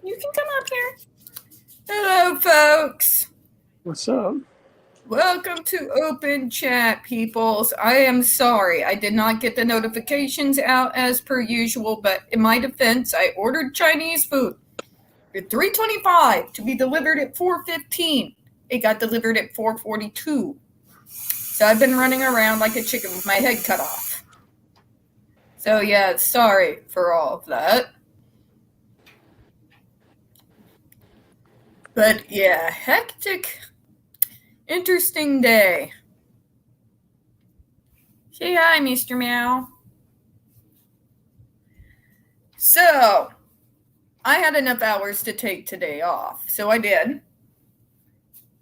You can come up here. Hello, folks. What's up? Welcome to Open Chat, peoples. I am sorry I did not get the notifications out as per usual, but in my defense, I ordered Chinese food for $3.25 to be delivered at 4:15. It got delivered at 4:42. So I've been running around like a chicken with my head cut off. So yeah, sorry for all of that. But yeah, hectic, interesting day. Say hi, Mr. Meow. So, I had enough hours to take today off, so I did.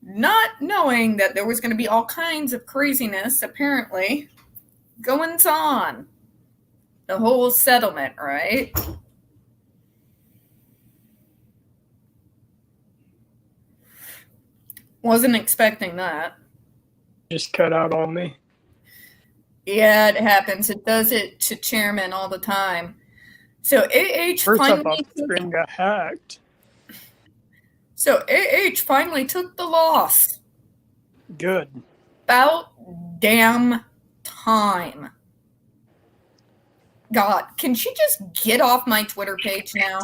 Not knowing that there was going to be all kinds of craziness, apparently, goings on. The whole settlement, right? Wasn't expecting that. Just cut out on me. Yeah, it happens. It does it to chairmen all the time. So AH First, I thought finally the screen got hacked. took the loss. Good. About damn time. God, can she just get off my Twitter page now?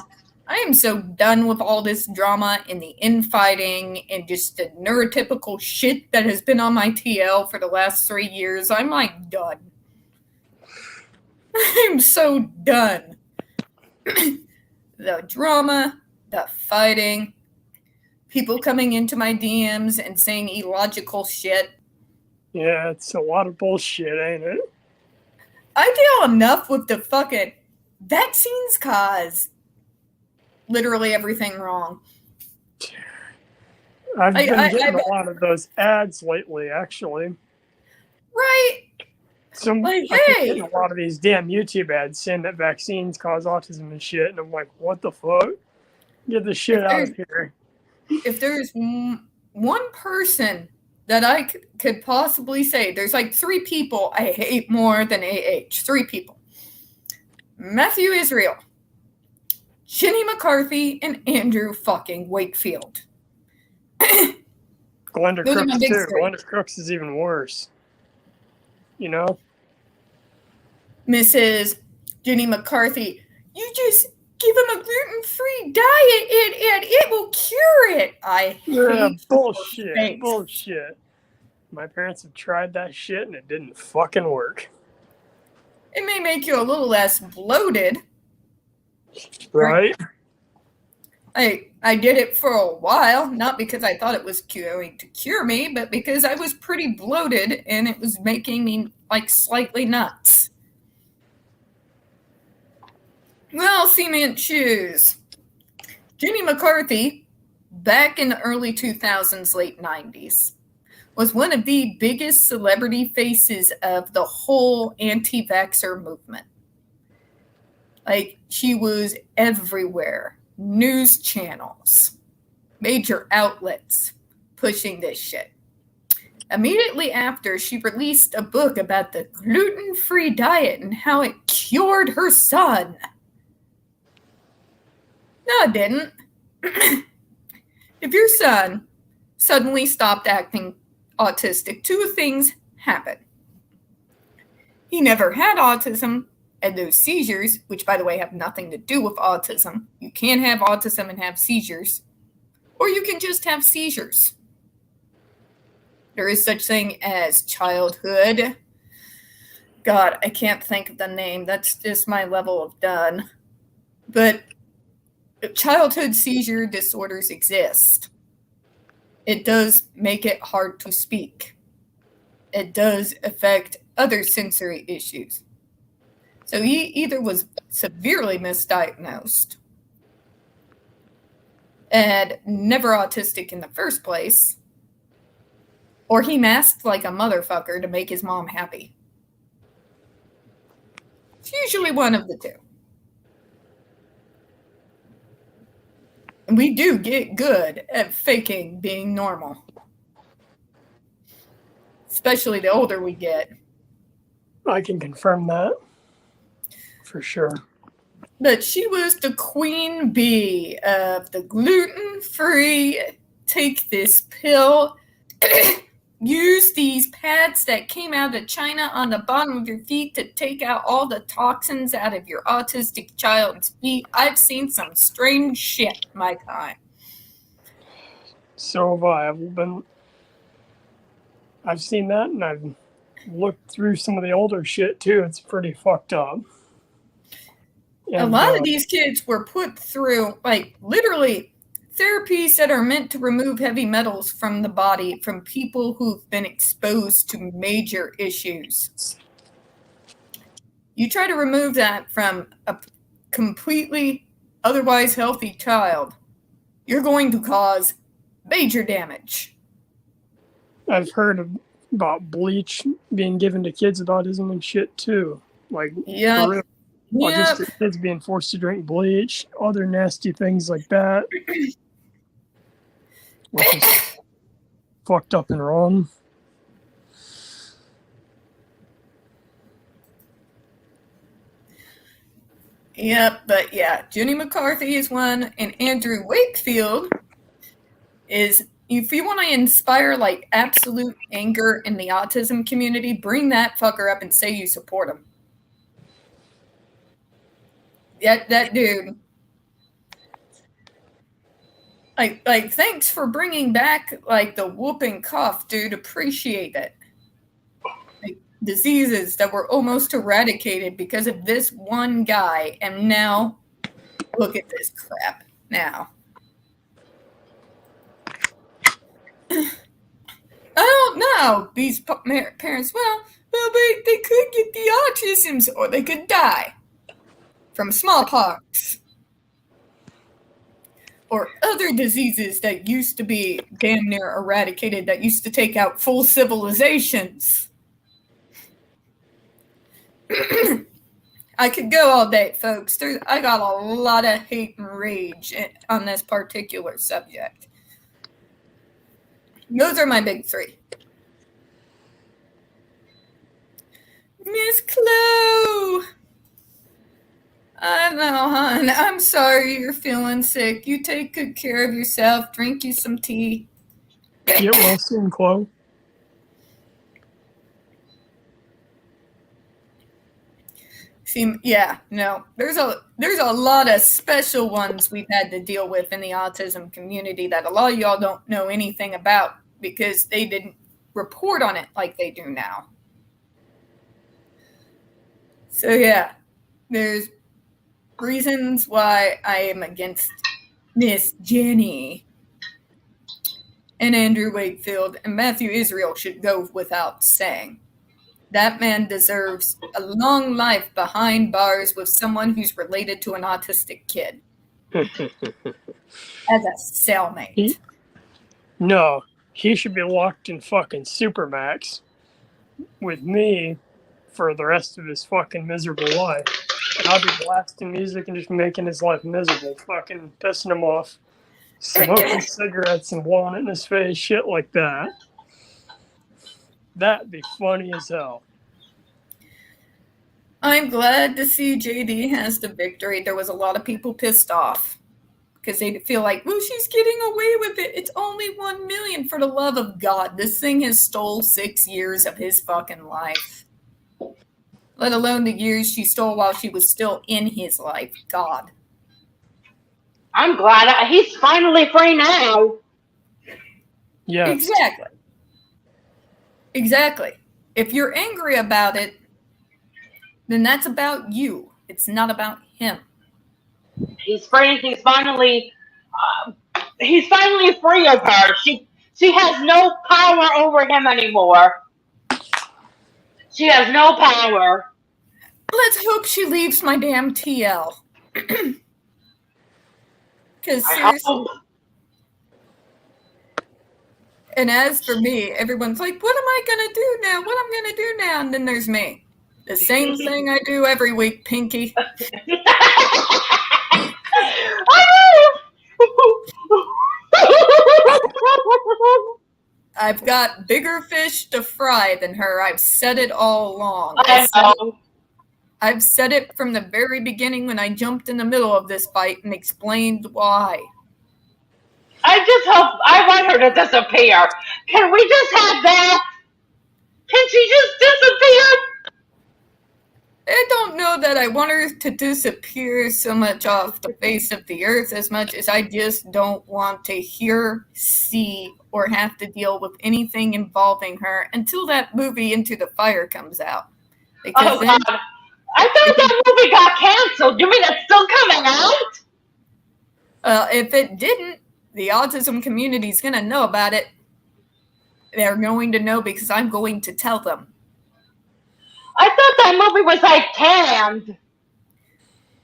I am so done with all this drama and the infighting and just the neurotypical shit that has been on my TL for the last 3 years. I'm like done. I'm so done. The drama, the fighting, people coming into my DMs and saying illogical shit. Yeah, it's a lot of bullshit, ain't it? I deal enough with the fucking vaccines cause literally everything wrong. I've been getting a lot of those ads lately, actually. Right? I keep getting a lot of these damn YouTube ads saying that vaccines cause autism and shit, and I'm like, what the fuck? Get the shit out of here. If there's one person that I could possibly say, there's like 3 people I hate more than AH. 3 people. Matthew Israel, Jenny McCarthy, and Andrew fucking Wakefield. Glenda Crooks, too. Glenda Crooks is even worse. You know? Mrs. Jenny McCarthy, you just give him a gluten-free diet and it will cure it. I hate bullshit. My parents have tried that shit and it didn't fucking work. It may make you a little less bloated. Right? I did it for a while, not because I thought it was going to cure me, but because I was pretty bloated and it was making me like slightly nuts. Well, cement shoes. Jenny McCarthy, back in the early 2000s, late 90s, was one of the biggest celebrity faces of the whole anti-vaxxer movement. Like, she was everywhere. News channels, major outlets pushing this shit. Immediately after, she released a book about the gluten-free diet and how it cured her son. No, it didn't. If your son suddenly stopped acting autistic, 2 things happen. He never had autism, and those seizures, which by the way have nothing to do with autism. You can have autism and have seizures, or you can just have seizures. There is such thing as childhood. God, I can't think of the name. That's just my level of done. But childhood seizure disorders exist. It does make it hard to speak. It does affect other sensory issues. So he either was severely misdiagnosed and never autistic in the first place, or he masked like a motherfucker to make his mom happy. It's usually one of the 2. And we do get good at faking being normal. Especially the older we get. I can confirm that. For sure. But she was the queen bee of the gluten-free, take this pill, use these pads that came out of China on the bottom of your feet to take out all the toxins out of your autistic child's feet. I've seen some strange shit in my time. So have I. I've seen that, and I've looked through some of the older shit too. It's pretty fucked up. And a lot of these kids were put through, like, literally therapies that are meant to remove heavy metals from the body from people who've been exposed to major issues. You try to remove that from a completely otherwise healthy child, you're going to cause major damage. I've heard about bleach being given to kids with autism and shit too. Like, yeah. for real. Autistic kids being forced to drink bleach, other nasty things like that. Which is fucked up and wrong. Yep, but yeah, Jenny McCarthy is one, and Andrew Wakefield is, if you want to inspire like absolute anger in the autism community, bring that fucker up and say you support him. Yeah, that dude. Like, thanks for bringing back like the whooping cough, dude. Appreciate it. Like, diseases that were almost eradicated because of this one guy, and now look at this crap. Now, I don't know these parents. Well, they could get the autisms, or they could die from smallpox or other diseases that used to be damn near eradicated, that used to take out full civilizations. I could go all day, folks. I got a lot of hate and rage on this particular subject. Those are my big three. Miss Chloe! I know, hon. I'm sorry you're feeling sick. You take good care of yourself. Drink you some tea. Get well soon, Chloe. See, yeah, no. There's a lot of special ones we've had to deal with in the autism community that a lot of y'all don't know anything about because they didn't report on it like they do now. So yeah, there's reasons why I am against Miss Jenny and Andrew Wakefield, and Matthew Israel should go without saying. That man deserves a long life behind bars with someone who's related to an autistic kid. As a cellmate. No, he should be locked in fucking Supermax with me for the rest of his fucking miserable life. And I'll be blasting music and just making his life miserable, fucking pissing him off, smoking cigarettes and blowing it in his face, shit like that. That'd be funny as hell. I'm glad to see JD has the victory. There was a lot of people pissed off because they feel like, well, she's getting away with it. It's only 1 million. For the love of God. This thing has stole 6 years of his fucking life. Let alone the years she stole while she was still in his life. God. I'm glad he's finally free now. Yeah. Exactly. If you're angry about it, then that's about you. It's not about him. He's free. He's finally free of her. She has no power over him anymore. She has no power. Let's hope she leaves my damn TL. Because seriously. And as for me, everyone's like, what am I going to do now? What am I going to do now? And then there's me. The same thing I do every week, Pinky. I've got bigger fish to fry than her. I've said it all along. I know. I've said it from the very beginning when I jumped in the middle of this fight and explained why. I want her to disappear. Can we just have that? Can she just disappear? I don't know that I want her to disappear so much off the face of the earth as much as I just don't want to hear, see, or have to deal with anything involving her until that movie Into the Fire comes out. Because Oh, God. I thought that movie got canceled. You mean it's still coming out? If it didn't, the autism community is going to know about it. They're going to know because I'm going to tell them. I thought that movie was like canned.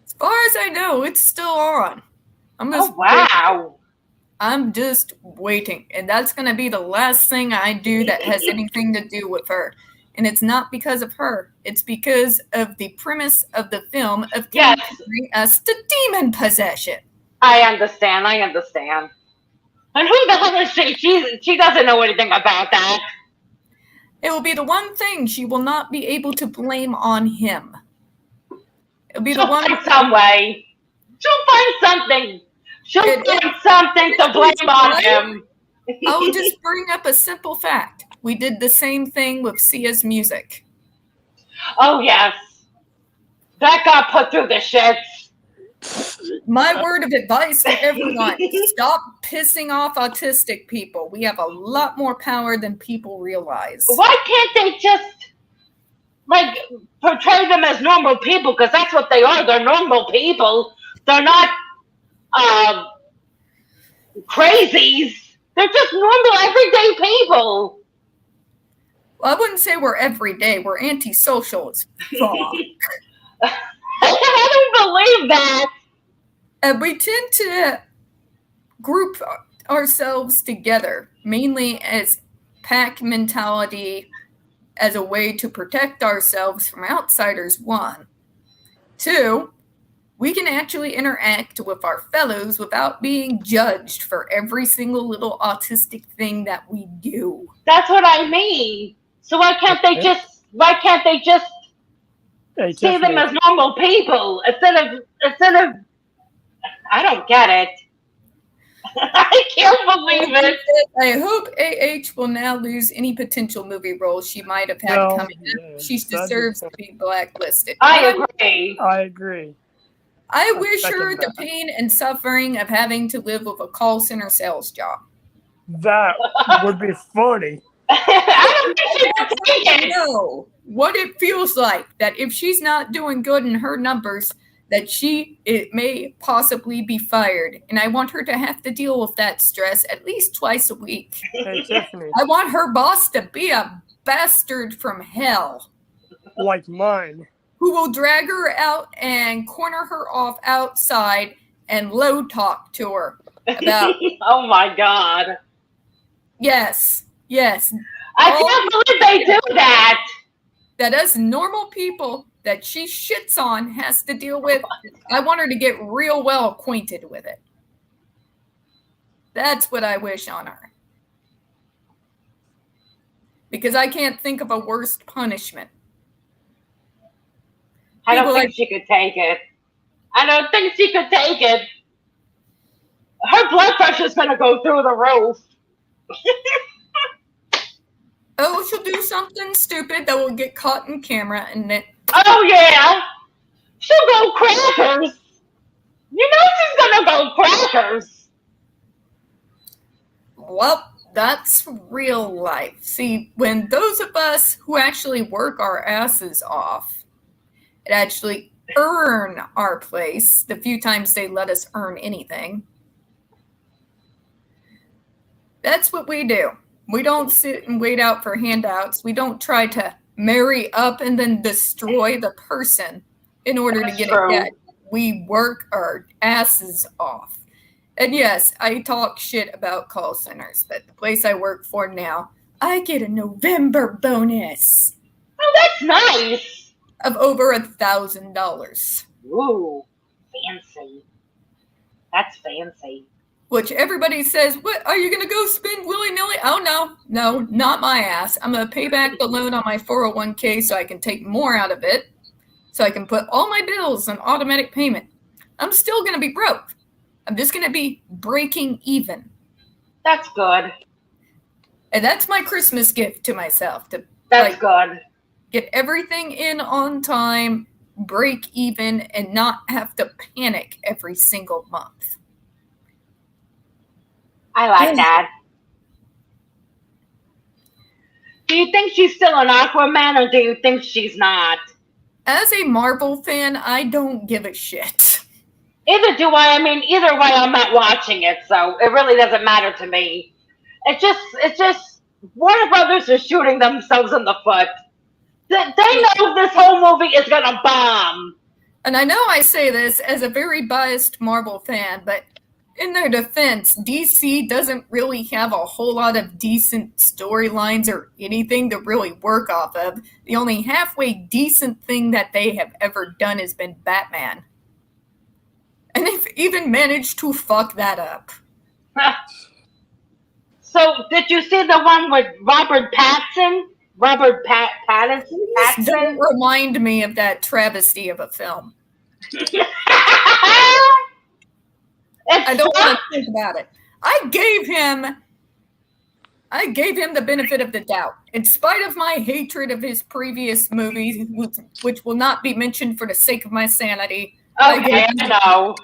As far as I know, it's still on. Oh, wow. I'm just waiting. And that's going to be the last thing I do that has anything to do with her. And it's not because of her. It's because of the premise of the film of Yes. comparing us to demon possession. I understand. And who the hell is she? She doesn't know anything about that. It will be the one thing she will not be able to blame on him. It'll be She'll the one find some way. She'll find something. She'll It- find something to blame on him. I'll just bring up a simple fact. We did the same thing with Sia's music. Oh, yes. That got put through the shits. My word of advice to everyone, stop pissing off autistic people. We have a lot more power than people realize. Why can't they just, like, portray them as normal people? Because that's what they are. They're normal people. They're not crazies. They're just normal, everyday people. Well, I wouldn't say we're everyday. We're antisocial as fuck. I don't believe that. And we tend to group ourselves together, mainly as pack mentality, as a way to protect ourselves from outsiders, one. Two, we can actually interact with our fellows without being judged for every single little autistic thing that we do. That's what I mean. So why can't they just Hey, see them Tiffany, as normal people instead of I don't get it. I can't believe it. I hope AH will now lose any potential movie roles she might have had No, coming up. yeah, She that'd be deserves fun. to be blacklisted. I agree. I agree. I I wish her second the that. pain and suffering of having to live with a call center sales job. That would be funny. I don't think she can take it. Know what it feels like that if she's not doing good in her numbers, that it may possibly be fired. And I want her to have to deal with that stress at least twice a week. Hey, Tiffany, I want her boss to be a bastard from hell like mine. who will drag her out and corner her off outside and low talk to her about, Oh my God. yes, I can't believe they do that. that us normal people that she shits on has to deal with. I want her to get real well acquainted with it. That's what I wish on her. Because I can't think of a worse punishment. I don't People think she could take it. I don't think she could take it. Her blood pressure's gonna go through the roof. Oh, she'll do something stupid that will get caught in camera and then Oh yeah. She'll go crackers. You know she's gonna go crackers. well, that's real life. See, when those of us who actually work our asses off and actually earn our place, the few times they let us earn anything, that's what we do. We don't sit and wait out for handouts. We don't try to marry up and then destroy the person in order to That's get true. ahead. We work our asses off. And yes, I talk shit about call centers, but the place I work for now, I get a November bonus Oh, that's nice. of over $1,000, Ooh, fancy. That's fancy. which everybody says, what, are you going to go spend willy-nilly? Oh, no, not my ass. I'm going to pay back the loan on my 401k so I can take more out of it so I can put all my bills on automatic payment. I'm still going to be broke. I'm just going to be breaking even. That's good. And that's my Christmas gift to myself, to That's good. get everything in on time, break even, and not have to panic every single month. I like that. Do you think she's still an Aquaman, or do you think she's not? As a Marvel fan, I don't give a shit. Either do I. I mean, either way, I'm not watching it, so it really doesn't matter to me. It's just Warner Brothers are shooting themselves in the foot. They know this whole movie is gonna bomb. And I know I say this as a very biased Marvel fan, but in their defense, DC doesn't really have a whole lot of decent storylines or anything to really work off of. The only halfway decent thing that they have ever done has been Batman. And they've even managed to fuck that up. So, did you see the one with Robert Pattinson? Please don't remind me of that travesty of a film. I don't want to think about it. I gave him the benefit of the doubt. In spite of my hatred of his previous movies, which will not be mentioned for the sake of my sanity. Okay, I know.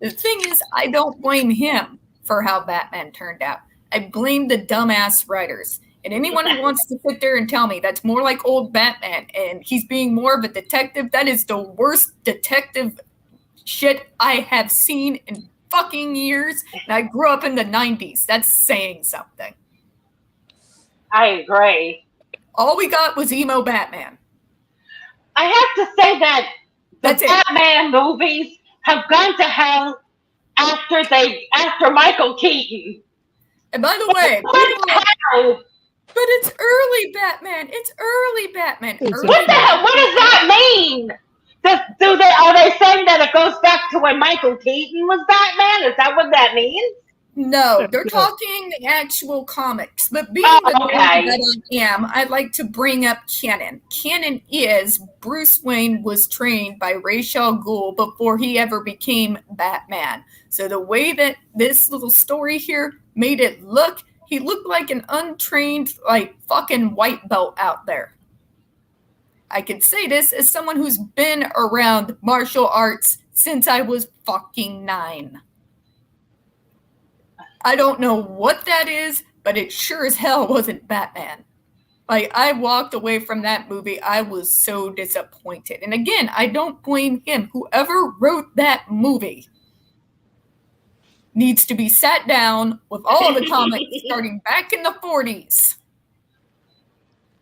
The thing is, I don't blame him for how Batman turned out. I blame the dumbass writers. And anyone who wants to sit there and tell me that's more like old Batman and he's being more of a detective, that is the worst detective shit I have seen in fucking years. And I grew up in the 90s. That's saying something. I agree. All we got was emo Batman. I have to say that the Batman movies have gone to hell after Michael Keaton. And by the way, but it's early Batman. It's early Batman. What the hell? What does that mean? Are they saying that it goes back to when Michael Keaton was Batman? Is that what that means? No, they're talking the actual comics. But being the nerd that I am, I'd like to bring up canon. Canon is Bruce Wayne was trained by Ra's al Ghul before he ever became Batman. So the way that this little story here made it look, he looked like an untrained, fucking white belt out there. I can say this as someone who's been around martial arts since I was fucking 9. I don't know what that is, but it sure as hell wasn't Batman. I walked away from that movie. I was so disappointed. And again, I don't blame him. Whoever wrote that movie needs to be sat down with all of the comics starting back in the 40s.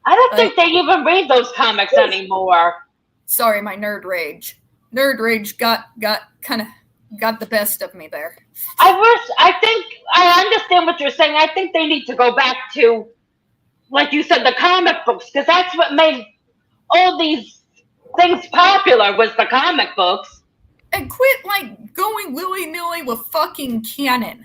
I don't think they even read those comics anymore. Sorry, my nerd rage. Nerd rage got the best of me there. I think I understand what you're saying. I think they need to go back to, like you said, the comic books, because that's what made all these things popular, was the comic books. And quit going willy-nilly with fucking canon.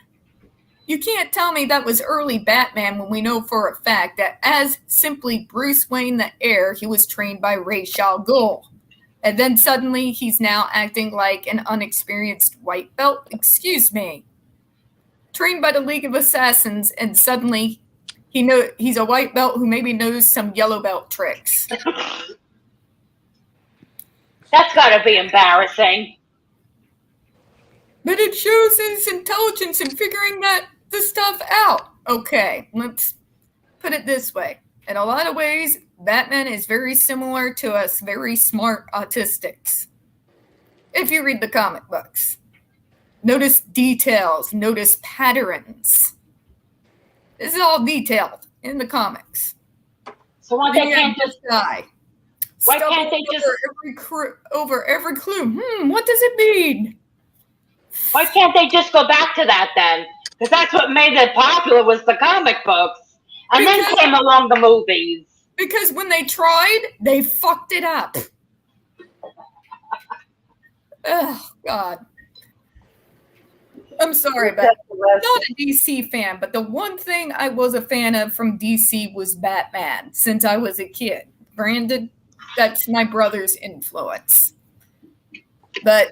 You can't tell me that was early Batman when we know for a fact that as simply Bruce Wayne the heir, he was trained by Ra's al Ghul. And then suddenly he's now acting like an unexperienced white belt. Excuse me. Trained by the League of Assassins, and suddenly he's a white belt who maybe knows some yellow belt tricks. That's gotta be embarrassing. But it shows his intelligence in figuring the stuff out. Okay, let's put it this way. In a lot of ways, Batman is very similar to us very smart autistics. If you read the comic books, notice details, notice patterns. This is all detailed in the comics. So why they can't just die? Why can't they just over every clue? What does it mean? Why can't they just go back to that then? Because that's what made it popular, was the comic books. And then came along the movies. Because when they tried, they fucked it up. Oh, God. I'm sorry, but I'm not a DC fan, but the one thing I was a fan of from DC was Batman since I was a kid. Granted, that's my brother's influence. But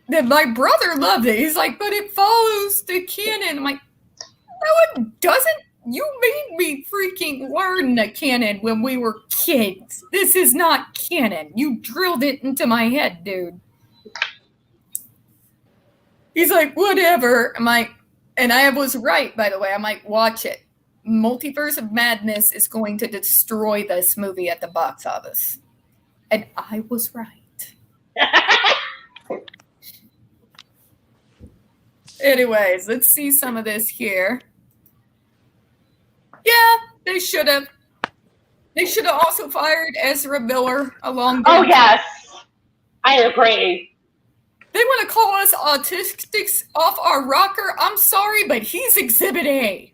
then my brother loved it. He's like, but it follows the canon. I'm like, no, it doesn't. You made me freaking learn the canon when we were kids. This is not canon. You drilled it into my head, dude. He's like, whatever. I'm like, and I was right, by the way. I'm like, watch it. Multiverse of Madness is going to destroy this movie at the box office. And I was right. Anyways, let's see some of this here. Yeah, they should have. They should have also fired Ezra Miller along. Oh, yes. I agree. They want to call us autistics off our rocker. I'm sorry, but he's Exhibit A.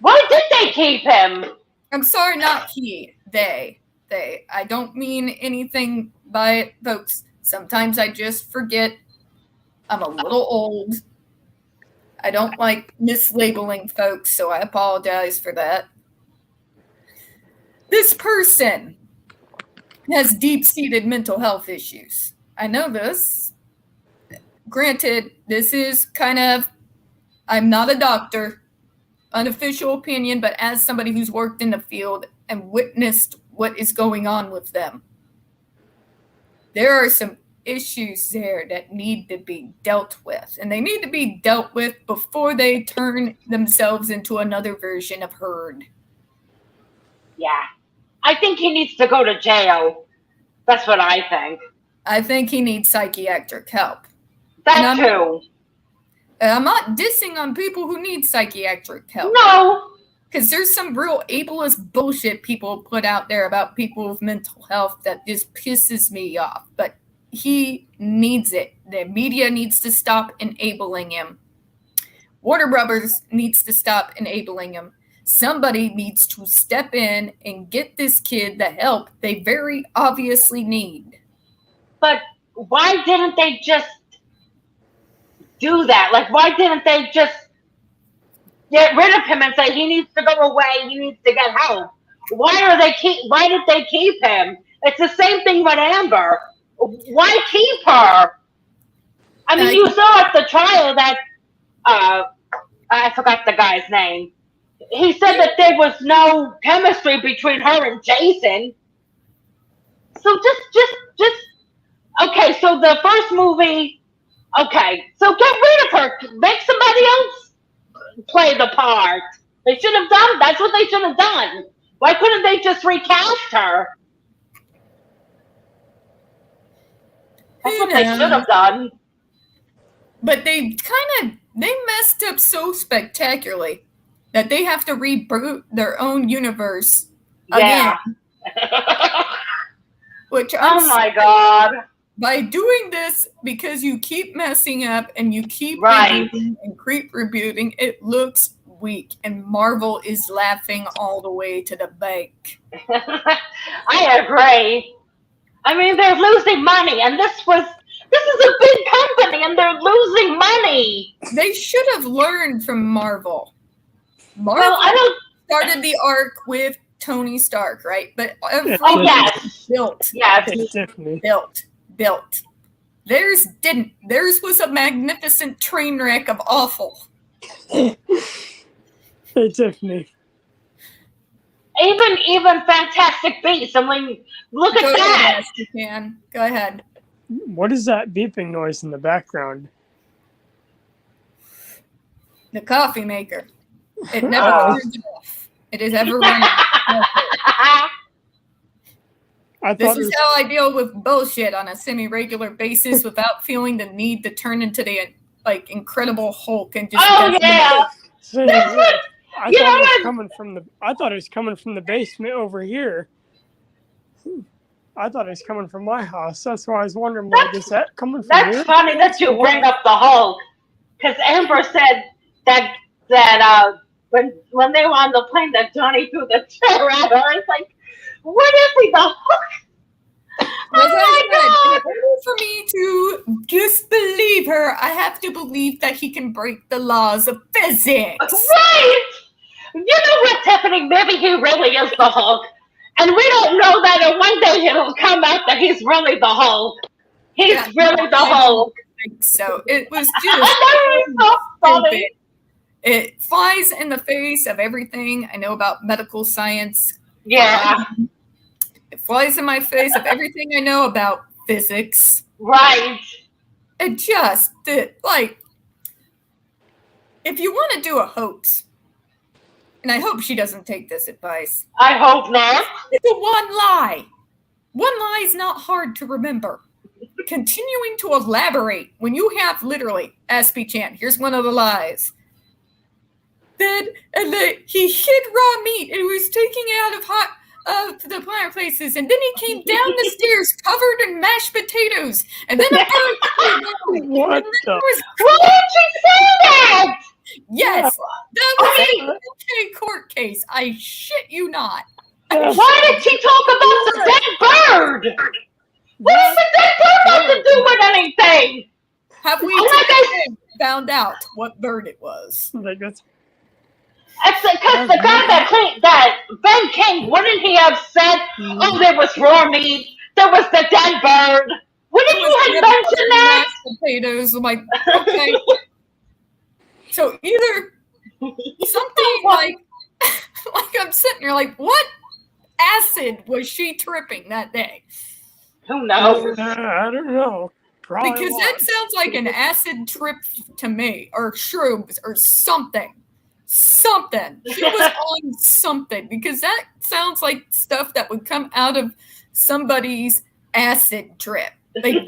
Why did they keep him? I'm sorry, not he. They. I don't mean anything by it, folks. Sometimes I just forget. I'm a little old. I don't like mislabeling folks, so I apologize for that. This person has deep-seated mental health issues. I know this. Granted, this is kind of, I'm not a doctor, unofficial opinion, but as somebody who's worked in the field and witnessed what is going on with them, there are some issues there that need to be dealt with, and they need to be dealt with before they turn themselves into another version of Herd. Yeah. I think he needs to go to jail. That's what I think. I think he needs psychiatric help. That too. I'm not dissing on people who need psychiatric help. No. Because there's some real ableist bullshit people put out there about people with mental health that just pisses me off. But he needs it. The media needs to stop enabling him. Warner Brothers needs to stop enabling him. Somebody needs to step in and get this kid the help they very obviously need. But why didn't they just do that? Like, why didn't they just get rid of him and say he needs to go away, he needs to get help? Why did they keep him? It's the same thing with Amber. Why keep her? I mean, you saw at the trial that I forgot the guy's name. He said that there was no chemistry between her and Jason. So just okay. So the first movie, okay. So get rid of her. Make somebody else play the part. They should have done. That's what they should have done. Why couldn't they just recast her? That's what they should have done. But they messed up so spectacularly that they have to reboot their own universe again. Yeah. Which oh my God. By doing this, because you keep messing up and you keep rebooting and keep rebooting, it looks weak, and Marvel is laughing all the way to the bank. I agree. I mean, they're losing money, and this is a big company, and they're losing money. They should have learned from Marvel. Marvel started the arc with Tony Stark, right? But yes, built. Yes, definitely built. Theirs didn't. Theirs was a magnificent train wreck of awful. Definitely. Even Fantastic Beasts. I mean, look at that. Yes, you can. Go ahead. What is that beeping noise in the background? The coffee maker. It never turns off. It is ever running. This is how I deal with bullshit on a semi-regular basis without feeling the need to turn into the Incredible Hulk and just. Oh yeah. I thought it was coming from the basement over here. I thought it was coming from my house. That's why I was wondering, is that coming from here? That's funny that you bring up the Hulk, because Amber said that when they were on the plane that Johnny threw the chair at her. It's like, what is he, the Hulk? Oh my God! In order for me to disbelieve her, I have to believe that he can break the laws of physics. Right! You know what, Tiffany? Maybe he really is the Hulk. And we don't know that, and one day it'll come out that he's really the Hulk. He's Yeah, really the I Hulk. think so. It was That is so just funny. stupid. It flies in the face of everything I know about medical science. Yeah, It flies in my face of everything I know about physics. right. It just, like, if you want to do a hoax, and I hope she doesn't take this advice, I hope not. it's a one lie. One lie is not hard to remember. Continuing to elaborate when you have literally, Aspie Chan, here's one of the lies. Then he hid raw meat and was taking it out of the fireplaces, and then he came down the stairs covered in mashed potatoes, and then a bird flew by. What And then the? there was Why did you say that? yes, that was a okay court case. I shit you not. Why did she talk about the dead bird? What does the dead bird have to do with anything? Have we Like I found out what bird it was? Like that's It's because the guy that Ben King, wouldn't he have said, oh, there was raw meat, there was the dead bird? Wouldn't you have mentioned that? Mashed potatoes. I'm like, okay. So either something like I'm sitting there like, what acid was she tripping that day? Who knows? I don't know. Probably Because that sounds like an acid trip to me, or shrooms, or something. Something. She was on something, because that sounds like stuff that would come out of somebody's acid trip. Like, dude,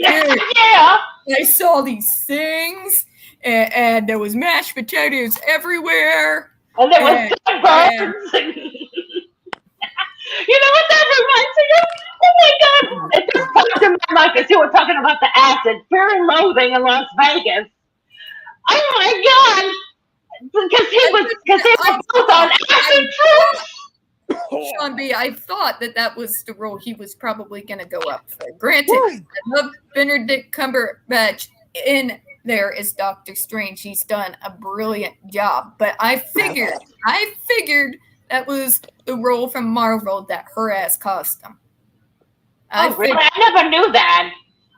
Yeah. I saw these things, and there was mashed potatoes everywhere. And there was Yeah, dead birds. You know what that reminds me of? Oh my god! It just popped in my mind because you were talking about the acid, Fear and Loathing in Las Vegas. Oh my god! Because he was both on acid trips. Sean B., I thought that was the role he was probably going to go up for. Granted, I love Benedict Cumberbatch in there as Doctor Strange. He's done a brilliant job. But I figured that was the role from Marvel that her ass cost him. Oh, really? I never knew that.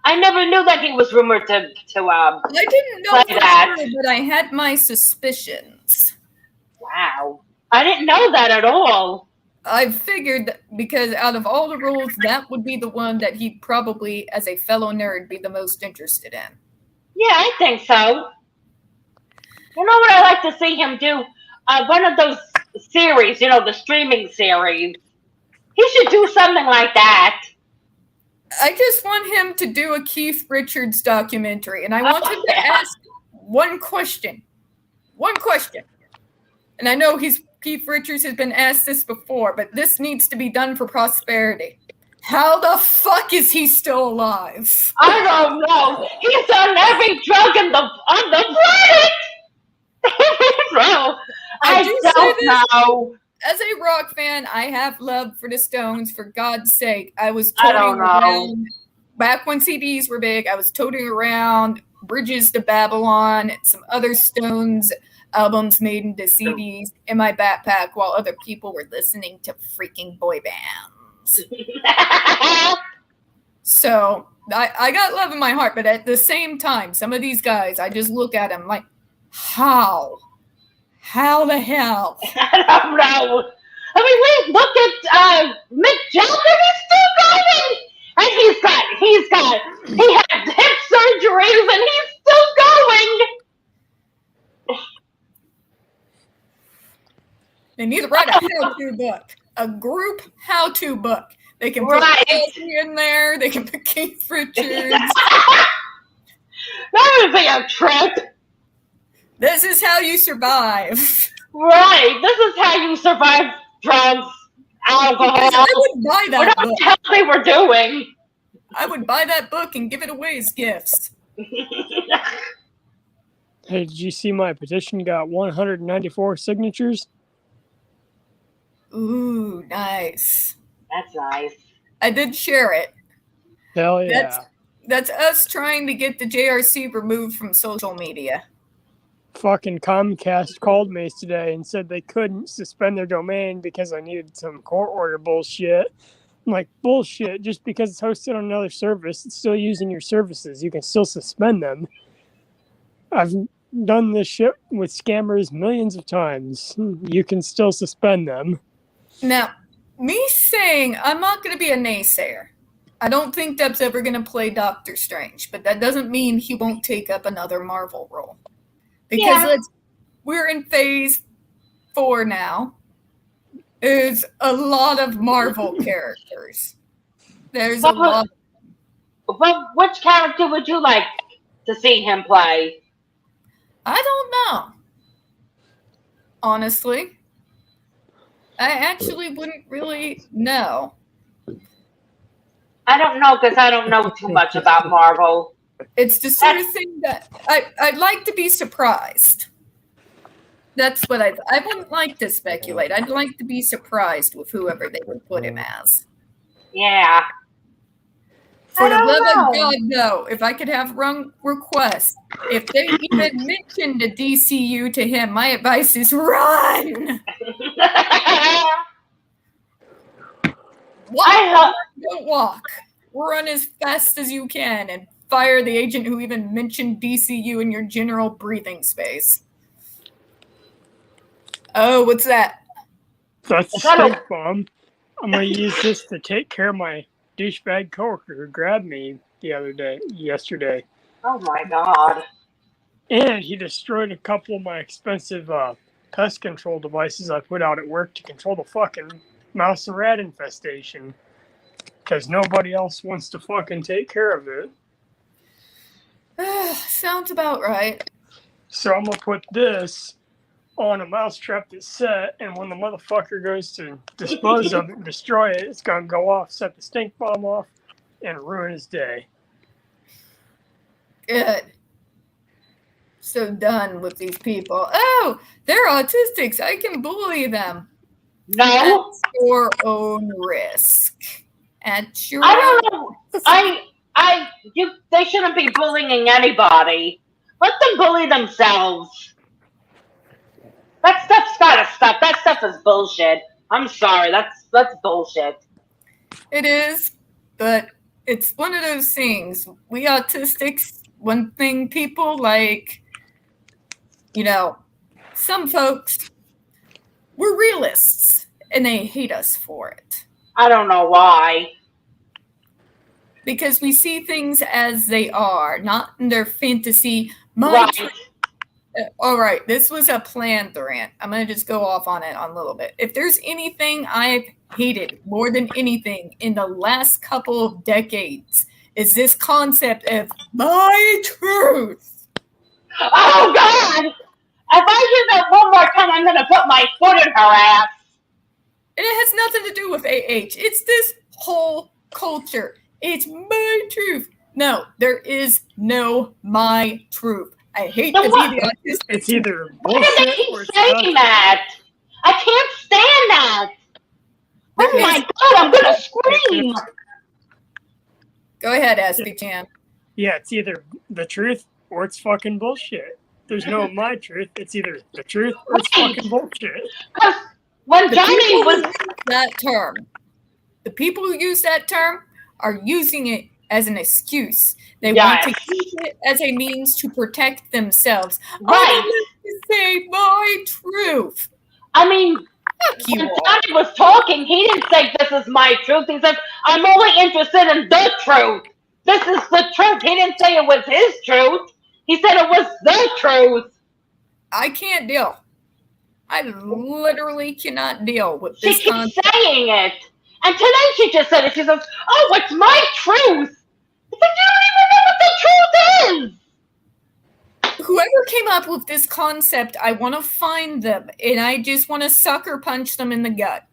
I never knew that he was rumored to I didn't know play for that. sure, but I had my suspicions. Wow. I didn't know that at all. I figured that because out of all the roles, that would be the one that he'd probably, as a fellow nerd, be the most interested in. Yeah, I think so. You know what I like to see him do? One of those series, the streaming series. He should do something like that. I just want him to do a Keith Richards documentary, and I want him to ask one question. One question. And I know Keith Richards has been asked this before, but this needs to be done for prosperity. How the fuck is he still alive? I don't know. He's on every drug on the planet. Bro, I do say don't this. know. As a rock fan, I have love for the Stones, for God's sake. I was I toting don't know. around, back when CDs were big, I was toting around Bridges to Babylon and some other Stones albums made into CDs in my backpack while other people were listening to freaking boy bands. So I got love in my heart, but at the same time, some of these guys, I just look at them like, how? How the hell? I don't know. I mean, wait, look at Mick Jagger. He's still going, and he had hip surgeries, and he's still going. They need to write a how-to book, a group how-to book. They can put Right. Ozzy in there. They can put Keith Richards. That would be a trip. This is how you survive. Right. This is how you survive drugs, alcohol, I would buy that whatever book. the hell they were doing. I would buy that book and give it away as gifts. Hey, did you see my petition got 194 signatures? Ooh, nice. That's nice. I did share it. Hell yeah. That's us trying to get the JRC removed from social media. fucking Comcast called me today and said they couldn't suspend their domain because I needed some court order bullshit. I'm like, bullshit. Just because it's hosted on another service, it's still using your services. You can still suspend them. I've done this shit with scammers millions of times. You can still suspend them. Now, me saying I'm not going to be a naysayer. I don't think Deb's ever going to play Doctor Strange, but that doesn't mean he won't take up another Marvel role. Because we're in phase 4 now. There's a lot of Marvel characters. There's a lot. Which character would you like to see him play? I don't know. Honestly. I actually wouldn't really know. I don't know because I don't know too much about Marvel. It's the sort of thing that I'd like to be surprised. That's what I wouldn't like to speculate. I'd like to be surprised with whoever they would put him as. Yeah. For the love of God, no. If I could have one request, if they even mentioned the DCU to him, my advice is run! Don't walk. Run as fast as you can and fire the agent who even mentioned DCU in your general breathing space. Oh, what's that? That's a stink bomb. I'm going to use this to take care of my douchebag coworker who grabbed me yesterday. Oh my God. And he destroyed a couple of my expensive pest control devices I put out at work to control the fucking mouse and rat infestation. Because nobody else wants to fucking take care of it. Sounds about right. So I'm going to put this on a mousetrap that's set, and when the motherfucker goes to dispose of it and destroy it, it's going to go off, set the stink bomb off, and ruin his day. Good. So done with these people. Oh, they're autistics. I can bully them. No. At your own risk. At your I don't know. They shouldn't be bullying anybody. Let them bully themselves. That stuff's gotta stop. That stuff is bullshit. I'm sorry. That's bullshit. It is, but it's one of those things. We autistics, one thing people like, some folks, we're realists, and they hate us for it. I don't know why. Because we see things as they are, not in their fantasy. All right, this was a planned rant. I'm going to just go off on it a little bit. If there's anything I've hated more than anything in the last couple of decades, is this concept of my truth. Oh, God! If I hear that one more time, I'm going to put my foot in her ass. And it has nothing to do with AH. It's this whole culture. It's my truth. No, there is no my truth. I hate to be the autistic. It's either bullshit or it's saying that. I can't stand that. Oh my God, I'm going to scream. Go ahead, Aspie Chan. Yeah, it's either the truth or it's fucking bullshit. There's no my truth. It's either the truth or it's fucking bullshit. When Johnny was that term, the people who use that term are using it as an excuse. They want to use it as a means to protect themselves. Right. I want to say my truth. I mean, when Johnny was talking, he didn't say this is my truth. He said, I'm only interested in the truth. This is the truth. He didn't say it was his truth. He said it was the truth. I can't deal. I literally cannot deal with this concept. She keeps saying it. And today she just said it. She says, oh, it's my truth. I said, you don't even know what the truth is. Whoever came up with this concept, I want to find them, and I just want to sucker punch them in the gut.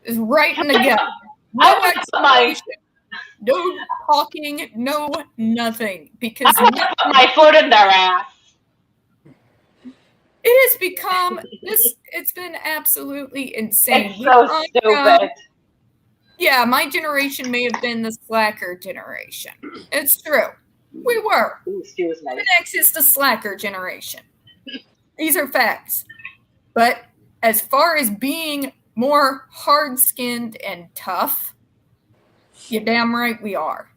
It's right in the gut. No explanation, no talking, no nothing. Because I put my foot in their ass. It has become this. It's been absolutely insane. It's so stupid. Yeah, my generation may have been the slacker generation. It's true. We were. Ooh, excuse me. Gen X is the slacker generation. These are facts. But as far as being more hard-skinned and tough, you're damn right we are.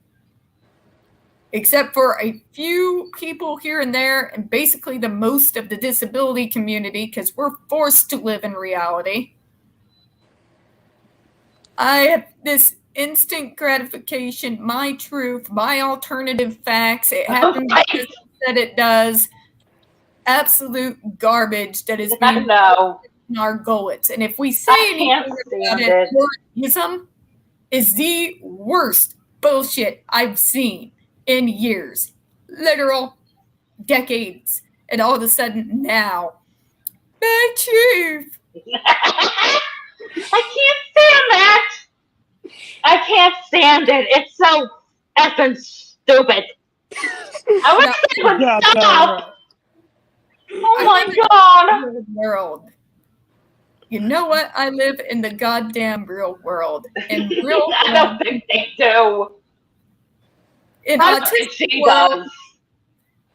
Except for a few people here and there, and basically the most of the disability community, because we're forced to live in reality. I have this instant gratification, my truth, my alternative facts. It happens because it said it does. Absolute garbage that is being No. in our gullets. And if we say I can't anything about stand it, it. Mormonism is the worst bullshit I've seen in years. Literal decades. And all of a sudden now, bad truth. I can't stand that. I can't stand it. It's so effing stupid. I wish it would Yeah, stop. Oh I my live in god. the real world. You know what? I live in the goddamn real world. In real I don't think they do. in I think autistic she world, does.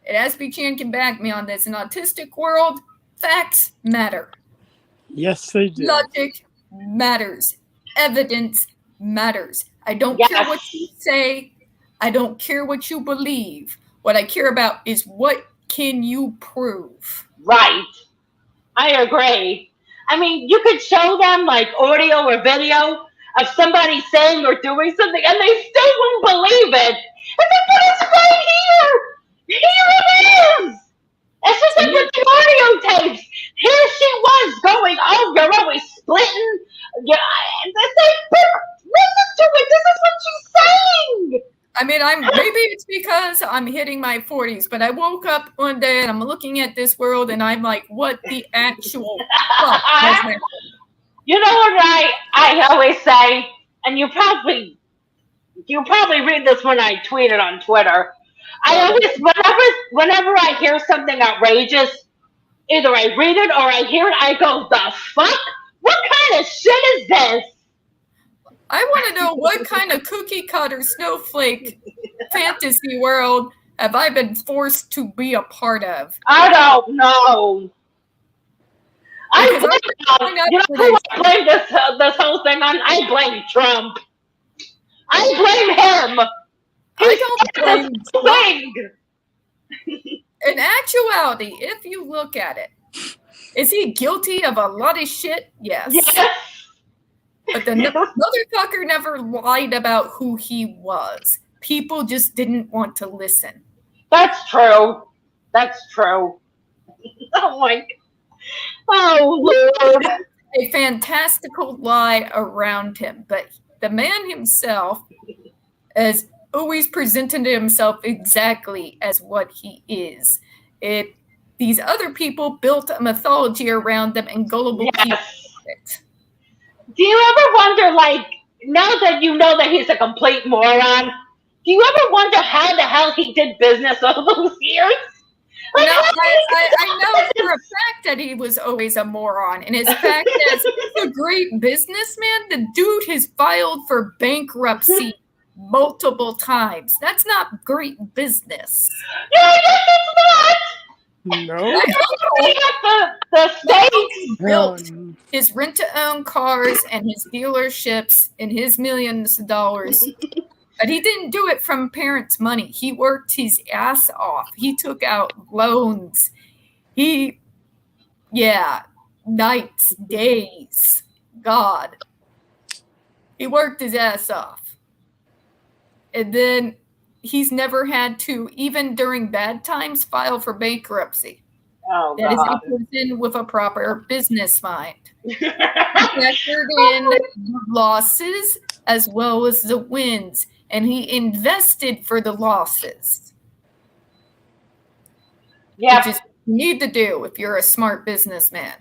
and SB Chan can back me on this. In autistic world, facts matter. Yes, they do. Logic matters. Evidence matters. I don't care what you say. I don't care what you believe. What I care about is what can you prove. Right. I agree. I mean, you could show them like audio or video of somebody saying or doing something, and they still won't believe it. It's like, but it's right here. Here it is. It's just like with the audio tapes. Here she was going, oh, you're always splitting. Yeah, it's like, but listen to it. This is what she's saying. I mean, maybe it's because I'm hitting my 40s, but I woke up one day and I'm looking at this world and I'm like, what the actual fuck has happened? You know what I always say, and you probably read this when I tweet it on Twitter. I always, whenever I hear something outrageous, either I read it or I hear it, I go, the fuck? What kind of shit is this? I want to know what kind of cookie cutter snowflake fantasy world have I been forced to be a part of? I don't know. You know who I blame this whole thing on? I blame Trump. I blame him. I don't blame Trump. Thing. In actuality, if you look at it, is he guilty of a lot of shit? Yes. Yes. But the motherfucker never lied about who he was. People just didn't want to listen. That's true. That's true. Oh my. Oh Lord. A fantastical lie around him, but the man himself has always presented himself exactly as what he is. These other people built a mythology around them, and gullible people. Do you ever wonder, like, now that you know that he's a complete moron, do you ever wonder how the hell he did business all those years? Like, no, I know for a fact that he was always a moron. And his fact as he's a great businessman, the dude has filed for bankruptcy multiple times. That's not great business. Yeah, it's not. No. He got the state built his rent-to-own cars and his dealerships and his millions of dollars. But he didn't do it from parents' money. He worked his ass off. He took out loans. Nights, days. God. He worked his ass off. And then he's never had to, even during bad times, file for bankruptcy. Oh, that God. is a person with a proper business mind. Factored in the losses as well as the wins, and he invested for the losses. Yeah. Which is what you need to do if you're a smart businessman.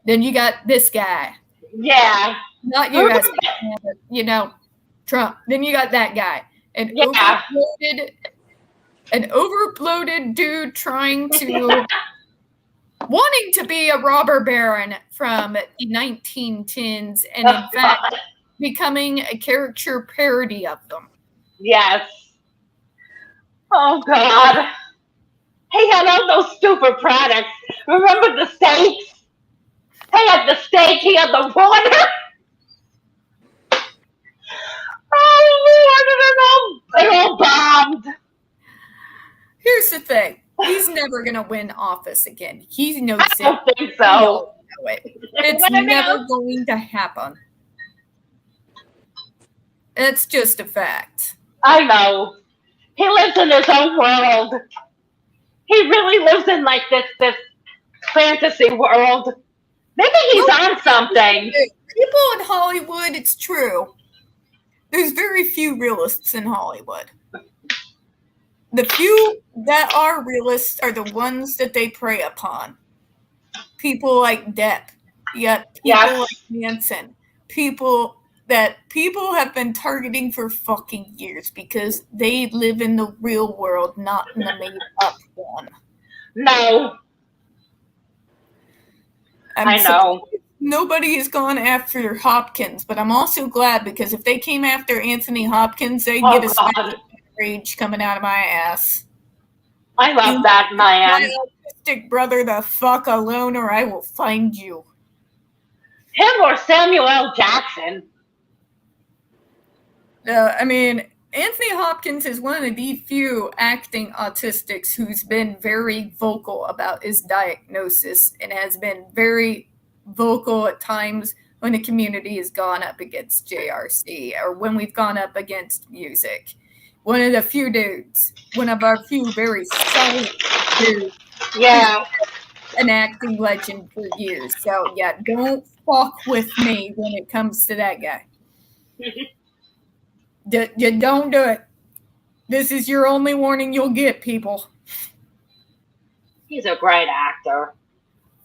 Then you got this guy. Yeah. Not you, but, Trump. Then you got that guy. An overbloated dude trying to wanting to be a robber baron from the 1910s, and in fact becoming a caricature parody of them. Yes. Oh God. He had all those stupid products. Remember the steaks? He had the steak, he had the water. Oh Lord, they're all bombed. Here's the thing. He's never going to win office again. He knows I it. don't think We so. all know it. It's What never about- going to happen. It's just a fact. I know. He lives in his own world. He really lives in like this fantasy world. Maybe he's on something. People in Hollywood, it's true. There's very few realists in Hollywood. The few that are realists are the ones that they prey upon. People like Depp, yet people Yes. like Manson, people have been targeting for fucking years because they live in the real world, not in the made up one. No, I know. Nobody has gone after Hopkins, but I'm also glad because if they came after Anthony Hopkins, they'd Oh, get a God. spit of rage coming out of my ass. I love that My man. autistic brother the fuck alone, or I will find you. Him or Samuel L. Jackson. I mean, Anthony Hopkins is one of the few acting autistics who's been very vocal about his diagnosis and has been very vocal at times when the community has gone up against JRC or when we've gone up against music. One of the few dudes, one of our few very solid dudes, Yeah. an acting legend for years. So, yeah, don't fuck with me when it comes to that guy. You don't do it. This is your only warning you'll get, people. He's a great actor.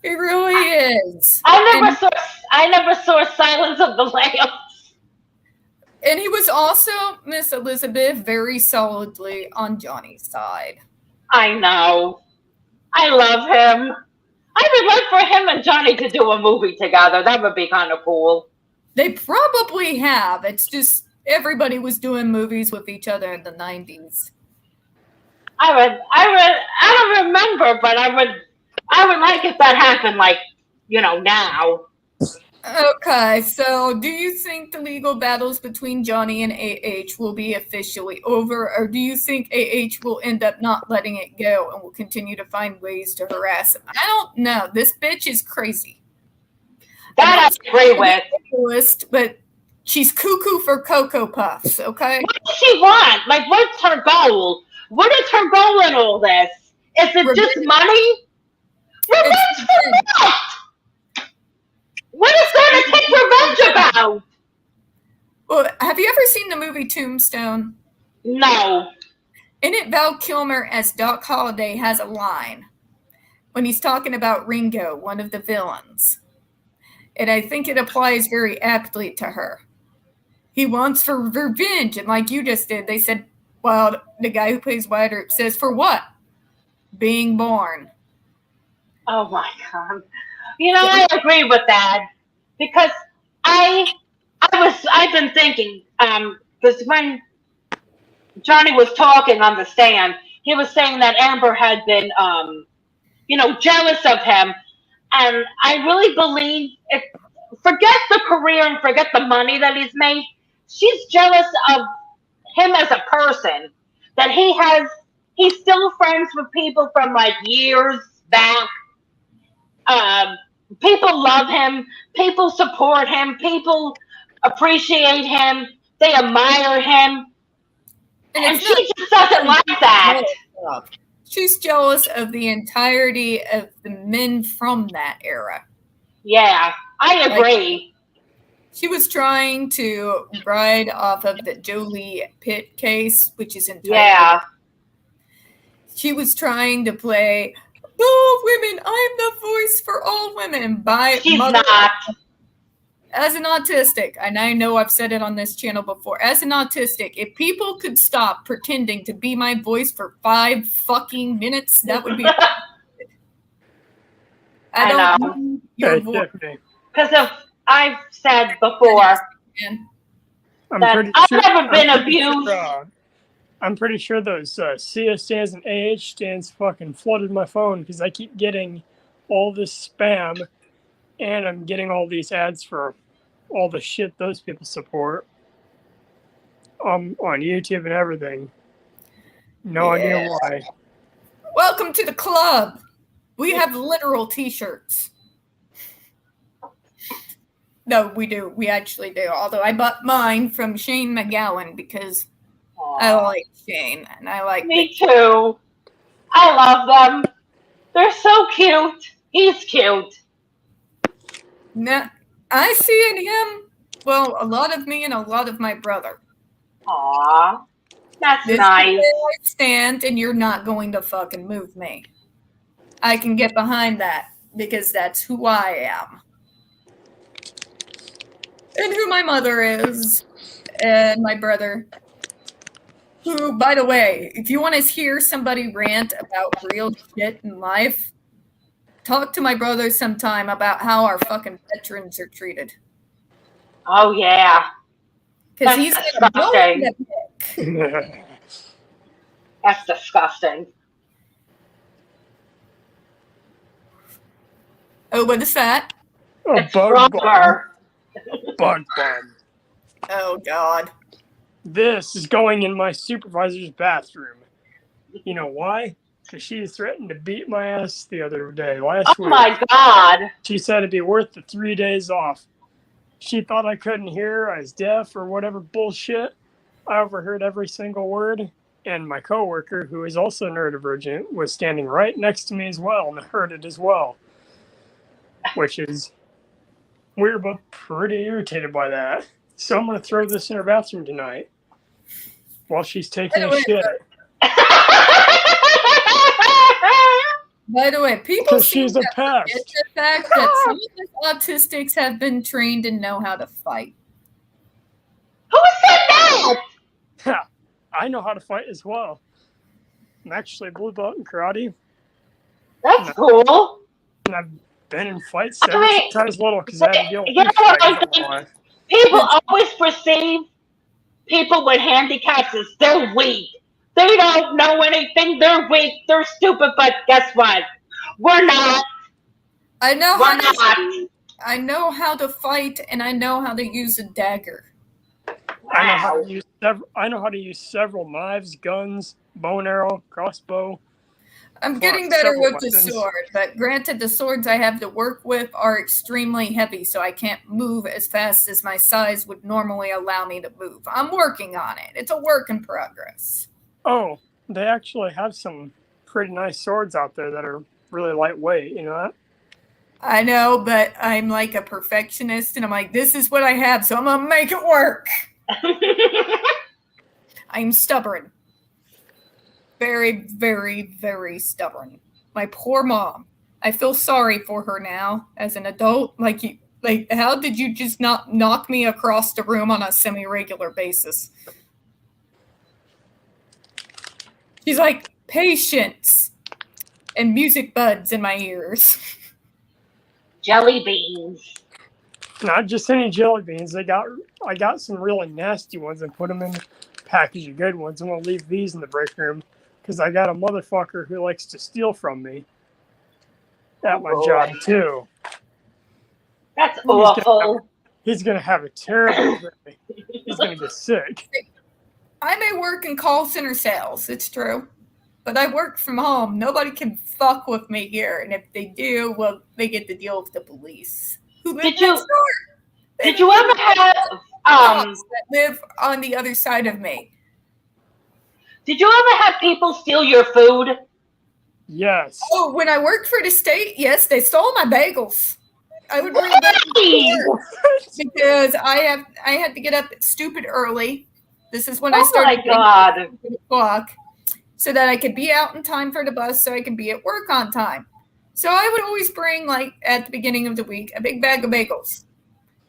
It really is. I never saw Silence of the Lambs. And he was also, Miss Elizabeth, very solidly on Johnny's side. I know. I love him. I would like for him and Johnny to do a movie together. That would be kind of cool. They probably have. It's just everybody was doing movies with each other in the 90s. I don't remember, but I would like if that happened, like, now. Okay, so do you think the legal battles between Johnny and AH will be officially over, or do you think AH will end up not letting it go and will continue to find ways to harass him? I don't know. This bitch is crazy. That I agree with. But she's cuckoo for Cocoa Puffs, okay? What does she want? Like, what's her goal? What is her goal in all this? Is it just money? Revenge for what? What is there to take revenge about? Well, have you ever seen the movie Tombstone? No. In it, Val Kilmer as Doc Holliday has a line when he's talking about Ringo, one of the villains. And I think it applies very aptly to her. He wants for revenge, and like you just did, they said, well, the guy who plays Wyatt Earp says, for what? Being born. Oh my God. I agree with that because I've been thinking, because when Johnny was talking on the stand, he was saying that Amber had been, jealous of him. And I really believe, forget the career and forget the money that he's made. She's jealous of him as a person, that he's still friends with people from like years back. People love him. People support him. People appreciate him. They admire him. And she just doesn't like that. She's jealous of the entirety of the men from that era. Yeah, I agree. She was trying to ride off of the Jolie Pitt case, which is entirely. Yeah. She was trying to play all women. I'm the voice for all women by She's Mother. not. As an autistic, and I know I've said it on this channel before, as an autistic, if people could stop pretending to be my voice for 5 fucking minutes, that would be. I don't know your voice. Because I've said before I'm that pretty I've sure, never been I'm pretty abused. Sure, I'm pretty sure those CS stands and AH stands fucking flooded my phone because I keep getting all this spam and I'm getting all these ads for all the shit those people support on YouTube and everything. No idea why. Welcome to the club. We have literal t-shirts. No, we do. We actually do. Although I bought mine from Shane McGowan because I like Shane and I like Me too. I love them. They're so cute. He's cute. Now, I see in him, well, a lot of me and a lot of my brother. Aw. That's This nice. is where I stand and you're not going to fucking move me. I can get behind that because that's who I am. And who my mother is. And my brother. Who, by the way, if you want to hear somebody rant about real shit in life, talk to my brother sometime about how our fucking veterans are treated. Oh, yeah. Because That's he's gonna blow disgusting. the pick. That's disgusting. Oh, what is that? A It's bug bomb. stronger. Bug bomb. Oh, God. This is going in my supervisor's bathroom. You know why? Because she threatened to beat my ass the other day, last Oh, week. my God. She said it'd be worth the 3 days off. She thought I couldn't hear, I was deaf, or whatever bullshit. I overheard every single word, and my coworker, who is also neurodivergent, was standing right next to me as well and heard it as well. Which is weird, but pretty irritated by that. So I'm going to throw this in her bathroom tonight while she's taking a shit. By the way, people Because seem she's a to forget pest. the fact that some of us autistics have been trained and know how to fight. Who said that? Ha! I know how to fight as well. I'm actually a blue belt in karate, That's cool. and I've been in fights ever I mean, since I was little because I had to deal with you know these what I fights think? all my life. People always perceive people with handicaps as they're weak. They don't know anything. They're weak. They're stupid. But guess what? We're not. I know We're how not. to, I know how to fight, and I know how to use a dagger. I know how Wow. to use several knives, guns, bow and arrow, crossbow. I'm Fuck, getting better several with the weapons. sword, but granted, the swords I have to work with are extremely heavy, so I can't move as fast as my size would normally allow me to move. I'm working on it. It's a work in progress. Oh, they actually have some pretty nice swords out there that are really lightweight, you know that? I know, but I'm like a perfectionist, and I'm like, this is what I have, so I'm gonna make it work. I'm stubborn. Very, very, very stubborn. My poor mom. I feel sorry for her now as an adult. Like, how did you just not knock me across the room on a semi-regular basis? She's like, patience and music buds in my ears. Jelly beans. Not just any jelly beans. I got some really nasty ones and put them in a package of good ones. I'm gonna leave these in the break room because I got a motherfucker who likes to steal from me at my job too. That's awful. He's gonna have a terrible day. He's gonna get sick. I may work in call center sales, it's true. But I work from home. Nobody can fuck with me here. And if they do, well, they get to deal with the police. Who live Did you- next door. Did you ever have Cops that live on the other side of me. Did you ever have people steal your food? Yes. Oh, when I worked for the state, yes, they stole my bagels. I would bring bagels to work because I had to get up stupid early. This is when I Oh started my God. at 8 o'clock, so that I could be out in time for the bus, so I could be at work on time. So I would always bring, like, at the beginning of the week, a big bag of bagels.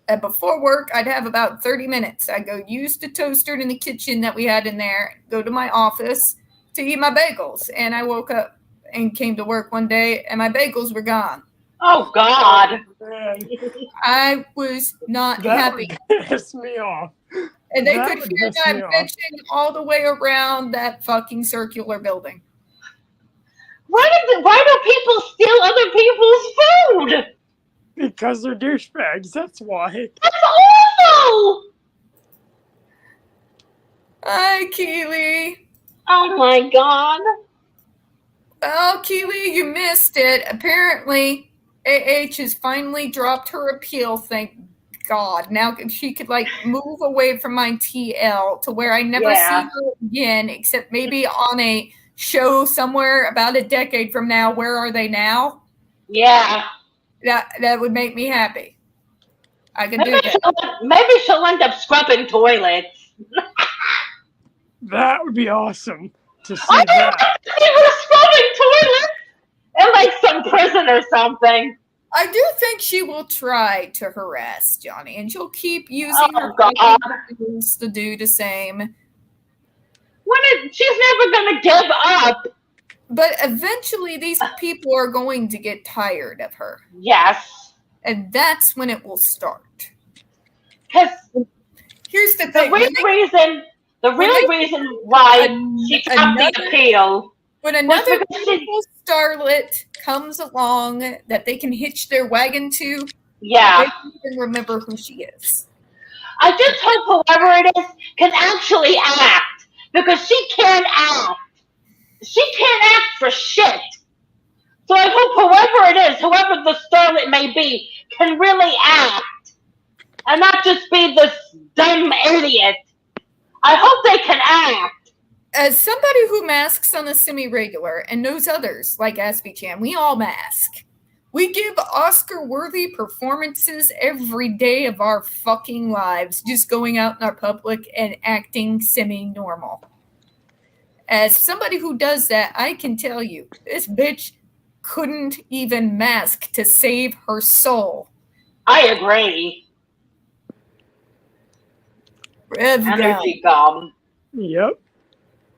And before work, I'd have about 30 minutes. I'd go use the toaster in the kitchen that we had in there, go to my office to eat my bagels. And I woke up and came to work one day, and my bagels were gone. Oh God. Man, I was not that happy. would piss me off. And they That could would hear piss that me off. bitching all the way around that fucking circular building. Why do people steal other people's food? Because they're douchebags, that's why. That's awful! Hi, Keely. Oh my god. Well, Keely, you missed it. Apparently, AH has finally dropped her appeal, thank God. Now she could, like, move away from my TL to where I never see Yeah. her again, except maybe on a show somewhere about a decade from now. Where are they now? Yeah. That would make me happy. I can do that. Maybe she'll end up scrubbing toilets. That would be awesome to see I that. don't think scrubbing toilets in like some prison or something. I do think she will try to harass Johnny, and she'll keep using Oh, her God. fucking tools to do the same. She's never gonna give up. But eventually, these people are going to get tired of her, Yes. and that's when it will start. Because Here's the the thing: real reason why she dropped the appeal when another because she- beautiful starlet comes along that they can hitch their wagon to, yeah. they don't even remember who she is. I just hope whoever it is can actually act, because she can't act. She can't act for shit. So I hope whoever it is, whoever the starlet may be, can really act and not just be this dumb idiot. I hope they can act. As somebody who masks on a semi-regular and knows others like Aspie Chan, we all mask. We give Oscar-worthy performances every day of our fucking lives, just going out in our public and acting semi-normal. As somebody who does that, I can tell you, this bitch couldn't even mask to save her soul. I agree. Rev Energy gum. Yep.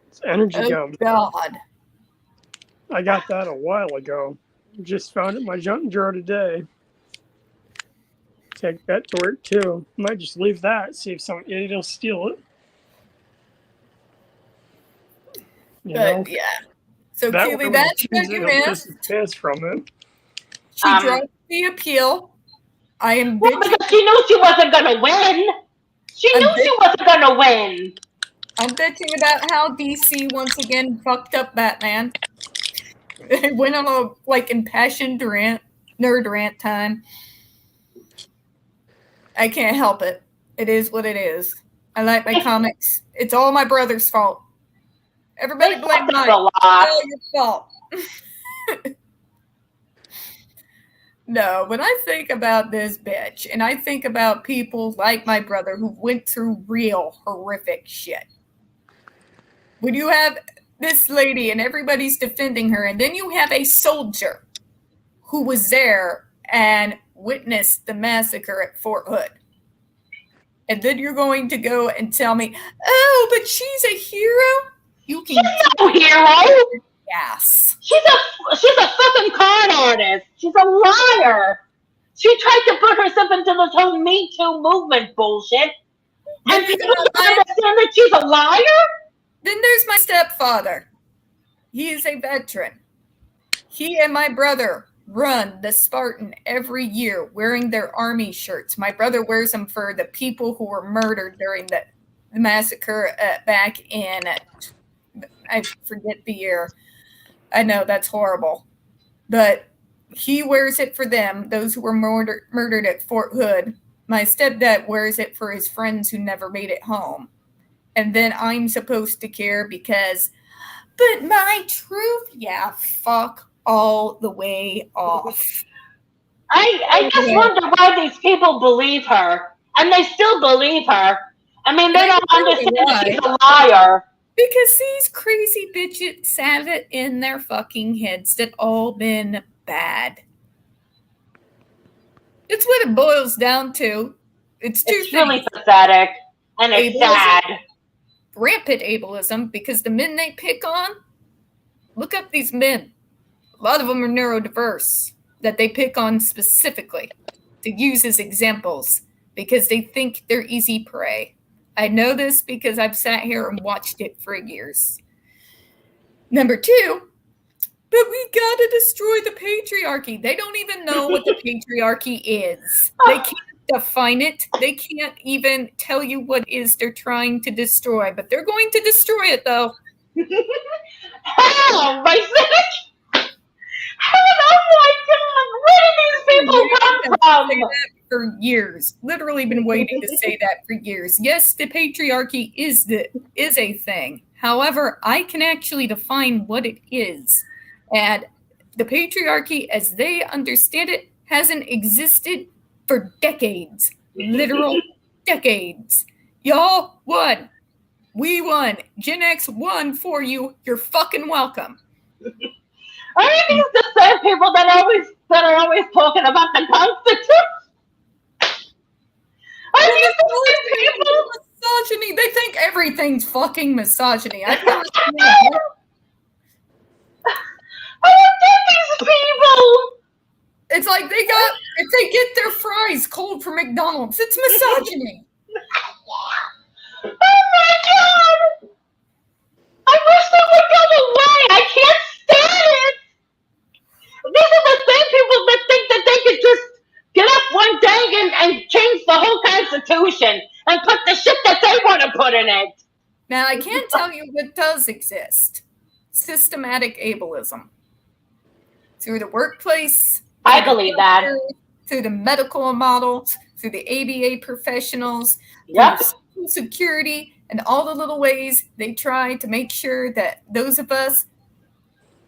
It's energy Oh, gum. God. I got that a while ago. Just found it in my junk drawer today. Take that to work too. Might just leave that, see if some idiot will steal it. You know? But, yeah. So, That Keely, way that's when what he you chooses, he'll missed. piss piss from it. She dropped the appeal. I am Well, bitching. because she knew she wasn't gonna win. She knew she wasn't gonna win. I'm bitching about how DC once again fucked up Batman. It went on a impassioned nerd rant time. I can't help it. It is what it is. I like my comics. It's all my brother's fault. Everybody They blame fucked up Mike. a lot. It's all your fault. No, when I think about this bitch, and I think about people like my brother who went through real horrific shit. When you have this lady and everybody's defending her, and then you have a soldier who was there and witnessed the massacre at Fort Hood. And then you're going to go and tell me, oh, but she's a hero? You can She's no hero. Yes. She's a fucking con artist. She's a liar. She tried to put herself into this whole Me Too movement bullshit. And Then, people don't understand that she's a liar? then there's my stepfather. He is a veteran. He and my brother run the Spartan every year wearing their army shirts. My brother wears them for the people who were murdered during the massacre back in, I forget the year. I know that's horrible. But he wears it for them, those who were murdered at Fort Hood. My stepdad wears it for his friends who never made it home. And then I'm supposed to care because, but my truth, yeah, fuck all the way off. I just wonder why these people believe her. And they still believe her. I mean, they don't understand that she's a liar. Because these crazy bitches have it in their fucking heads that all been bad. It's what it boils down to. It's two It's things. really pathetic. And it's sad. Rampant ableism, because the men they pick on, look up these men. A lot of them are neurodiverse that they pick on specifically to use as examples because they think they're easy prey. I know this because I've sat here and watched it for years. Number two, but we gotta destroy the patriarchy. They don't even know what the patriarchy is. They can't define it. They can't even tell you what it is they're trying to destroy, but they're going to destroy it though. How, my sick? Oh my God! Where did these people come from? For years, literally been waiting to say that for years. Yes, the patriarchy is a thing. However, I can actually define what it is. And the patriarchy, as they understand it, hasn't existed for decades. Literal decades. Y'all won. We won. Gen X won for you. You're fucking welcome. Aren't these the same people that are always talking about the Constitution? Aren't these the same people? Misogyny. They think everything's fucking misogyny. I've never seen that. I don't get these people. It's like if they get their fries cold from McDonald's, it's misogyny. Oh my God! I wish they would go away. I can't stand it. These are the same people that think that they could just get up one day and change the whole Constitution and put the shit that they want to put in it. Now, I can tell you what does exist. Systematic ableism. Through the workplace. I believe that. Through the medical models, through the ABA professionals, Yep. through Social Security, and all the little ways they try to make sure that those of us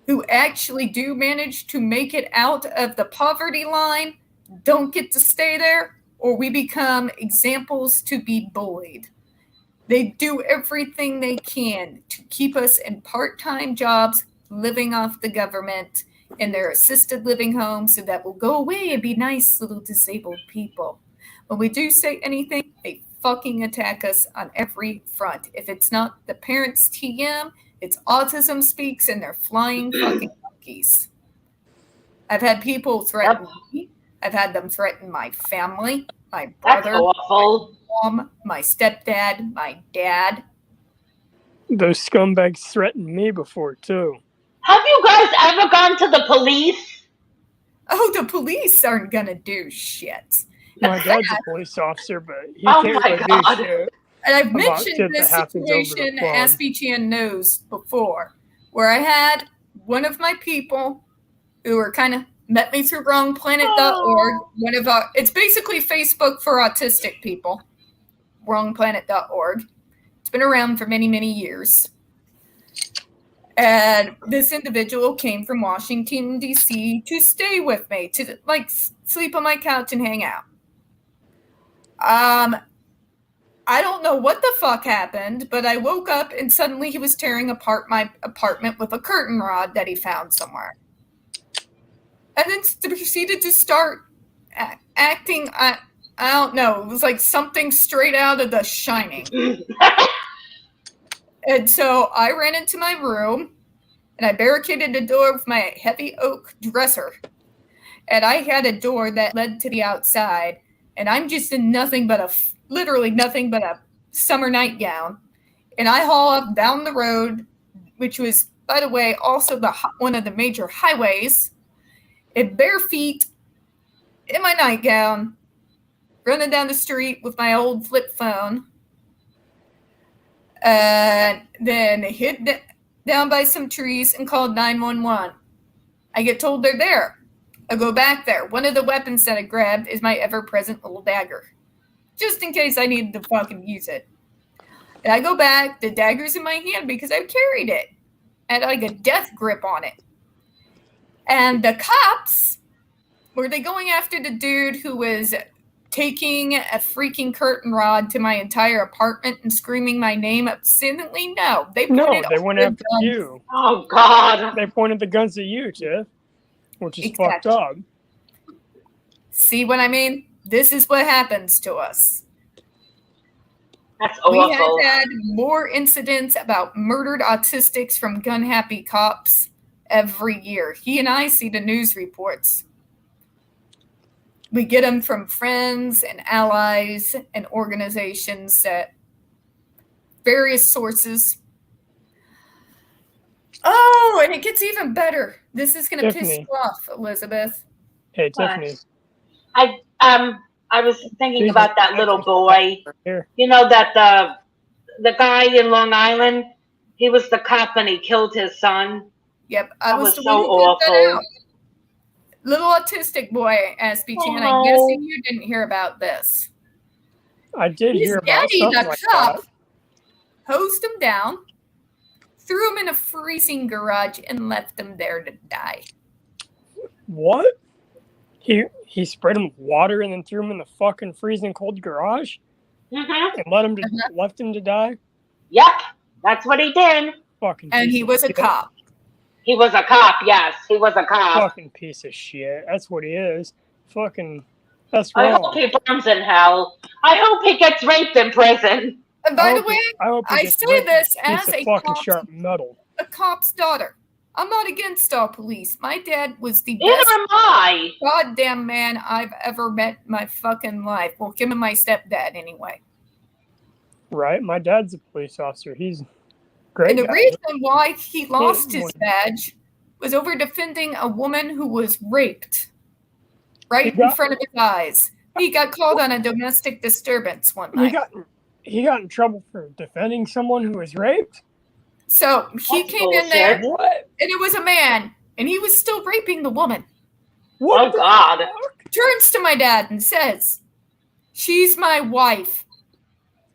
who actually do manage to make it out of the poverty line don't get to stay there, or we become examples to be bullied. They do everything they can to keep us in part-time jobs, living off the government in their assisted living homes, so that will go away and be nice little disabled people. When we do say anything, they fucking attack us on every front. If it's not the parents' TM, it's Autism Speaks, and they're flying fucking monkeys. I've had people threaten me. I've had them threaten my family, my brother, That's awful. my mom, my stepdad, my dad. Those scumbags threatened me before, too. Have you guys ever gone to the police? Oh, the police aren't gonna do shit. My dad's a police officer, but he Oh can't my really God. do shit. And I've About mentioned shit this that happens over the situation, phone. Aspie Chan knows before, where I had one of my people who were kind of met me through wrongplanet.org. It's basically Facebook for autistic people, wrongplanet.org. It's been around for many, many years. And this individual came from Washington, D.C. to stay with me, to like sleep on my couch and hang out. I don't know what the fuck happened, but I woke up and suddenly he was tearing apart my apartment with a curtain rod that he found somewhere. And then proceeded to start acting, I don't know, it was like something straight out of The Shining. And so I ran into my room and I barricaded the door with my heavy oak dresser. And I had a door that led to the outside. And I'm just in literally nothing but a summer nightgown. And I haul up down the road, which was, by the way, also one of the major highways, in bare feet, in my nightgown, running down the street with my old flip phone. And then hid down by some trees and called 911. I get told they're there. I go back there. One of the weapons that I grabbed is my ever-present little dagger, just in case I needed to fucking use it. And I go back, the dagger's in my hand because I carried it. I had like a death grip on it. And the cops, were they going after the dude who was taking a freaking curtain rod to my entire apartment and screaming my name obscenely? No, they went after guns. you. Oh God! They pointed the guns at you, Jeff, which is fucked Exactly. up. See what I mean? This is what happens to us. That's We awful. have had more incidents about murdered autistics from gun-happy cops every year. He and I see the news reports. We get them from friends and allies and organizations that various sources. Oh, and it gets even better. This is going to piss Tiffany. you off, Elizabeth. Hey, What? Tiffany. I was thinking about that little boy. Here. You know that the guy in Long Island, he was the cop and he killed his son. Yep, I That was was the so one who put that awful. out. Little autistic boy, SB-Chan. I'm Oh. guessing you didn't hear about this. I did His hear about daddy, something the like cop, that. hosed him down, threw him in a freezing garage, and left him there to die. What? He sprayed him with water and then threw him in the fucking freezing cold garage Mhm. and left him to die? Yep, that's what he did. Fucking And piece he of was a shit. cop. He was a cop. Yes, he was a cop. Fucking piece of shit. That's what he is. Fucking, that's I wrong. hope he burns in hell. I hope he gets raped in prison. And by the hope way, I hope he I gets say raped with this a piece as of a fucking cop's, sharp metal. daughter. I'm not against all police. My dad was the Neither best am I. goddamn man I've ever met in my fucking life. Well, him and my stepdad, anyway. Right? My dad's a police officer. He's a great And the guy. reason why he lost Yeah, his badge was over defending a woman who was raped right in front of his eyes. He got called on a domestic disturbance one night. He got in trouble for defending someone who was raped? So he That's came in there, bullshit. What? and it was a man, and he was still raping the woman. What Oh, the God. fuck? Turns to my dad and says, "She's my wife.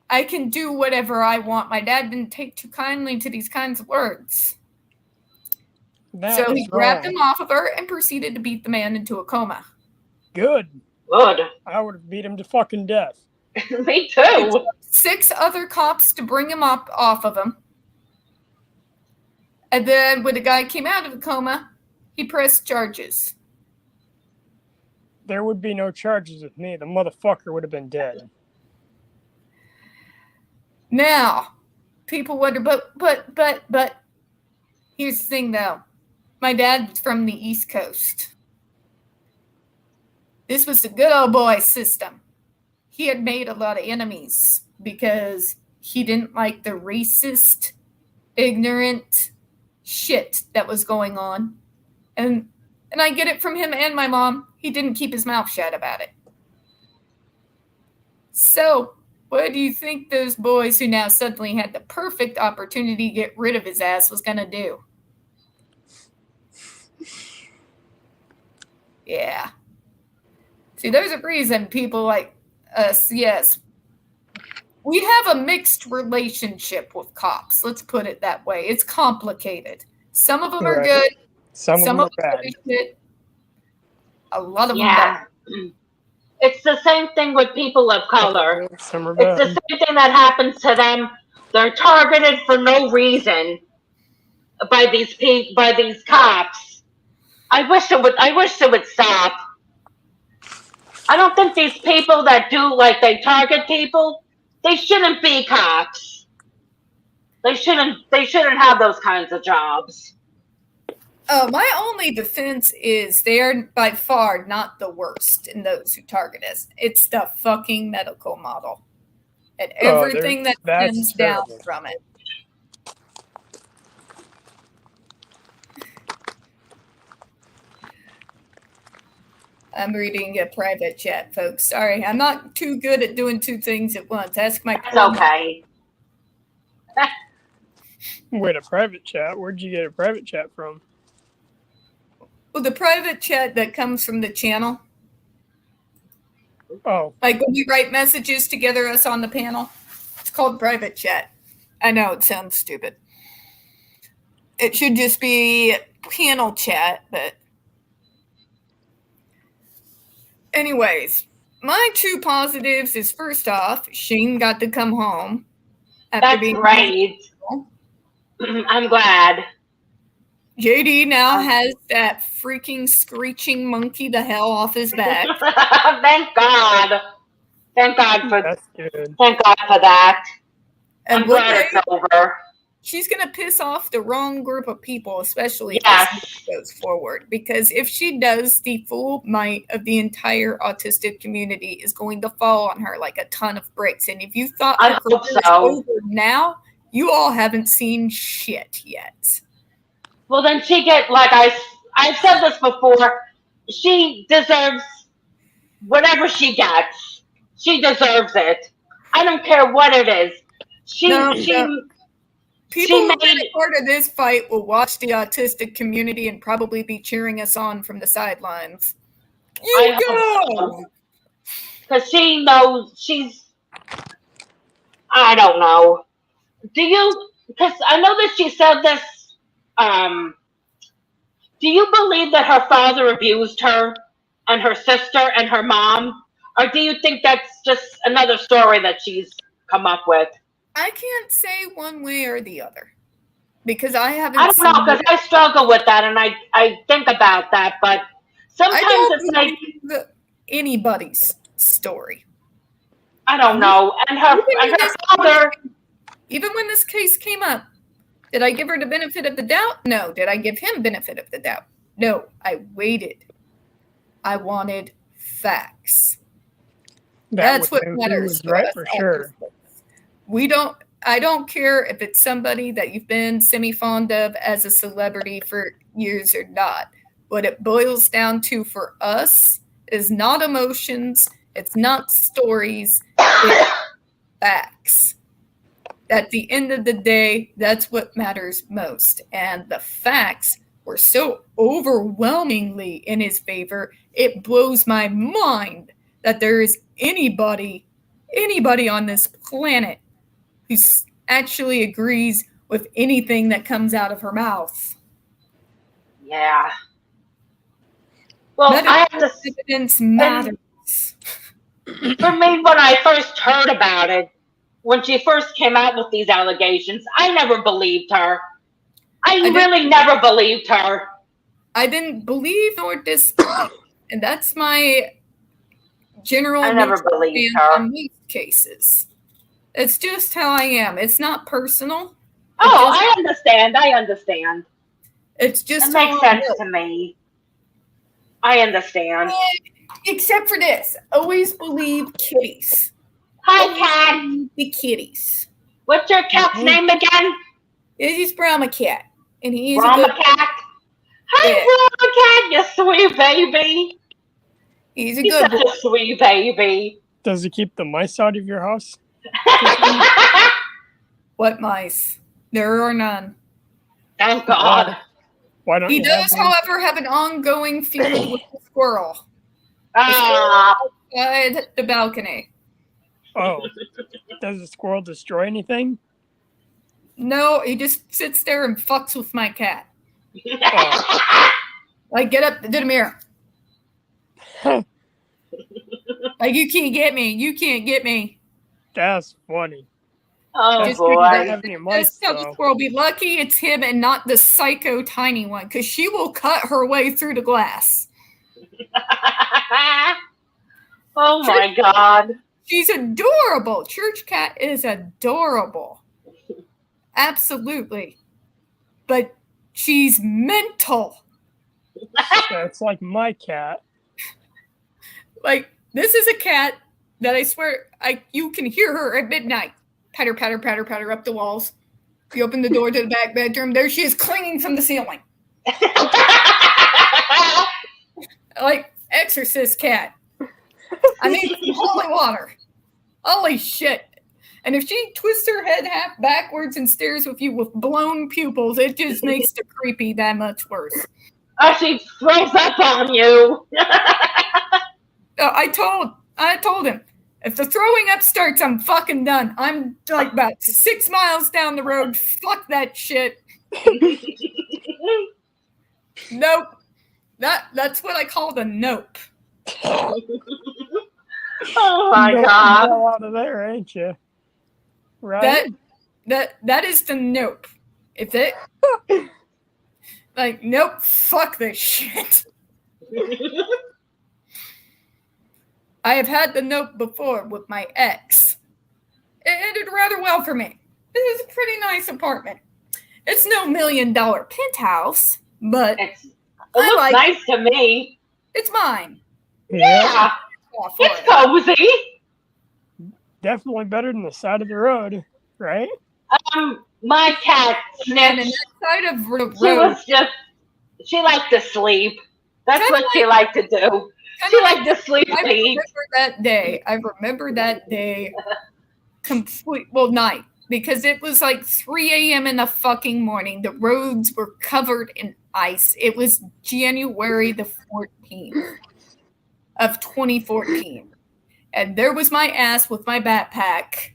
I can do whatever I want." My dad didn't take too kindly to these kinds of words. That So is he grabbed wrong. him off of her and proceeded to beat the man into a coma. Good. Good. I would have beat him to fucking death. Me It too. took 6 other cops to bring him up off of him. And then when the guy came out of the coma, he pressed charges. There would be no charges with me. The motherfucker would have been dead. Now, people wonder, but here's the thing though. My dad's from the East Coast. This was the good old boy system. He had made a lot of enemies because he didn't like the racist, ignorant shit that was going on. And I get it from him and my mom. He didn't keep his mouth shut about it. So, what do you think those boys who now suddenly had the perfect opportunity to get rid of his ass was going to do? Yeah. See, there's a reason people like us, yes. We have a mixed relationship with cops. Let's put it that way. It's complicated. Some of them are Right. good. Some of them are are bad. shit. A lot of them Yeah. don't. It's the same thing with people of color. Some are It's bad. the same thing that happens to them. They're targeted for no reason by these cops. I wish it would stop. I don't think these people that do like they target people, they shouldn't be cops. They shouldn't have those kinds of jobs. My only defense is they are by far not the worst in those who target us. It's the fucking medical model and everything that that's stems down terrible. from it. I'm reading a private chat, folks. Sorry, I'm not too good at doing 2 things at once. Ask my That's okay. Wait, a private chat? Where'd you get a private chat from? Well, the private chat that comes from the channel. Oh, Like when we write messages together, us on the panel. It's called private chat. I know it sounds stupid. It should just be panel chat, but anyways, my 2 positives is first off, Shane got to come home after That's being great. I'm glad. JD now has that freaking screeching monkey the hell off his back. Thank God. Thank God for that's good. that. And I'm glad it's over. she's going to piss off the wrong group of people, especially if Yes. this goes forward. Because if she does, the full might of the entire autistic community is going to fall on her like a ton of bricks. And if you thought I her hope career is so. over now, you all haven't seen shit yet. Well, then she get like I've said this before. She deserves whatever she gets. She deserves it. I don't care what it is. No. People who made- are a part of this fight will watch the autistic community and probably be cheering us on from the sidelines. You go! Because she knows she's. I don't know. Do you? Because I know that she said this. Do you believe that her father abused her and her sister and her mom? Or do you think that's just another story that she's come up with? I can't say one way or the other because I haven't. I don't know, because I struggle with that and I think about that, but sometimes it's like anybody's story. I don't know. And her father. Even when this case came up, did I give her the benefit of the doubt? No. Did I give him benefit of the doubt? No. I waited. I wanted facts. That's what matters. Right, for sure. I don't care if it's somebody that you've been semi-fond of as a celebrity for years or not. What it boils down to for us is not emotions, it's not stories, it's facts. At the end of the day, that's what matters most. And the facts were so overwhelmingly in his favor, it blows my mind that there is anybody on this planet who actually agrees with anything that comes out of her mouth. Yeah. Well, I have to. Evidence matters. For me, when I first heard about it, when she first came out with these allegations, I never believed her. I really never believed her. I didn't believe nor disbelieve. And that's my general I never believed her in these cases. It's just how I am. It's not personal. I understand. It's just it makes sense to me. I understand. Except for this. Always believe kitties. Hi, cat. The kitties. What's your cat's name again? He's Brahma Cat. And he's Brahma Cat. Hi, Brahma Cat, you sweet baby. He's such a sweet baby. Does he keep the mice out of your house? What mice? There are none. Thank God. Why don't he does, however, have an ongoing feud with the squirrel. Outside the balcony. Oh. Does the squirrel destroy anything? No, he just sits there and fucks with my cat. Oh. Like, get up to the mirror. Like, you can't get me. You can't get me. That's funny. Oh, Just boy. Just tell the squirrel, be lucky it's him and not the psycho tiny one, because she will cut her way through the glass. Oh, my God. She's adorable. Church Cat is adorable. Absolutely. But she's mental. That's like my cat. Like, this is a cat that I swear you can hear her at midnight. Patter, patter, patter, patter up the walls. You open the door to the back bedroom. There she is, clinging from the ceiling. Like, exorcist cat. I need some holy water. Holy shit. And if she twists her head half backwards and stares with you with blown pupils, it just makes the creepy that much worse. Oh, she throws up on you. I told him, if the throwing up starts, I'm fucking done. I'm like about 6 miles down the road. Fuck that shit. Nope. That's what I call the nope. Oh my God. You're out of there, ain't you? Right? That is the nope. If it like nope, fuck this shit. I have had the nope before with my ex. It ended rather well for me. It was a pretty nice apartment. It's no $1 million penthouse, but It looks like nice to me. it's mine. Yeah, All for it's it. cozy. Definitely better than the side of the road, right? My cat And on Snitch, that side of the she road, was just, she liked to sleep. That's Kinda what she liked to do. kinda She like liked to sleep I and eat. remember that day. I remember that day night, because it was like 3 a.m. in the fucking morning. The roads were covered in ice. It was January the 14th of 2014. And there was my ass with my backpack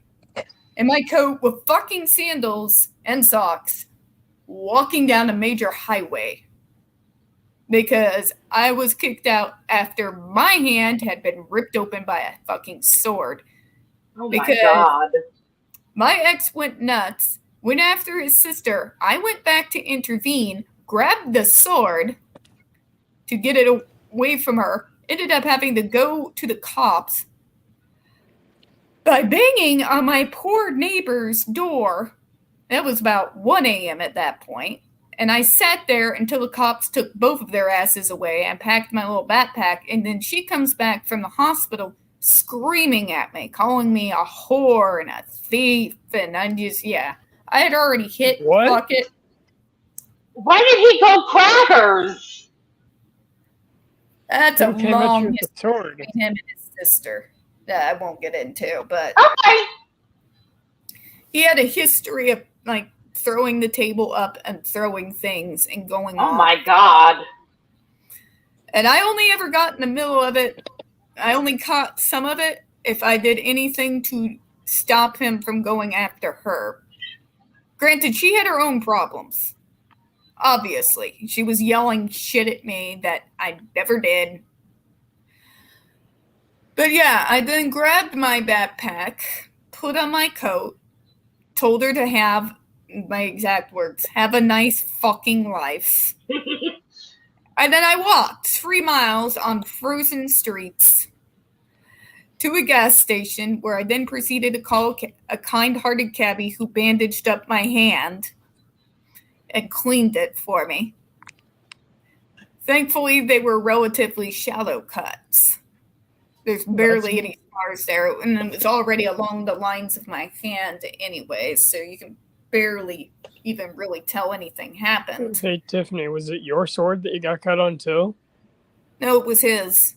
and my coat with fucking sandals and socks walking down a major highway because I was kicked out after my hand had been ripped open by a fucking sword. Oh my Because God. my ex went nuts, went after his sister. I went back to intervene, grabbed the sword to get it away from her, ended up having to go to the cops by banging on my poor neighbor's door. That was about 1 a.m. at that point. And I sat there until the cops took both of their asses away and packed my little backpack. And then she comes back from the hospital screaming at me, calling me a whore and a thief. And I'm just, yeah. I had already hit What? Bucket. Why did he go crackers? That's a Who came at you long with history the sword? between him and his sister that I won't get into. But Okay. he had a history of like throwing the table up and throwing things and going Oh off. my God. And I only ever got in the middle of it. I only caught some of it if I did anything to stop him from going after her. Granted, she had her own problems. Obviously. She was yelling shit at me that I never did. But yeah, I then grabbed my backpack, put on my coat, told her to have, my exact words, have a nice fucking life. And then I walked 3 miles on frozen streets to a gas station where I then proceeded to call a kind-hearted cabbie who bandaged up my hand and cleaned it for me. Thankfully, they were relatively shallow cuts. There's barely any scars there, and it was already along the lines of my hand anyway, so you can barely even really tell anything happened. Hey, Tiffany, was it your sword that you got cut on too? No, it was his.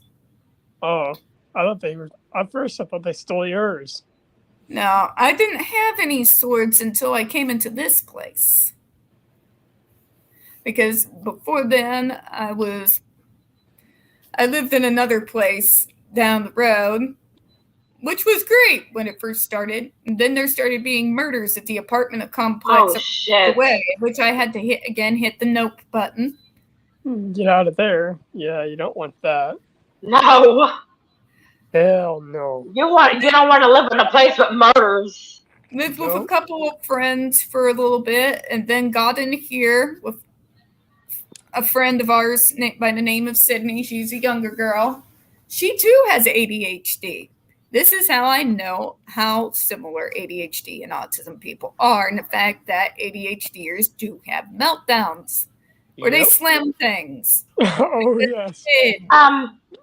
Oh, I thought they were. At first, I thought they stole yours. No, I didn't have any swords until I came into this place. Because before then, I lived in another place down the road, which was great when it first started. And then there started being murders at the apartment complex Oh shit. away, which I had to hit the nope button. Get out of there. Yeah, you don't want that. No. Hell no. You don't want to live in a place with murders. Lived with a Nope. couple of friends for a little bit, and then got in here with a friend of ours by the name of Sydney. She's a younger girl. She too has ADHD. This is how I know how similar ADHD and autism people are, and the fact that ADHDers do have meltdowns where they Yep. slam things. Oh yes. Kid.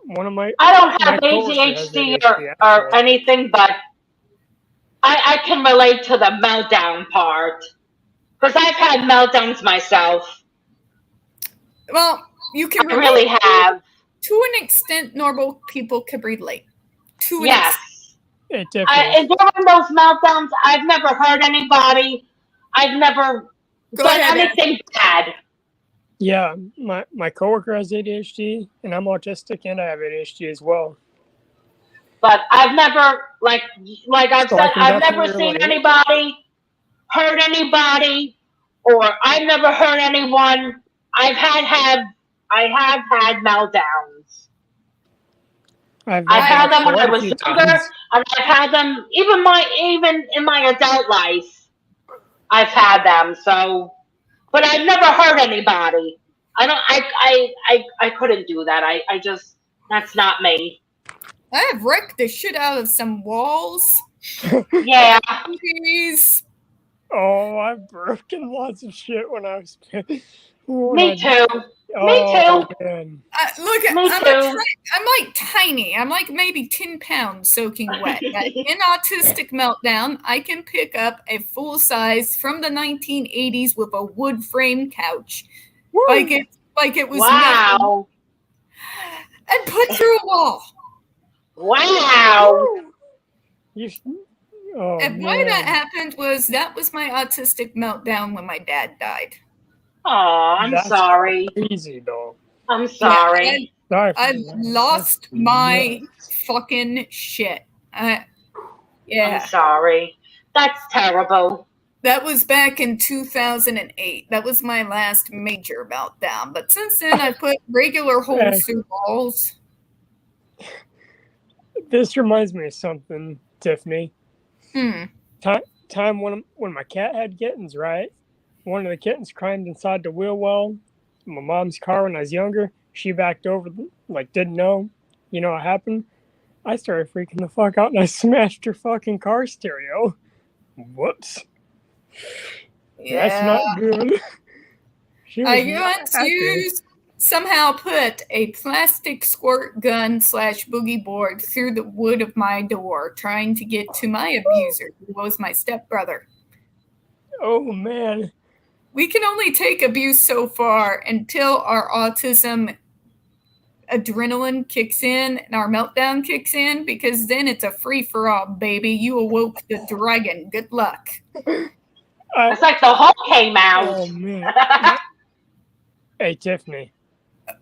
One of my. I don't have My coworker has ADHD ADHD, or actually. anything, but I can relate to the meltdown part. Because I've had meltdowns myself. Well, you can I really have. to an extent. Normal people can relate. To an Yes. Hey, Tiffany. And during those meltdowns, I've never hurt anybody. I've never Go done ahead, Ed. anything bad. Yeah, my coworker has ADHD, and I'm autistic, and I have ADHD as well. But I've never, like I've So I said, can I've never definitely seen relate. anybody hurt anybody, or I've never hurt anyone. I have had meltdowns. I've had them when I quite a was few younger, times. and I've had them even in my adult life. I've had them. So, but I've never hurt anybody. I couldn't do that. I just, that's not me. I have wrecked the shit out of some walls. Yeah. Please. Oh, I've broken lots of shit when I was. Me too. Oh, man. Look, Me too. I'm like tiny. I'm like maybe 10 pounds soaking wet. But in Autistic Meltdown, I can pick up a full size from the 1980s with a wood frame couch, like it was Wow. and put through a wall. Wow. You, oh, And why that happened was my Autistic Meltdown when my dad died. Oh, I'm That's sorry. crazy, though. I'm sorry. Yeah, Sorry for I've that. lost That's my nuts. fucking shit. I'm Yeah. sorry. That's terrible. That was back in 2008. That was my last major meltdown. But since then, I put regular holes through walls. This reminds me of something, Tiffany. Hmm. Time when my cat had kittens, right? One of the kittens climbed inside the wheel well in my mom's car when I was younger. She backed over, like, didn't know. You know what happened? I started freaking the fuck out and I smashed her fucking car stereo. Whoops. Yeah. That's not good. She was I not once happy. somehow put a plastic squirt gun / boogie board through the wood of my door, trying to get to my abuser, who was my stepbrother. Oh, man. We can only take abuse so far until our autism adrenaline kicks in and our meltdown kicks in, because then it's a free-for-all, baby. You awoke the dragon. Good luck. It's like the Hulk came out. Oh, man. Hey, Tiffany.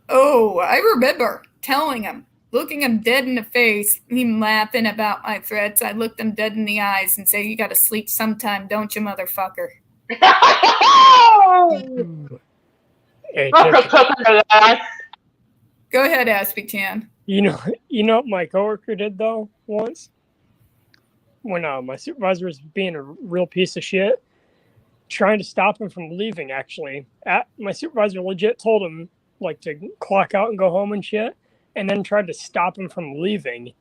Oh, I remember telling him, looking him dead in the face, him laughing about my threats. I looked him dead in the eyes and said, "You got to sleep sometime, don't you, motherfucker?" Hey, Not the Tiffany. kick in the ass. Go ahead, Aspie Chan. You know what my coworker did though once when my supervisor was being a real piece of shit, trying to stop him from leaving. Actually, my supervisor legit told him like to clock out and go home and shit, and then tried to stop him from leaving.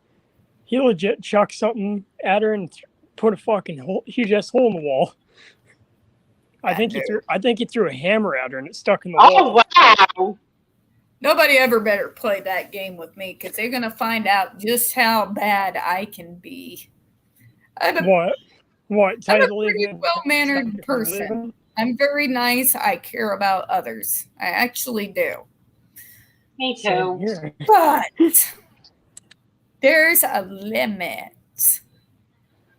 He legit chucked something at her and put a fucking huge ass hole in the wall. I think he threw a hammer at her and it stuck in the wall. Oh, wow. Nobody ever better play that game with me, because they're going to find out just how bad I can be. I'm a pretty well-mannered person. I'm very nice. I care about others. I actually do. Me too. But there's a limit.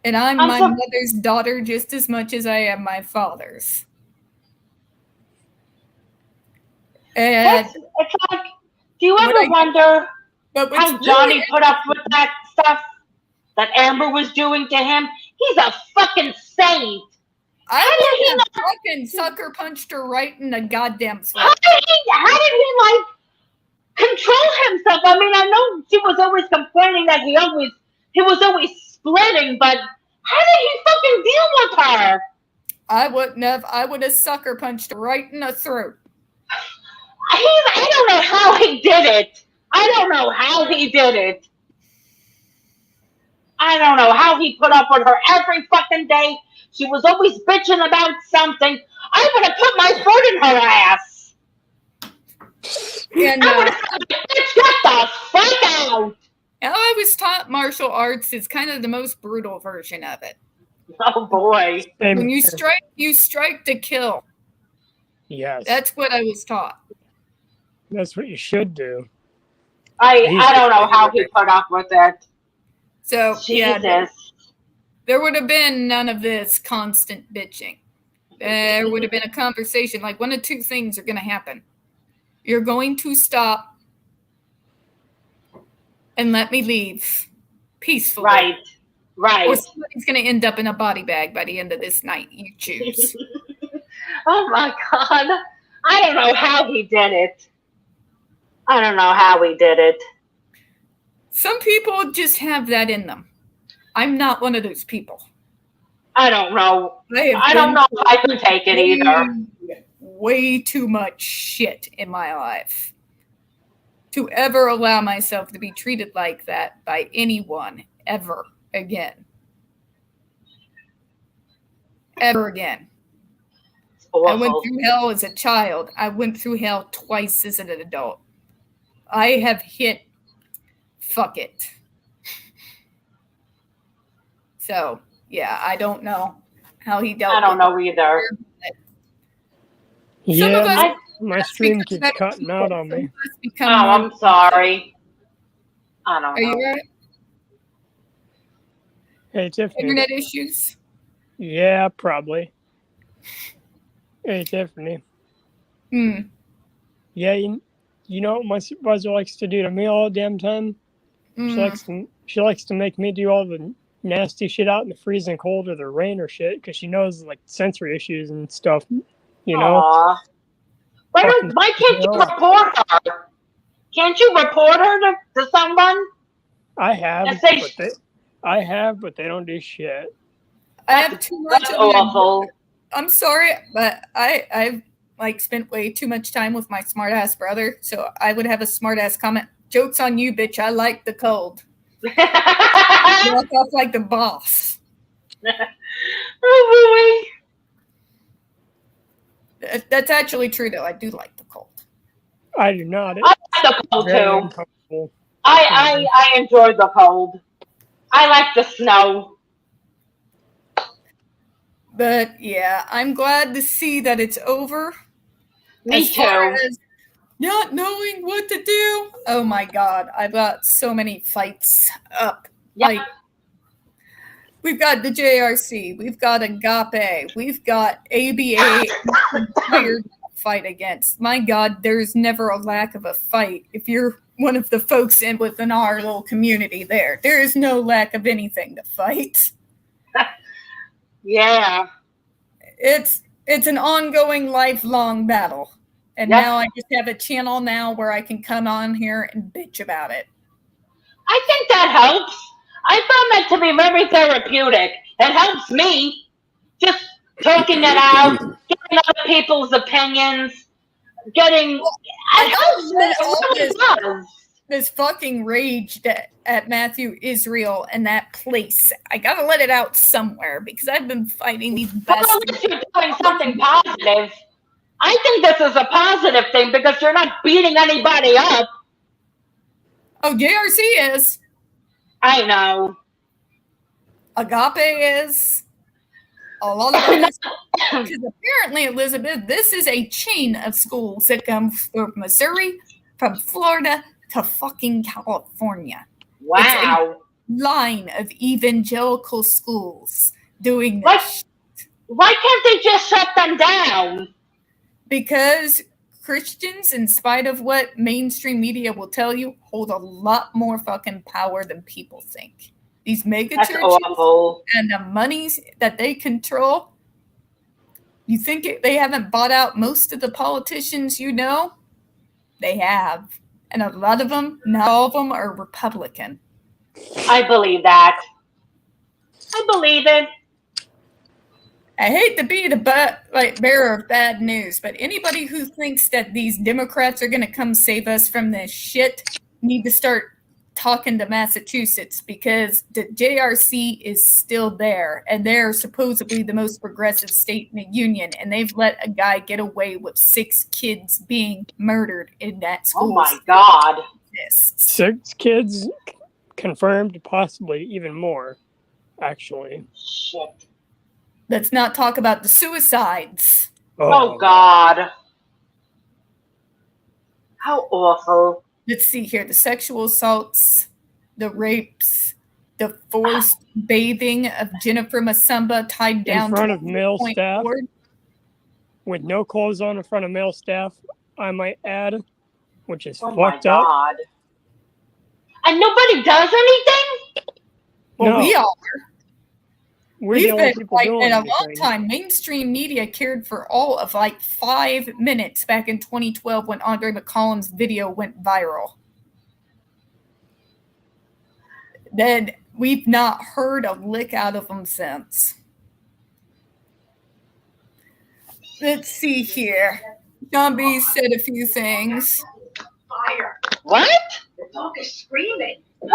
And I'm my mother's daughter just as much as I am my father's. And it's like, do you ever wonder how Johnny put up with that stuff that Amber was doing to him? He's a fucking saint. I would have fucking sucker punched her right in the goddamn throat. How did he like control himself? I mean, I know she was always complaining that he was always splitting, but how did he fucking deal with her? I wouldn't have. I would have sucker punched her right in the throat. I don't know how he did it. I don't know how he did it. I don't know how he put up with her every fucking day. She was always bitching about something. I would have put my foot in her ass. And I would have said, bitch, get the fuck out. Now, I was taught martial arts is kind of the most brutal version of it. Oh, boy. When you strike to kill. Yes. That's what I was taught. That's what you should do. I don't know how he put up with it. So, Jesus. yeah, there would have been none of this constant bitching. There would have been a conversation. Like, one of two things are going to happen. You're going to stop and let me leave peacefully. Right. Or somebody's going to end up in a body bag by the end of this night. You choose. Oh, my God. I don't know how he did it. Some people just have that in them. I'm not one of those people. I don't know. I don't know if I can take it either. Way too much shit in my life to ever allow myself to be treated like that by anyone ever again. ever again. It's I went awful. through hell as a child. I went through hell twice as an adult. I have hit fuck it. So, yeah, I don't know how he dealt I don't with know either. Some of Yeah, us- my stream because keeps that- cutting out on me. Us Oh, become I'm sorry. I don't Are you know. all right? Hey, Tiffany. Internet issues? Yeah, probably. Hey, Tiffany. Hmm. Yeah, you know what my supervisor likes to do to me all the damn time? She likes to make me do all the nasty shit out in the freezing cold or the rain or shit because she knows like sensory issues and stuff. You know. Aw. Why can't you No. report her? Can't you report her to someone? I have, And say, but they don't do shit. I have too much that's of my- awful. I'm sorry, but I've like spent way too much time with my smart ass brother, so I would have a smart ass comment. Joke's on you, bitch. I like the cold. Walk off like the boss. Oh That's actually true, though. I do like the cold. I do not. boy. I like the cold Very too. uncomfortable. I enjoy the cold. I like the snow. But yeah, I'm glad to see that it's over. Me As far too. as not knowing what to do. Oh my god, I've got so many fights up. Yeah. Like, we've got the JRC, we've got Agape, we've got ABA entire fight against. My god, there's never a lack of a fight. If you're one of the folks in within our little community there is no lack of anything to fight. Yeah. It's an ongoing, lifelong battle. And Yep. now I just have a channel now where I can come on here and bitch about it. I think that helps. I found that to be very therapeutic. It helps me just talking it out, getting other people's opinions, getting. It helps me. It really does. This fucking rage at Matthew Israel and that place. I gotta let it out somewhere because I've been fighting these Well, bastards. at least you're doing something positive. I think this is a positive thing because you're not beating anybody up. Oh, JRC is. I know. Agape is. A lot of others. Because apparently, Elizabeth, this is a chain of schools that come from Missouri, from Florida to fucking California. Wow. Line of evangelical schools doing What? this. Why can't they just shut them down? Because Christians, in spite of what mainstream media will tell you, hold a lot more fucking power than people think. These mega That's churches awful. and the monies that they control, you think they haven't bought out most of the politicians you know? They have. And a lot of them, not all of them, are Republican. I believe that. I believe it. I hate to be the bearer of bad news, but anybody who thinks that these Democrats are going to come save us from this shit need to start talking to Massachusetts because the JRC is still there, and they're supposedly the most progressive state in the union, and they've let a guy get away with 6 kids being murdered in that Oh school. my God. 6 kids confirmed, possibly even more, actually. Shit. Let's not talk about the suicides. Oh God. How awful. Let's see here. The sexual assaults, the rapes, the forced bathing of Jennifer Masumba tied down In front to of male point staff, board. with no clothes on in front of male staff, I might add, which is Oh my fucked up. God. And nobody does anything? Well, No. we are. We're the We've only been people fighting doing it a long anything. time. Mainstream media cared for all of like 5 minutes back in 2012 when Andre McCollum's video went viral. Then we've not heard a lick out of them since. Let's see here. John B said a few things. Fire. What? The dog is screaming. Who?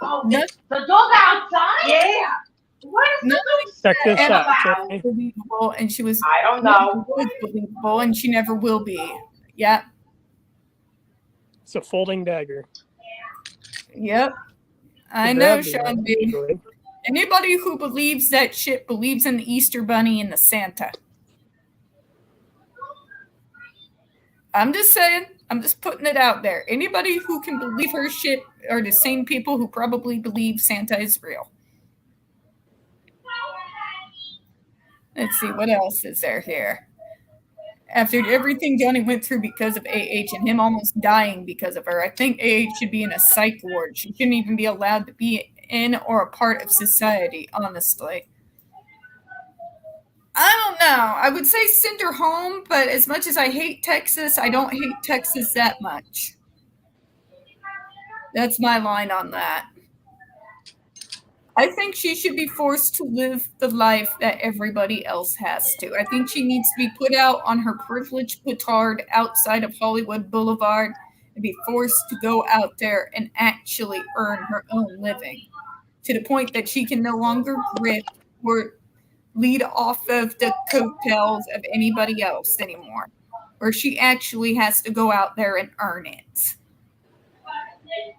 Oh, No, The dog outside? yeah. What is no, the dog Check this And out, wow. Tiffany. believable, and she was I don't know. was believable, and she never will be. Yep, It's a folding dagger. yep. I Grab know, me, Sean B. actually. Anybody who believes that shit believes in the Easter Bunny and the Santa. I'm just saying. I'm just putting it out there. Anybody who can believe her shit are the same people who probably believe Santa is real. Let's see, what else is there here? After everything Johnny went through because of AH and him almost dying because of her, I think AH should be in a psych ward. She shouldn't even be allowed to be in or a part of society, honestly. I don't know. I would say send her home, but as much as I hate Texas, I don't hate Texas that much. That's my line on that. I think she should be forced to live the life that everybody else has to. I think she needs to be put out on her privileged petard outside of Hollywood Boulevard and be forced to go out there and actually earn her own living to the point that she can no longer grift or lead off of the coattails of anybody else anymore, or she actually has to go out there and earn it.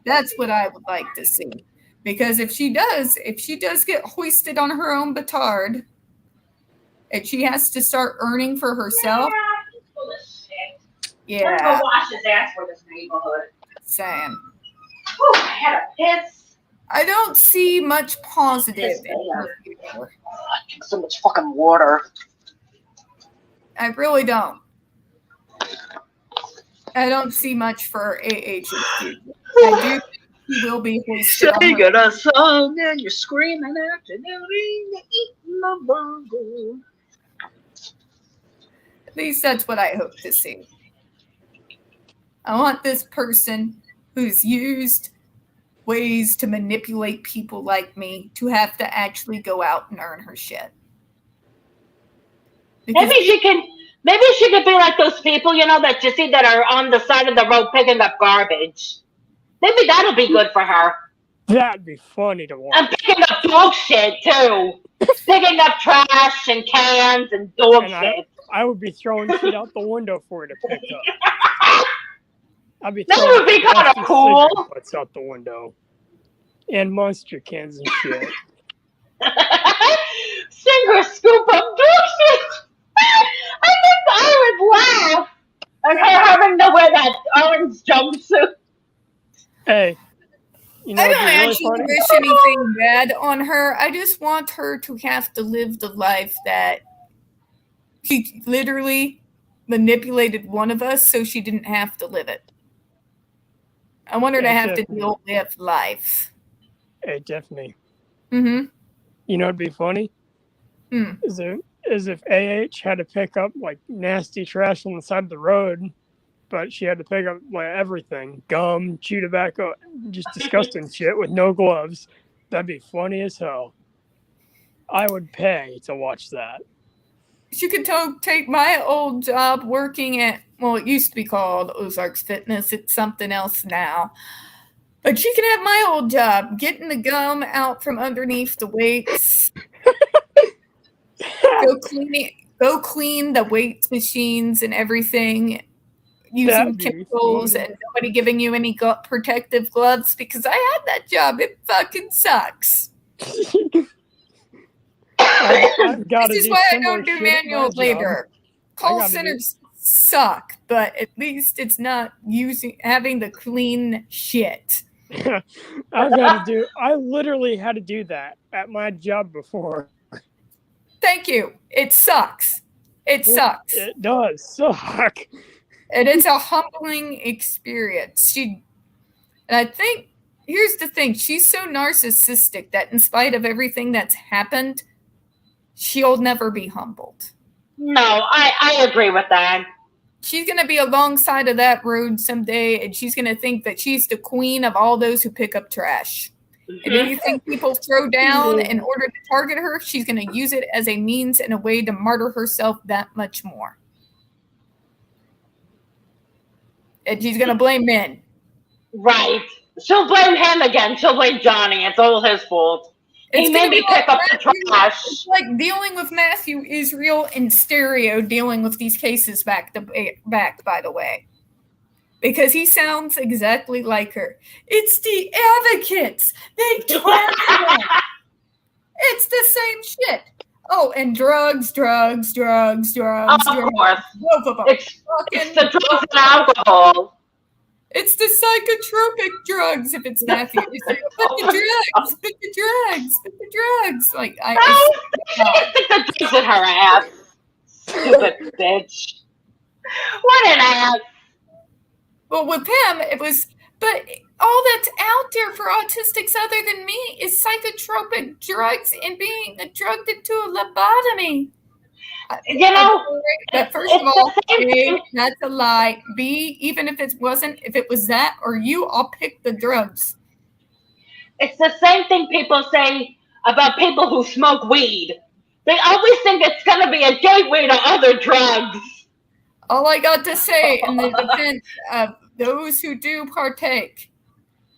That's what I would like to see. Because if she does get hoisted on her own petard, and she has to start earning for herself, He's full of shit. yeah, I'm gonna go wash his ass for this neighborhood. Sam. Whew, I had a piss. I don't see much positive in her future. I drink so much fucking water. I really don't. I don't see much for AH's future. I do think he will be hoisted on her. Singing a song and you're screaming after eating my burger. At least that's what I hope to see. I want this person who's used ways to manipulate people like me to have to actually go out and earn her shit. Because Maybe she could be like those people, you know, that you see that are on the side of the road picking up garbage. Maybe that'll be good for her. That'd be funny to watch. And picking up dog shit too. Picking up trash and cans and dog And shit. I would be throwing shit out the window for her to pick up. I'd be That throwing would be kinda plastic cool. cigarette butts out the window. And monster cans and shit. Singer scoop up dog shit. I think I would laugh at her having to wear that orange jumpsuit. Hey, you know I what'd don't be really actually funny? wish anything bad on her. I just want her to have to live the life that she literally manipulated one of us so she didn't have to live it. I want her to Yeah, have to definitely. live life. Hey, Tiffany. Mm-hmm. You know what'd be funny? Hmm. Is if AH had to pick up like nasty trash on the side of the road, but she had to pick up like everything, gum, chew tobacco, just disgusting shit with no gloves. That'd be funny as hell. I would pay to watch that. She could take my old job working at, well, it used to be called Ozarks Fitness. It's something else now. But she can have my old job, getting the gum out from underneath the weights. Go clean the weight machines and everything using That'd be chemicals funny. and nobody giving you any protective gloves because I had that job. It fucking sucks. I've got This is why I don't do manual labor. Call gotta do- centers suck, but at least it's not having the clean shit. I literally had to do that at my job before. Thank you. It sucks. It sucks. It does suck. And it's a humbling experience. And I think, here's the thing, she's so narcissistic that in spite of everything that's happened, she'll never be humbled. No, I agree with that. She's going to be alongside of that road someday, and she's going to think that she's the queen of all those who pick up trash. And anything people throw down in order to target her, she's going to use it as a means and a way to martyr herself that much more. And she's going to blame men. Right. She'll blame him again. She'll blame Johnny. It's all his fault. It's He gonna made me be like pick up the Matthew. trash. It's like dealing with Matthew Israel in stereo, dealing with these cases back to back. By the way, because he sounds exactly like her. It's the advocates. They target him. It's the same shit. Oh, and drugs. Of course. Both of them. It's the drugs and alcohol. It's the psychotropic drugs if it's Matthew. It's like, put the drugs. Like, She can stick the drugs in her ass. Stupid bitch. What an ass. well, with him, it was, but all that's out there for autistics other than me is psychotropic drugs and being drugged into a lobotomy. You know, But first of it's all, the same A, thing. that's a lie. B, even if it wasn't, if it was that or you, I'll pick the drugs. It's the same thing people say about people who smoke weed. They always think it's going to be a gateway to other drugs. All I got to say in the defense of those who do partake,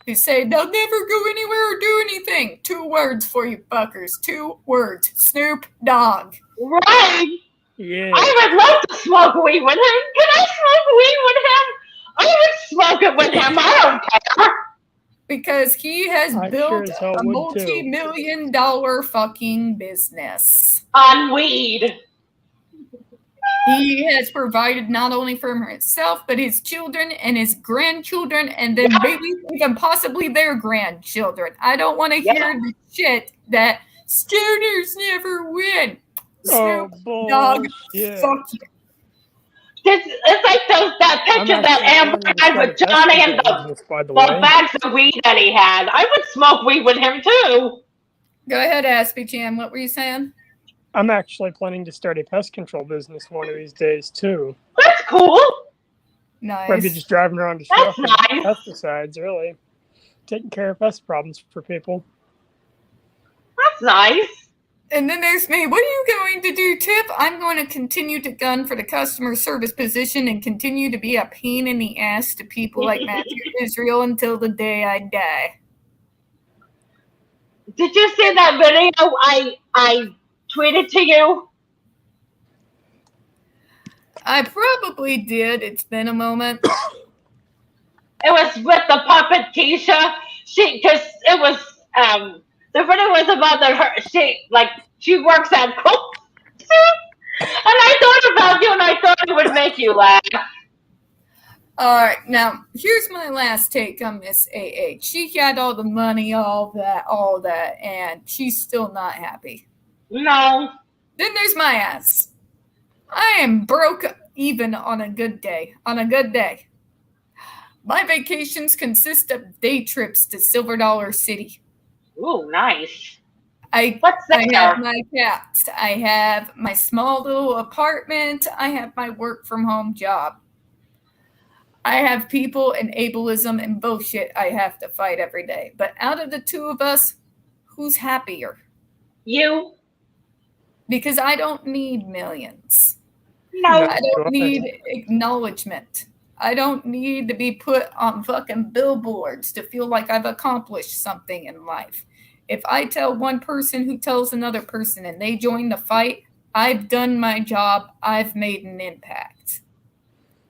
who say they'll never go anywhere or do anything. 2 words for you fuckers. 2 words. Snoop Dogg. Right? Yeah. I would love to smoke weed with him. Can I smoke weed with him? I would smoke it with him. I don't care. Because he has I built sure as hell a would, too. multi-million-dollar fucking business. On weed. He has provided not only for himself, but his children and his grandchildren, and then maybe even possibly their grandchildren. I don't want to hear the shit that stoners never win. Oh, Snoop Dogg, bullshit. fuck you. It's like that picture that Amber had with Johnny and the bags of weed that he had. I would smoke weed with him too. Go ahead, Aspie Chan. What were you saying? I'm actually planning to start a pest control business one of these days, too. That's cool. Nice. Maybe just driving around to That's shop nice. pesticides, really. Taking care of pest problems for people. That's nice. And then there's me. What are you going to do, Tip? I'm going to continue to gun for the customer service position and continue to be a pain in the ass to people like Matthew Israel until the day I die. Did you see that video I tweeted to you? I probably did. It's been a moment. It was with the puppet Keisha. Because it was the video was about she works at Coke. And I thought about you, and I thought it would make you laugh. All right, now here's my last take on Miss AA. She had all the money, all that, and she's still not happy. No. Then there's my ass. I am broke even on a good day. My vacations consist of day trips to Silver Dollar City. Ooh, nice. I What's have there? my cats. I have my small little apartment. I have my work from home job. I have people and ableism and bullshit I have to fight every day. But out of the 2 of us, who's happier? You? Because I don't need millions. No. I don't need acknowledgement. I don't need to be put on fucking billboards to feel like I've accomplished something in life. If I tell one person who tells another person and they join the fight, I've done my job. I've made an impact.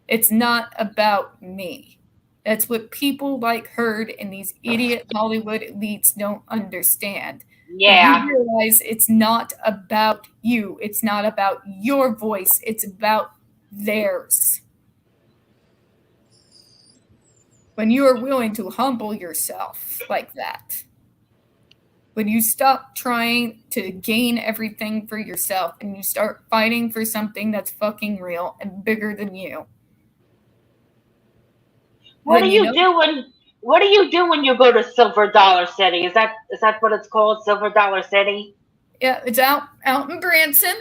It's not about me. That's what people like Heard and these idiot Hollywood elites don't understand. Yeah. You realize it's not about you. It's not about your voice. It's about theirs. When you are willing to humble yourself like that. When you stop trying to gain everything for yourself and you start fighting for something that's fucking real and bigger than you. What do Then you do when you go to Silver Dollar City? Is that what it's called? Silver Dollar City? Yeah, it's out in Branson.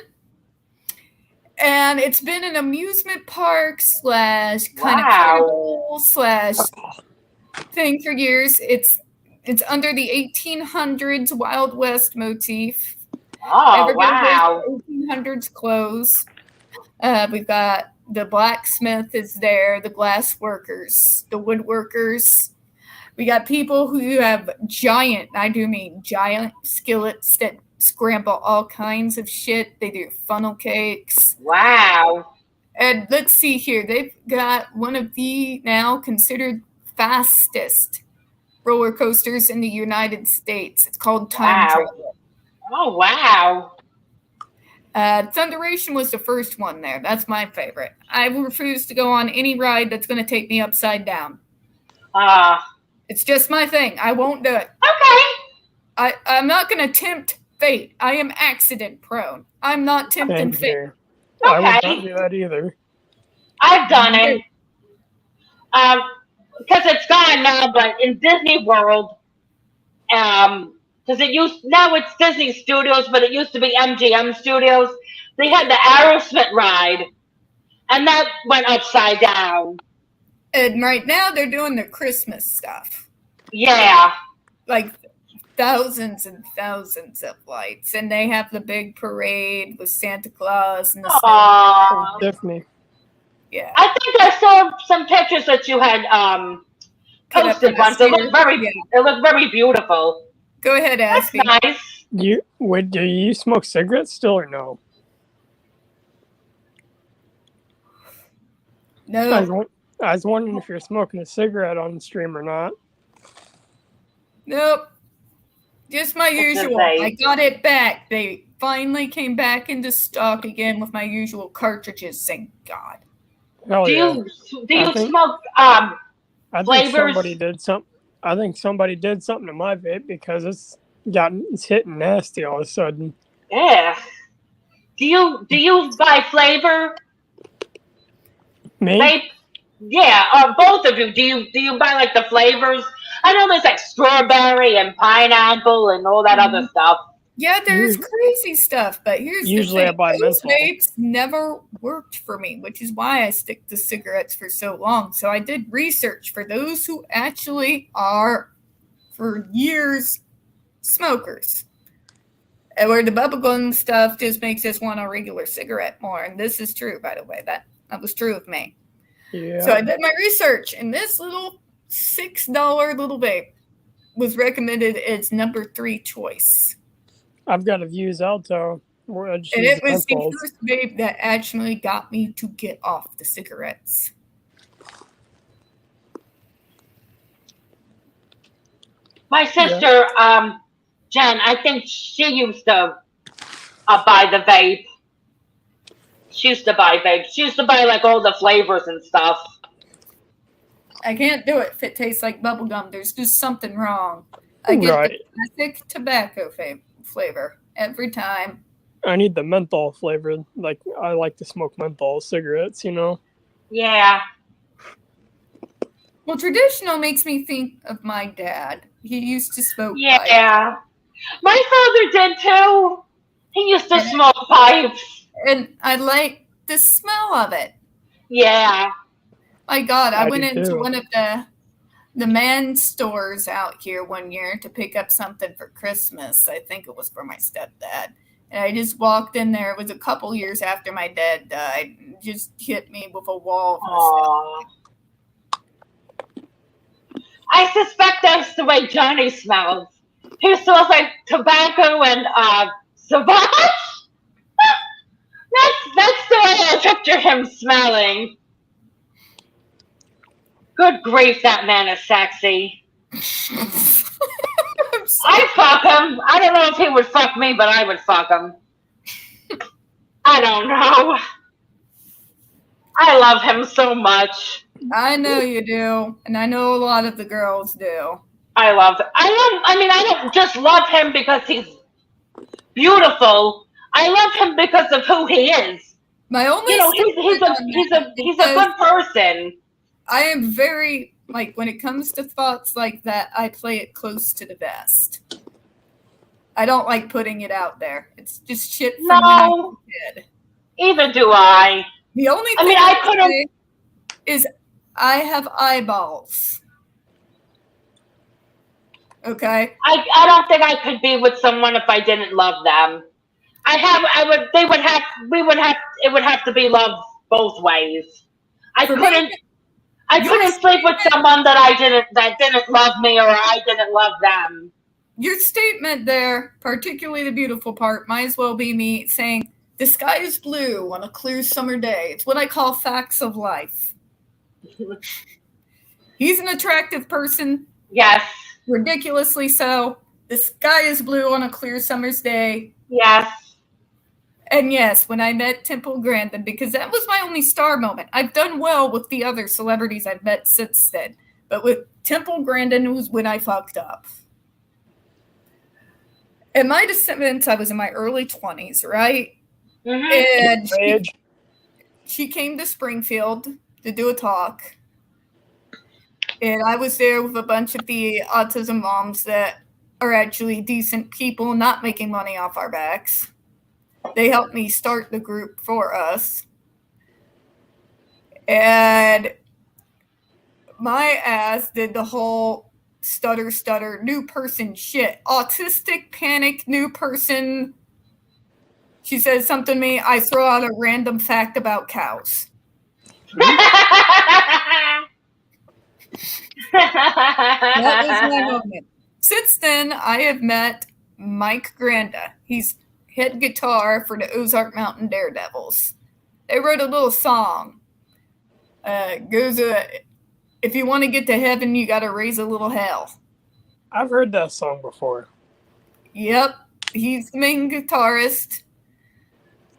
And it's been an amusement park / kind of carnival / thing for years. It's under the 1800s Wild West motif. Oh, Everybody wow. wears 1800s clothes. We've got the blacksmith is there, the glass workers, the woodworkers. We got people who have giant, I do mean giant skillets that scramble all kinds of shit. They do funnel cakes. Wow. And let's see here. They've got one of the now considered fastest roller coasters in the United States. It's called Time Wow. Travel. Oh, wow. Thunderation was the first one there. That's my favorite. I refuse to go on any ride that's going to take me upside down. It's just my thing. I won't do it. Okay. I'm not going to tempt fate. I am accident prone. I'm not tempting Same fate. here. I would Okay. not do that either. I've done it. Because it's gone now, but in Disney World, because now it's Disney Studios, but it used to be MGM Studios. They had the Aerosmith ride, and that went upside down. And right now they're doing the Christmas stuff. Yeah. Like thousands and thousands of lights. And they have the big parade with Santa Claus and the snow. Aww. Definitely. Yeah. I think I saw some pictures that you had Put up posted last once. It year. looked very, Yeah. it looked very beautiful. Go ahead, That's Aspie. nice. Do you smoke cigarettes still or no? No. I was wondering if you're smoking a cigarette on stream or not. Nope. Just my usual. vape. I got it back. They finally came back into stock again with my usual cartridges, thank God. Hell Do yeah. you think- smoke I think flavors? somebody did something. I think somebody did something to my vape because it's hitting nasty all of a sudden. Yeah. Do you buy flavor? Me? Vape? Yeah, both of you. Do you buy like the flavors? I know there's like strawberry and pineapple and all that other stuff. Yeah, there's Usually- crazy stuff, but here's Usually the I thing. buy Those menthol. vapes never worked for me, which is why I stick to cigarettes for so long. So I did research for those who actually are, for years, smokers. And where the bubblegum stuff just makes us want a regular cigarette more. And this is true, by the way. That was true of me. Yeah. So I did my research, and this little $6 little vape was recommended as number 3 choice. I've got a Views Alto. Where I just And use it was the menthols. first vape that actually got me to get off the cigarettes. My sister, Jen, I think she used to buy the vape. She used to buy vape. She used to buy like all the flavors and stuff. I can't do it if it tastes like bubblegum. There's just something wrong. I get Right. the classic tobacco flavor every time. I need the menthol flavor. Like I like to smoke menthol cigarettes, you know. Yeah. Well, traditional makes me think of my dad. He used to smoke pipe. Yeah. My father did too. He used to smoke pipes. And I like the smell of it. Yeah. My God, I I went do into too. one of the man stores out here one year to pick up something for Christmas. I think it was for my stepdad. And I just walked in there. It was a couple years after my dad died. It just hit me with a wall of nostalgia. Aww. I suspect that's the way Johnny smells. He smells like tobacco and savage. That's the way I picture him smelling. Good grief, that man is sexy. I'm sorry. I'd fuck him. I don't know if he would fuck me, but I would fuck him. I don't know. I love him so much. I know you do, and I know a lot of the girls do. I don't just love him because he's beautiful. I love him because of who he is. My only You know, he's a good person. I am very, like, when it comes to thoughts like that, I play it close to the vest. I don't like putting it out there. It's just shit from when I was a kid. Either do I. The only I thing mean, I couldn't- say is I have eyeballs. Okay? I don't think I could be with someone if I didn't love them. It would have to be love both ways. I For me- couldn't I couldn't sleep with someone that didn't love me or I didn't love them. Your statement there, particularly the beautiful part, might as well be me saying, the sky is blue on a clear summer day. It's what I call facts of life. He's an attractive person. Yes. Ridiculously so. The sky is blue on a clear summer's day. Yes. And yes, when I met Temple Grandin, because that was my only star moment. I've done well with the other celebrities I've met since then. But with Temple Grandin was when I fucked up. In my descendants, I was in my early 20s, right? Mm-hmm. And she came to Springfield to do a talk. And I was there with a bunch of the autism moms that are actually decent people, not making money off our backs. They helped me start the group for us. And my ass did the whole stutter, new person shit. Autistic, panic, new person. She says something to me. I throw out a random fact about cows. That That was my moment. Since then, I have met Mike Granda. He's head guitar for the Ozark Mountain Daredevils. They wrote a little song. If you want to get to heaven, you got to raise a little hell. I've heard that song before. Yep, he's the main guitarist.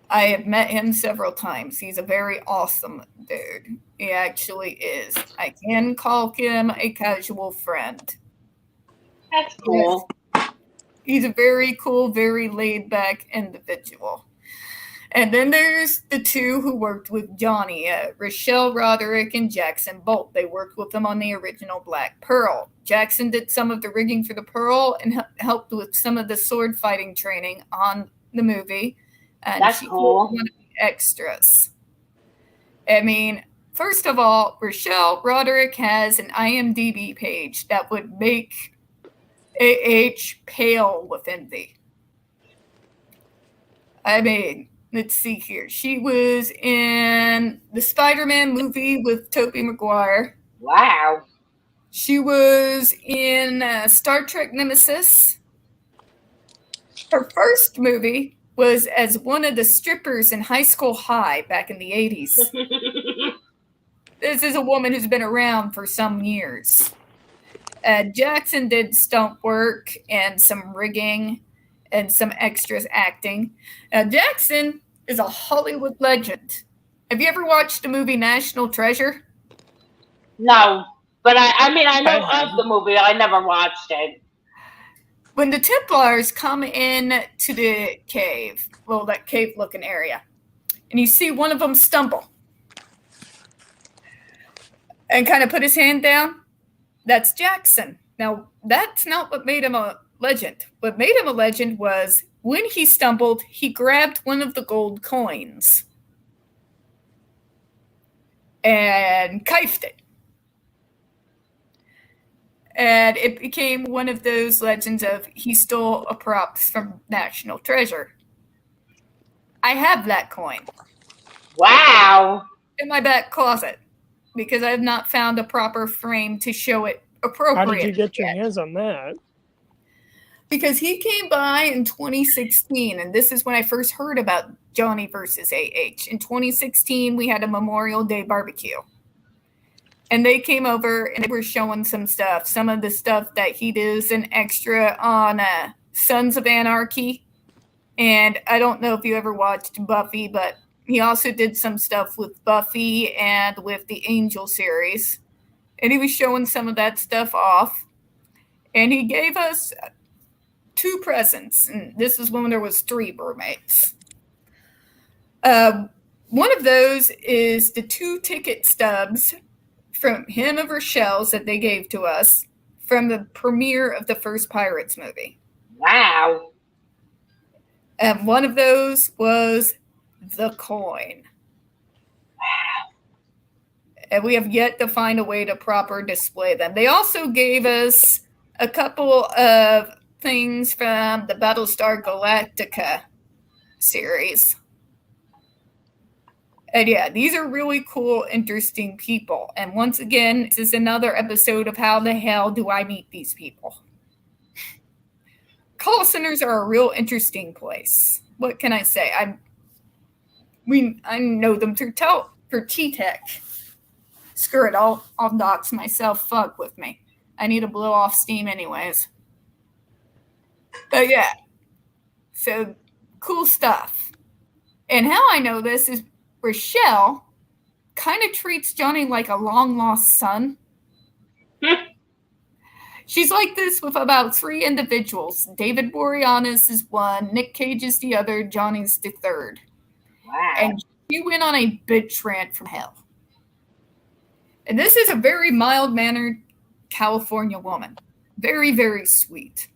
I have met him several times. He's a very awesome dude. He actually is. I can call him a casual friend. That's cool. Yes. He's a very cool, very laid-back individual. And then there's the two who worked with Johnny, Rochelle Roderick and Jackson Bolt. They worked with him on the original Black Pearl. Jackson did some of the rigging for the Pearl and helped with some of the sword fighting training on the movie. And That's she cool. was one of the extras. I mean, first of all, Rochelle Roderick has an IMDb page that would make AH pale with envy. I mean, let's see here. She was in the Spider-Man movie with Tobey Maguire. Wow. She was in Star Trek Nemesis. Her first movie was as one of the strippers in High School High back in the 80s. This is a woman who's been around for some years. Jackson did stunt work and some rigging and some extras acting. Jackson is a Hollywood legend. Have you ever watched the movie National Treasure? No, but I mean, I know of the movie. I never watched it. When the Templars come in to the cave, well, that cave-looking area, and you see one of them stumble and kind of put his hand down, that's Jackson. Now, that's not what made him a legend. What made him a legend was when he stumbled, he grabbed one of the gold coins and kifed it. And it became one of those legends of he stole a props from National Treasure. I have that coin. Wow. In my back closet because I have not found a proper frame to show it appropriate. How did you get your hands on that? Because he came by in 2016, and this is when I first heard about Johnny versus AH. In 2016, we had a Memorial Day barbecue. And they came over and they were showing some stuff. Some of the stuff that he does an extra on Sons of Anarchy. And I don't know if you ever watched Buffy, but he also did some stuff with Buffy and with the Angel series. And he was showing some of that stuff off. And he gave us 2 presents. And this is when there was 3 roommates. One of those is the 2 ticket stubs from him and Rochelle's that they gave to us from the premiere of the first Pirates movie. Wow. And one of those was the coin. Wow. And we have yet to find a way to proper display them. They also gave us a couple of things from the Battlestar Galactica series. And yeah, these are really cool, interesting people. And once again, this is another episode of How the Hell Do I Meet These People? Call centers are a real interesting place. What can I say? I know them through T-Tech. Screw it, I'll dox myself. Fuck with me. I need to blow off steam anyways. But yeah, so cool stuff. And how I know this is Rochelle kind of treats Johnny like a long-lost son. She's like this with about 3 individuals. David Boreanaz is one, Nick Cage is the other, Johnny's the third. Wow. And she went on a bitch rant from hell. And this is a very mild-mannered California woman. Very, very sweet.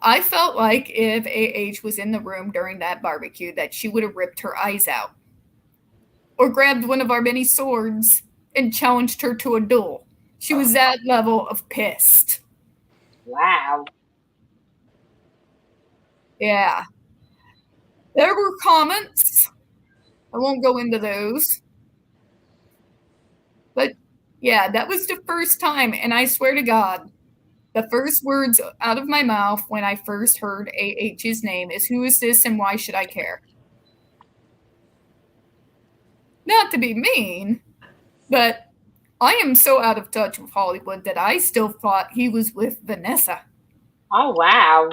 I felt like if AH was in the room during that barbecue that she would have ripped her eyes out. Or grabbed one of our many swords and challenged her to a duel. She was that level of pissed. Wow. Yeah. There were comments. I won't go into those. But yeah, that was the first time, and I swear to God, the first words out of my mouth when I first heard AH's name is, who is this and why should I care? Not to be mean, but I am so out of touch with Hollywood that I still thought he was with Vanessa. Oh, wow.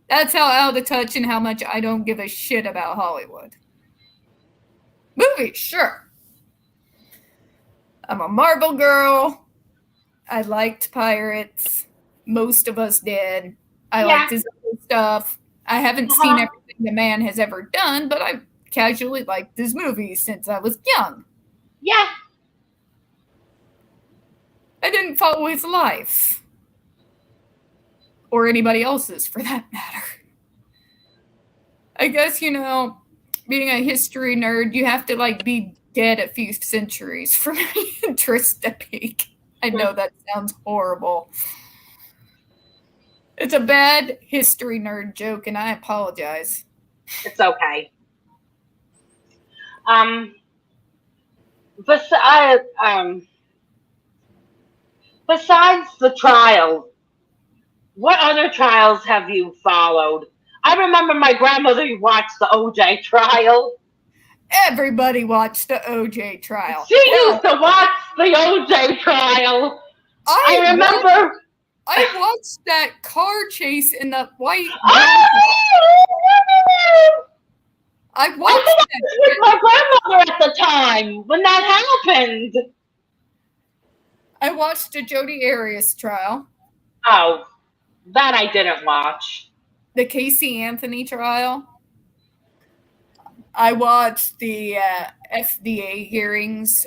That's how out of touch and how much I don't give a shit about Hollywood. Movies, sure. I'm a Marvel girl. I liked Pirates. Most of us did. I liked his other stuff. I haven't seen everything the man has ever done, but I casually liked his movies since I was young. Yeah. I didn't follow his life. Or anybody else's, for that matter. I guess, being a history nerd, you have to, be dead a few centuries for my interest to peak. I know that sounds horrible. It's a bad history nerd joke, and I apologize. It's okay. Besides the trial, what other trials have you followed? I remember my grandmother watched the OJ trial. Everybody watched the OJ trial. She used to watch the OJ trial. I remember. I watched that car chase in the white. I watched it with my grandmother at the time when that happened. I watched the Jodi Arias trial. Oh, that I didn't watch. The Casey Anthony trial. I watched the FDA hearings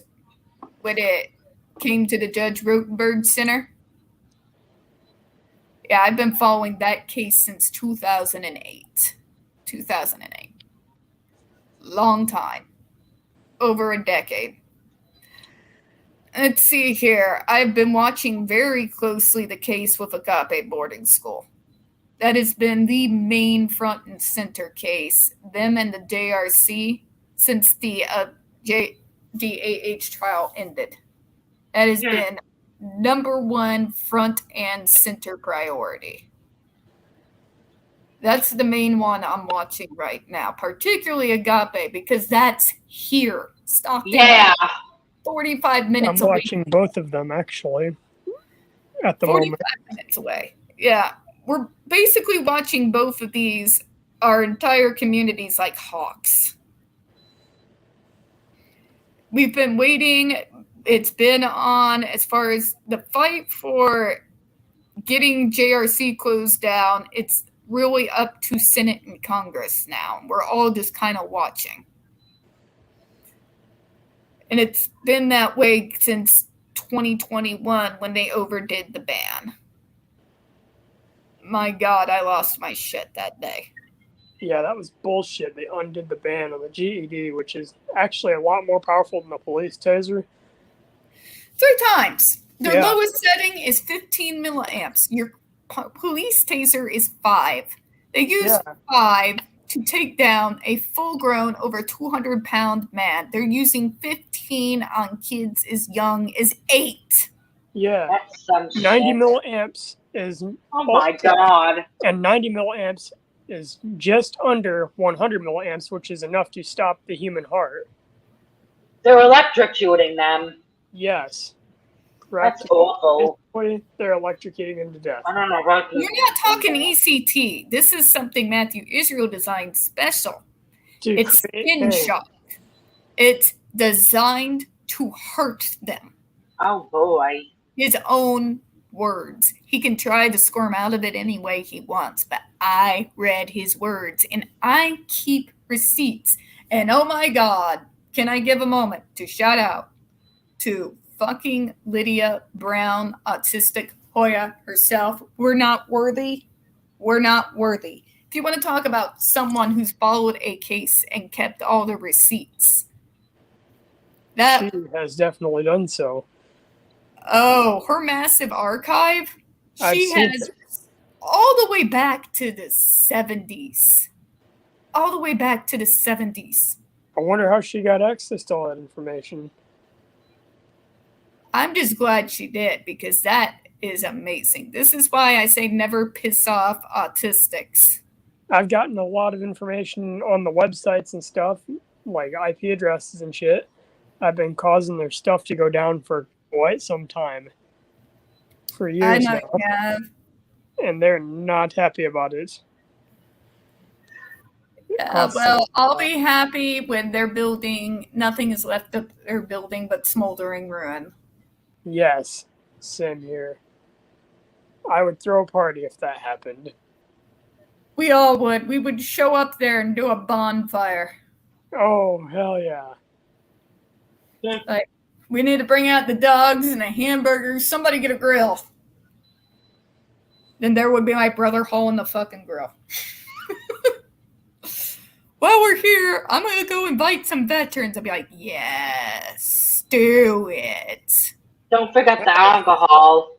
when it came to the Judge Rotenberg Center. Yeah, I've been following that case since 2008. 2008. Long time. Over a decade. Let's see here. I've been watching very closely the case with Agape Boarding School. That has been the main front and center case. Them and the JRC since the DAH trial ended. That has been number one front and center priority. That's the main one I'm watching right now, particularly Agape, because that's here. Stockton. Yeah. 45 minutes I'm away. watching both of them, actually, at the 45 moment. minutes away. Yeah. We're basically watching both of these. Our entire community's like hawks. We've been waiting. It's been on as far as the fight for getting JRC closed down. It's really up to Senate and Congress now. We're all just kind of watching. And it's been that way since 2021 when they overdid the ban. My God, I lost my shit that day. Yeah, that was bullshit. They undid the ban on the GED, which is actually a lot more powerful than the police taser. 3 times. Their Yeah. lowest setting is 15 milliamps. Your police taser is 5. They use 5 to take down a full-grown, over 200-pound man. They're using 15 on kids as young as 8. Yeah. That's some 90 shit. milliamps is Oh my god. and 90 milliamps is just under 100 milliamps, which is enough to stop the human heart. They're electrocuting them. Yes. Correct. That's awful. Basically, they're electrocuting them to death. I don't know what You're not talking ECT. This is something Matthew Israel designed special. To It's create skin pain. shock. It's designed to hurt them. Oh boy. His own words. He can try to squirm out of it any way he wants, but I read his words and I keep receipts. And oh my God, can I give a moment to shout out to fucking Lydia Brown, autistic Hoya herself? We're not worthy. We're not worthy. If you want to talk about someone who's followed a case and kept all the receipts, that She has definitely done so. oh, her massive archive, I've she seen has all the way back to the 70s. All the way back to the 70s. I wonder how she got access to all that information. I'm just glad she did because that is amazing. This is why I say never piss off autistics. I've gotten a lot of information on the websites and stuff, like IP addresses and shit. I've been causing their stuff to go down for quite some time. For I years know now. you have. And they're not happy about it. Yeah, well, I'll be happy when they're building, nothing is left of their building but smoldering ruin. Yes, same here. I would throw a party if that happened. We all would. We would show up there and do a bonfire. Oh, hell yeah. Like, we need to bring out the dogs and the hamburgers. Somebody get a grill. Then there would be my brother hauling the fucking grill. While we're here, I'm going to go invite some veterans. I'll be like, yes, do it. Don't forget the alcohol.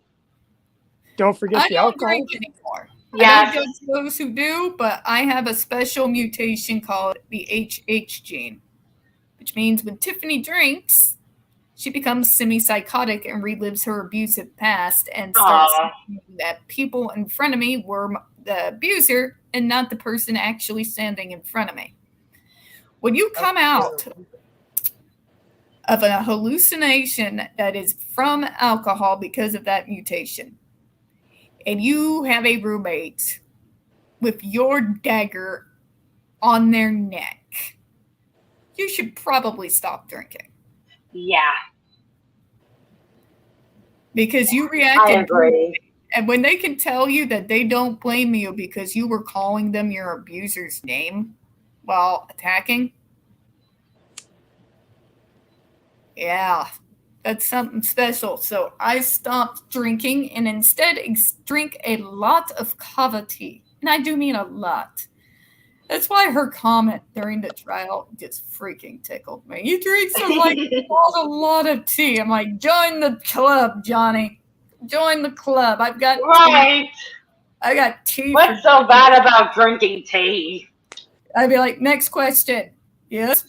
Don't forget I the don't alcohol. drink anymore. I Yes. don't judge those who do, but I have a special mutation called the HH gene, which means when Tiffany drinks, she becomes semi-psychotic and relives her abusive past and starts Aw. thinking that people in front of me were the abuser and not the person actually standing in front of me. When you come out of a hallucination that is from alcohol because of that mutation, and you have a roommate with your dagger on their neck, you should probably stop drinking. Yeah, Because you I reacted. agree. And when they can tell you that they don't blame you because you were calling them your abuser's name while attacking, yeah, that's something special. So I stopped drinking and instead drink a lot of kava tea. And I do mean a lot. That's why her comment during the trial just freaking tickled me. You drink some like a lot of tea. I'm like, join the club, Johnny. Join the club. I've got tea. Right. I got tea. What's so bad about drinking tea? I'd be like, next question. Yes.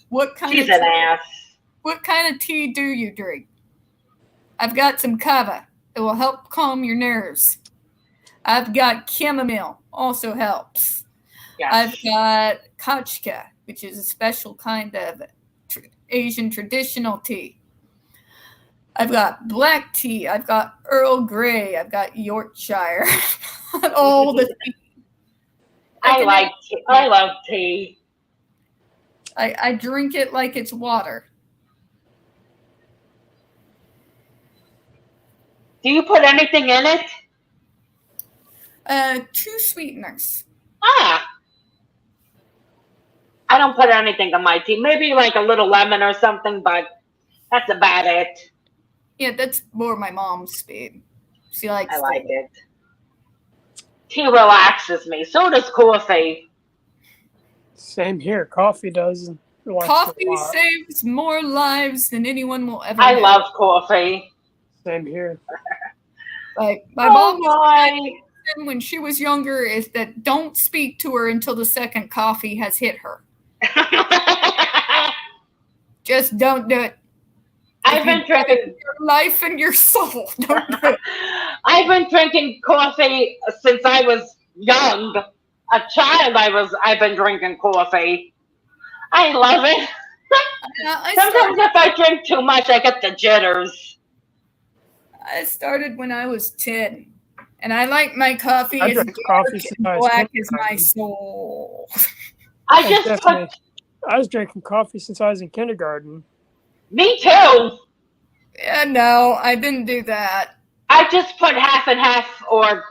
She's an ass. What kind of tea do you drink? I've got some kava. It will help calm your nerves. I've got chamomile. Also helps. Yes. I've got kachka, which is a special kind of Asian traditional tea. I've got black tea. I've got Earl Grey. I've got Yorkshire. All the tea. I like tea. I love tea. I drink it like it's water. Do you put anything in it? 2 sweeteners. Ah. I don't put anything in my tea. Maybe like a little lemon or something, but that's about it. Yeah, that's more my mom's speed. She likes I like it. Tea relaxes me. So does coffee. Same here. Coffee does. relax Coffee a lot. saves more lives than anyone will ever I know. love coffee. Same here. Like my Oh mom my. lesson when she was younger is that don't speak to her until the second coffee has hit her. Just don't do it. I've been drinking Your life and your soul. Don't do it. I've been drinking coffee since I was young. A child I've been drinking coffee. I love it. Sometimes if I drink too much I get the jitters. I started when I was 10. And I like my coffee I as drank dark coffee since I and was black as my 10. soul. I just put I was drinking coffee since I was in kindergarten. me too. Yeah, no, I didn't do that. I just put half and half or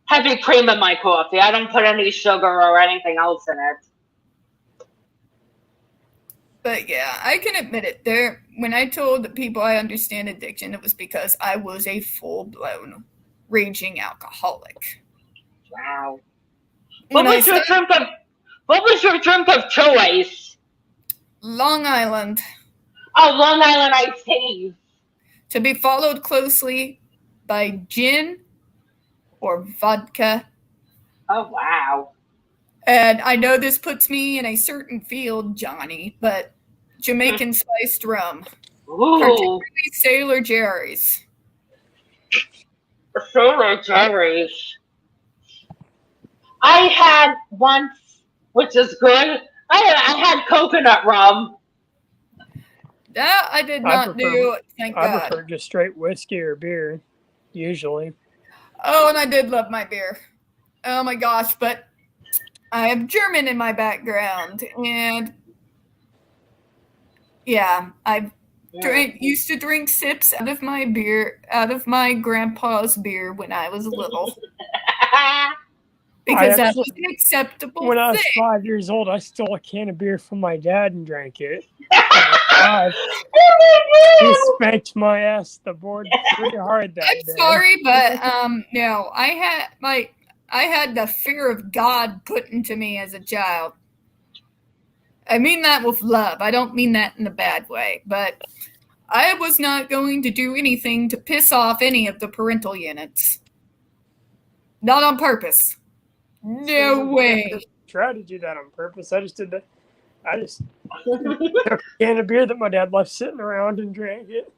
heavy cream in my coffee. I don't put any sugar or anything else in it. But yeah, I can admit it. When I told the people I understand addiction, it was because I was a full-blown raging alcoholic. Wow. When What I was your started drink of choice? Long Island, Oh, Long Island iced tea. to be followed closely by gin or vodka. Oh wow. And I know this puts me in a certain field, Johnny, but Jamaican spiced rum, Ooh, particularly Sailor Jerry's. Sailor Jerry's. I had once, which is good. I had coconut rum. That I did not do, thank I God. prefer just straight whiskey or beer, usually. Oh, and I did love my beer. Oh my gosh, but I have German in my background, and yeah, I used to drink sips out of my beer, out of my grandpa's beer when I was little, because that was an acceptable When I was thing. 5 years old, I stole a can of beer from my dad and drank it. He spanked my ass the board pretty hard that I'm day. sorry, but no, I had the fear of God put into me as a child. I mean that with love. I don't mean that in a bad way, but I was not going to do anything to piss off any of the parental units. Not on purpose. No way. Tried to do that on purpose. I just did that. I just took a can of beer that my dad left sitting around and drank it.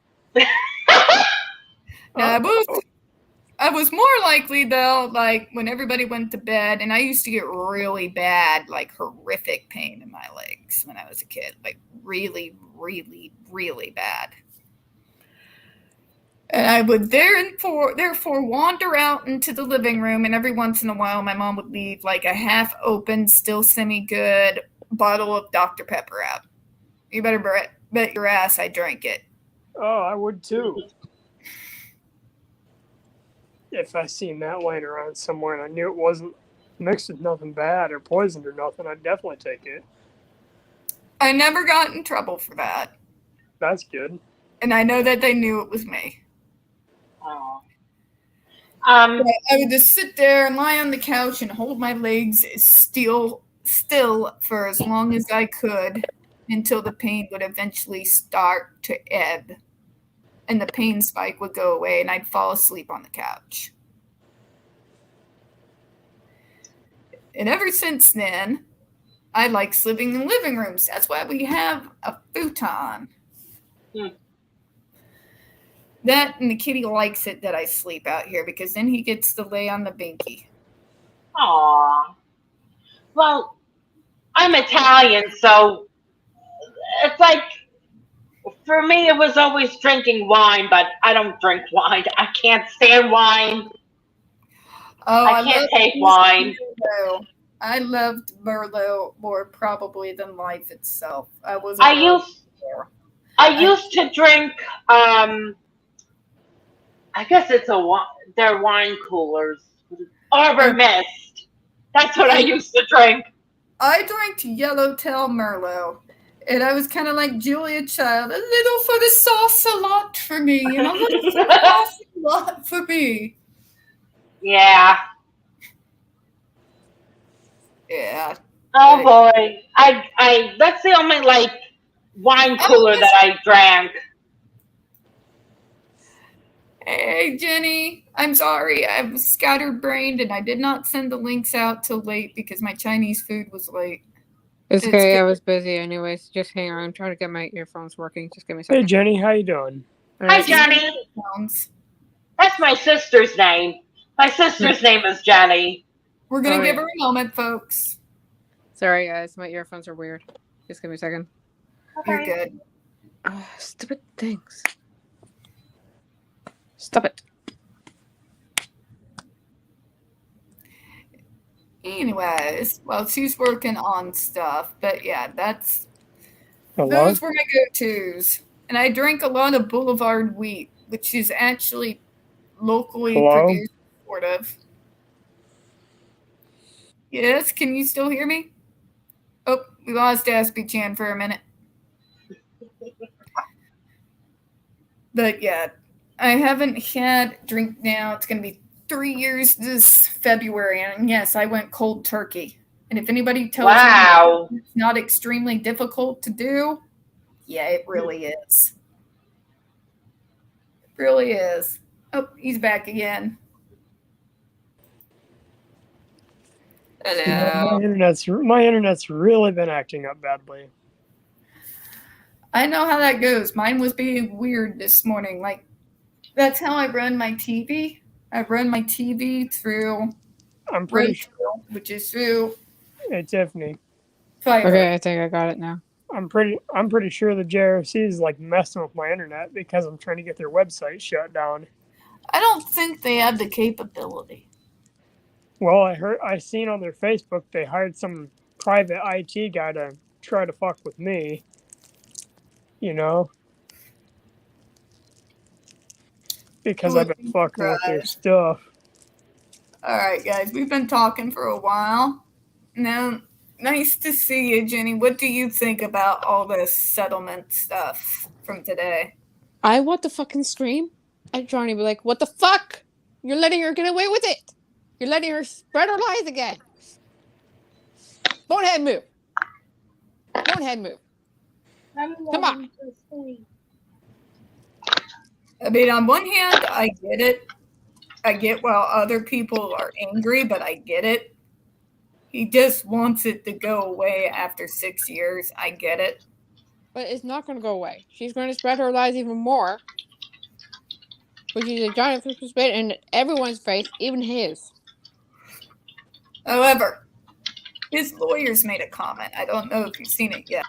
Now, I was more likely, though, like when everybody went to bed, and I used to get really bad, like horrific pain in my legs when I was a kid. Like really, really, really bad. And I would therefore wander out into the living room, and every once in a while my mom would leave like a half-open, still semi-good bottle of Dr. Pepper out. You better bet your ass I drank it. Oh, I would too. If I seen that laying around somewhere and I knew it wasn't mixed with nothing bad or poisoned or nothing, I'd definitely take it. I never got in trouble for that. That's good. And I know that they knew it was me. Oh. I would just sit there and lie on the couch and hold my legs still for as long as I could until the pain would eventually start to ebb. And the pain spike would go away and I'd fall asleep on the couch. And ever since then, I like sleeping in living rooms. That's why we have a futon. That and the kitty likes it that I sleep out here because then he gets to lay on the binky. Aw. Well, I'm Italian, so it's like, for me, it was always drinking wine, but I don't drink wine. I can't stand wine. Oh, I can't take wine. Merlot. I loved Merlot more probably than life itself. I used to drink, I guess it's they're wine coolers. Arbor Mist. That's what I used to drink. I drank Yellowtail Merlot. And I was kind of like Julia Child, a little for the sauce, a lot for me. You know, a little for the sauce, a lot for me. Yeah. Yeah. Oh boy. I that's the only like wine cooler that I drank. Hey, Jenny. I'm sorry. I was scatterbrained and I did not send the links out till late because my Chinese food was late. It's It's okay. good. I was busy anyways. Just hang on. I'm trying to get my earphones working. Just give me a Hey second. Jenny, how you doing? Hi, Alright. Jenny. Sounds. That's my sister's name. My sister's name is Jenny. We're going Oh, to give yeah. her a moment, folks. Sorry, guys. My earphones are weird. Just give me a second. You're good. Stupid things. Stop it. Anyways, well, she's working on stuff, but yeah, Hello? those were my go-tos. And I drink a lot of Boulevard wheat, which is actually locally Hello? produced, sort of. Yes, can you still hear me? Oh, we lost Aspie Chan for a minute. But yeah, I haven't had drink now. It's going to be 3 years this February. And yes, I went cold turkey. And if anybody tells Wow. you it's not extremely difficult to do, yeah, it really is. It really is. Oh, he's back again. Hello. My internet's really been acting up badly. I know how that goes. Mine was being weird this morning. Like, that's how I run my TV. I run my TV through I'm pretty Roku, sure. which is through Hey Tiffany, Fiber. Okay, I think I got it now. I'm pretty sure the JRC is like messing with my internet because I'm trying to get their website shut down. I don't think they have the capability. Well, I seen on their Facebook they hired some private IT guy to try to fuck with me. You know? Because I've been fucking with their stuff. All right, guys, we've been talking for a while. Now, nice to see you, Jenny. What do you think about all this settlement stuff from today? I want to fucking scream at Johnny, be like, what the fuck? You're letting her get away with it. You're letting her spread her lies again. Bonehead move. Bonehead move. Come on. I mean, on one hand, I get it. I get while other people are angry, but I get it. He just wants it to go away after 6 years. I get it. But it's not going to go away. She's going to spread her lies even more. Which is a giant fish spit in everyone's face, even his. However, his lawyers made a comment. I don't know if you've seen it yet.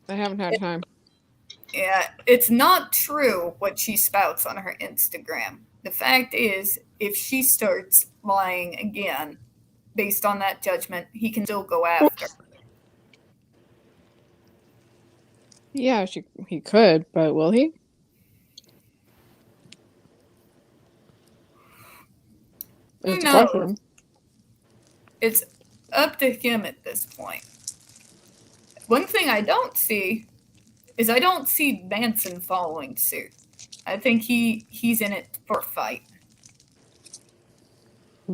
I haven't had time. Yeah, it's not true what she spouts on her Instagram. The fact is, if she starts lying again, based on that judgment, he can still go after her. Yeah, he could, but will he? It's a No. question. It's up to him at this point. One thing I don't see is I don't see Manson following suit. I think he's in it for a fight.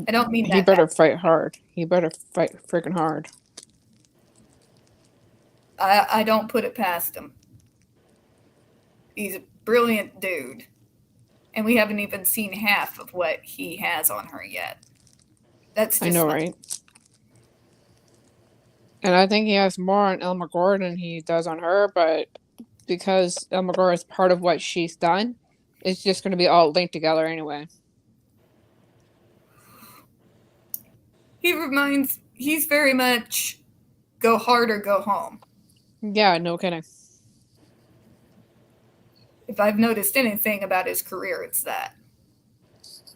I don't mean that. He better fight hard. He better fight freaking hard. I don't put it past him. He's a brilliant dude. And we haven't even seen half of what he has on her yet. That's just I know, right? And I think he has more on Elma Gore than he does on her, but because Elma Gore is part of what she's done, it's just going to be all linked together anyway. He's very much go hard or go home. Yeah, no kidding. If I've noticed anything about his career, it's that.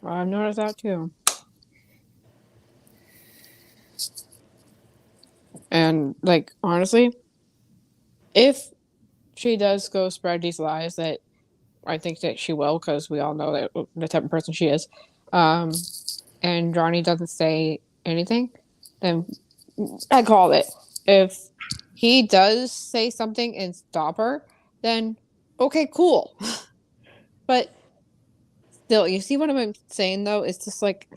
Well, I've noticed that too. And, like, honestly, if she does go spread these lies, that I think that she will, because we all know that the type of person she is, and Johnny doesn't say anything, then I call it. If he does say something and stop her, then okay, cool. But still, you see what I'm saying, though? It's just like,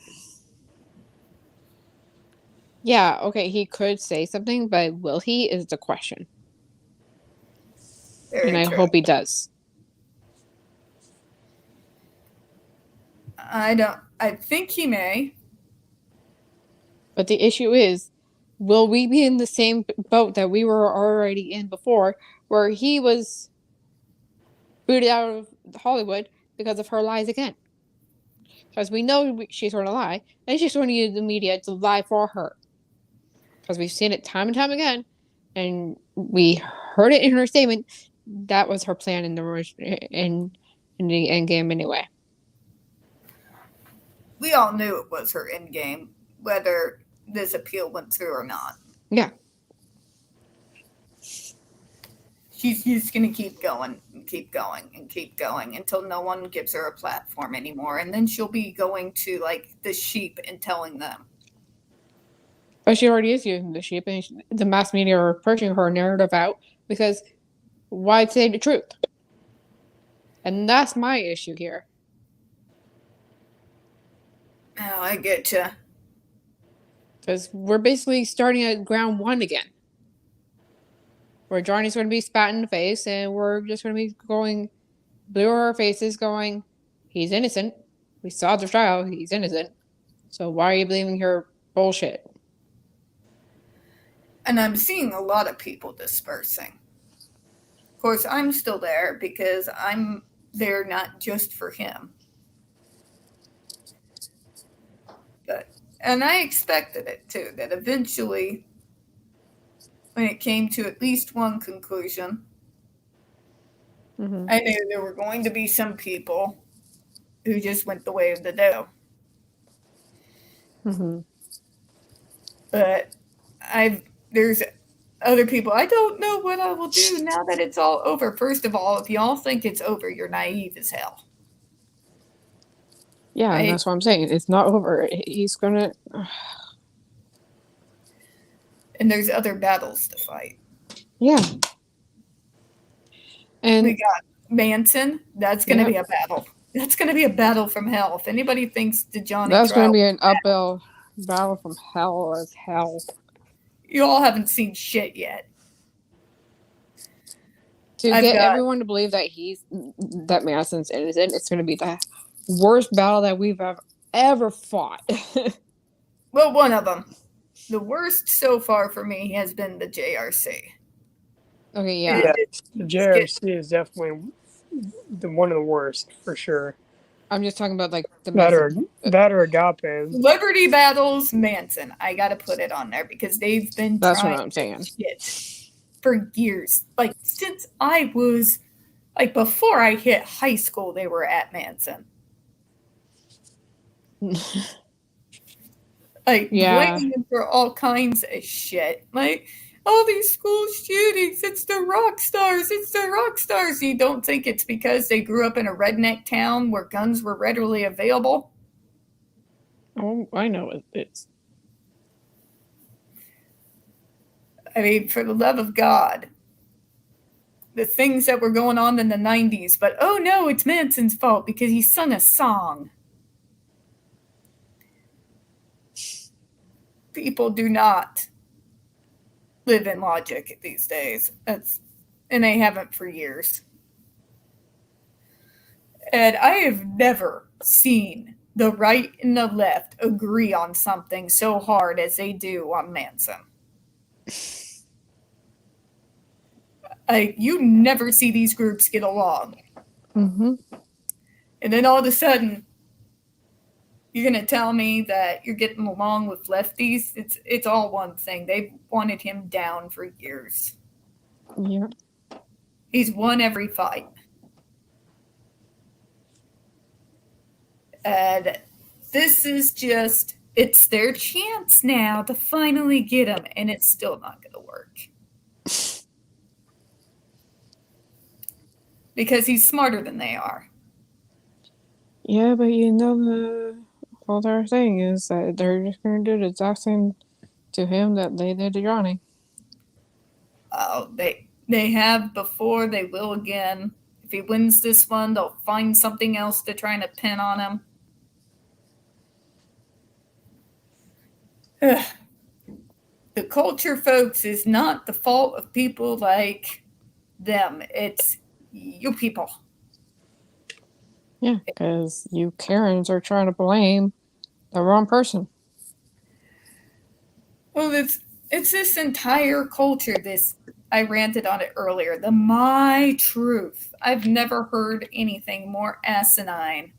yeah, okay, he could say something, but will he is the question. Very And I true. hope he does. I think he may. But the issue is, will we be in the same boat that we were already in before, where he was booted out of Hollywood because of her lies again? Because we know she's going to lie, and she's going to use the media to lie for her. Because we've seen it time and time again, and we heard it in her statement. That was her plan in the end game anyway. We all knew it was her end game, whether this appeal went through or not. Yeah. She's just going to keep going and keep going and keep going until no one gives her a platform anymore. And then she'll be going to, like, the sheep and telling them. But she already is using the sheep, and the mass media are pushing her narrative out because why say the truth? And that's my issue here. Oh, I get you. Because we're basically starting at ground one again. Where Johnny's going to be spat in the face, and we're just going to be going blue our faces, going, he's innocent. We saw the trial, he's innocent. So why are you believing her bullshit? And I'm seeing a lot of people dispersing. Of course, I'm still there because I'm there not just for him. And I expected it too, that eventually, when it came to at least one conclusion, I knew there were going to be some people who just went the way of the dodo. But there's other people. I don't know what I will do now that it's all over. First of all, if y'all think it's over, you're naive as hell. Yeah, and that's what I'm saying. It's not over. He's gonna. And there's other battles to fight. Yeah. And we got Manson. That's going to be a battle. That's going to be a battle from hell. If anybody thinks the Johnny that's going to be an uphill battle from hell as hell. You all haven't seen shit yet. To get everyone to believe that Manson's innocent, it's going to be the worst battle that we've ever fought. Well, one of them. The worst so far for me has been the JRC. Okay, yeah. The JRC is definitely one of the worst, for sure. I'm just talking about, like, the that or Agape. Liberty Battles, Manson. I got to put it on there because they've been That's trying what I'm saying. Shit for years. Like, since I was, like, before I hit high school, they were at Manson. Like, blaming them for all kinds of shit. Like, all these school shootings, it's the rock stars. It's the rock stars. You don't think it's because they grew up in a redneck town where guns were readily available? Oh, I know it's. I mean, for the love of God. The things that were going on in the 90s, but oh no, it's Manson's fault because he sung a song. People do not live in logic these days. And they haven't for years. And I have never seen the right and the left agree on something so hard as they do on Manson. You never see these groups get along. Mm-hmm. And then all of a sudden, you're going to tell me that you're getting along with lefties? It's all one thing. They've wanted him down for years. Yeah. He's won every fight. And this is just, it's their chance now to finally get him, and it's still not going to work. Because he's smarter than they are. Yeah, but you know the whole other thing is that they're just going to do the exact same to him that they did to Johnny. Oh, they have before, they will again. If he wins this one, they'll find something else to try to pin on him. The culture, folks, is not the fault of people like them. It's you people. Yeah, because you Karens are trying to blame the wrong person. Well, it's this entire culture. This I ranted on it earlier. The my truth. I've never heard anything more asinine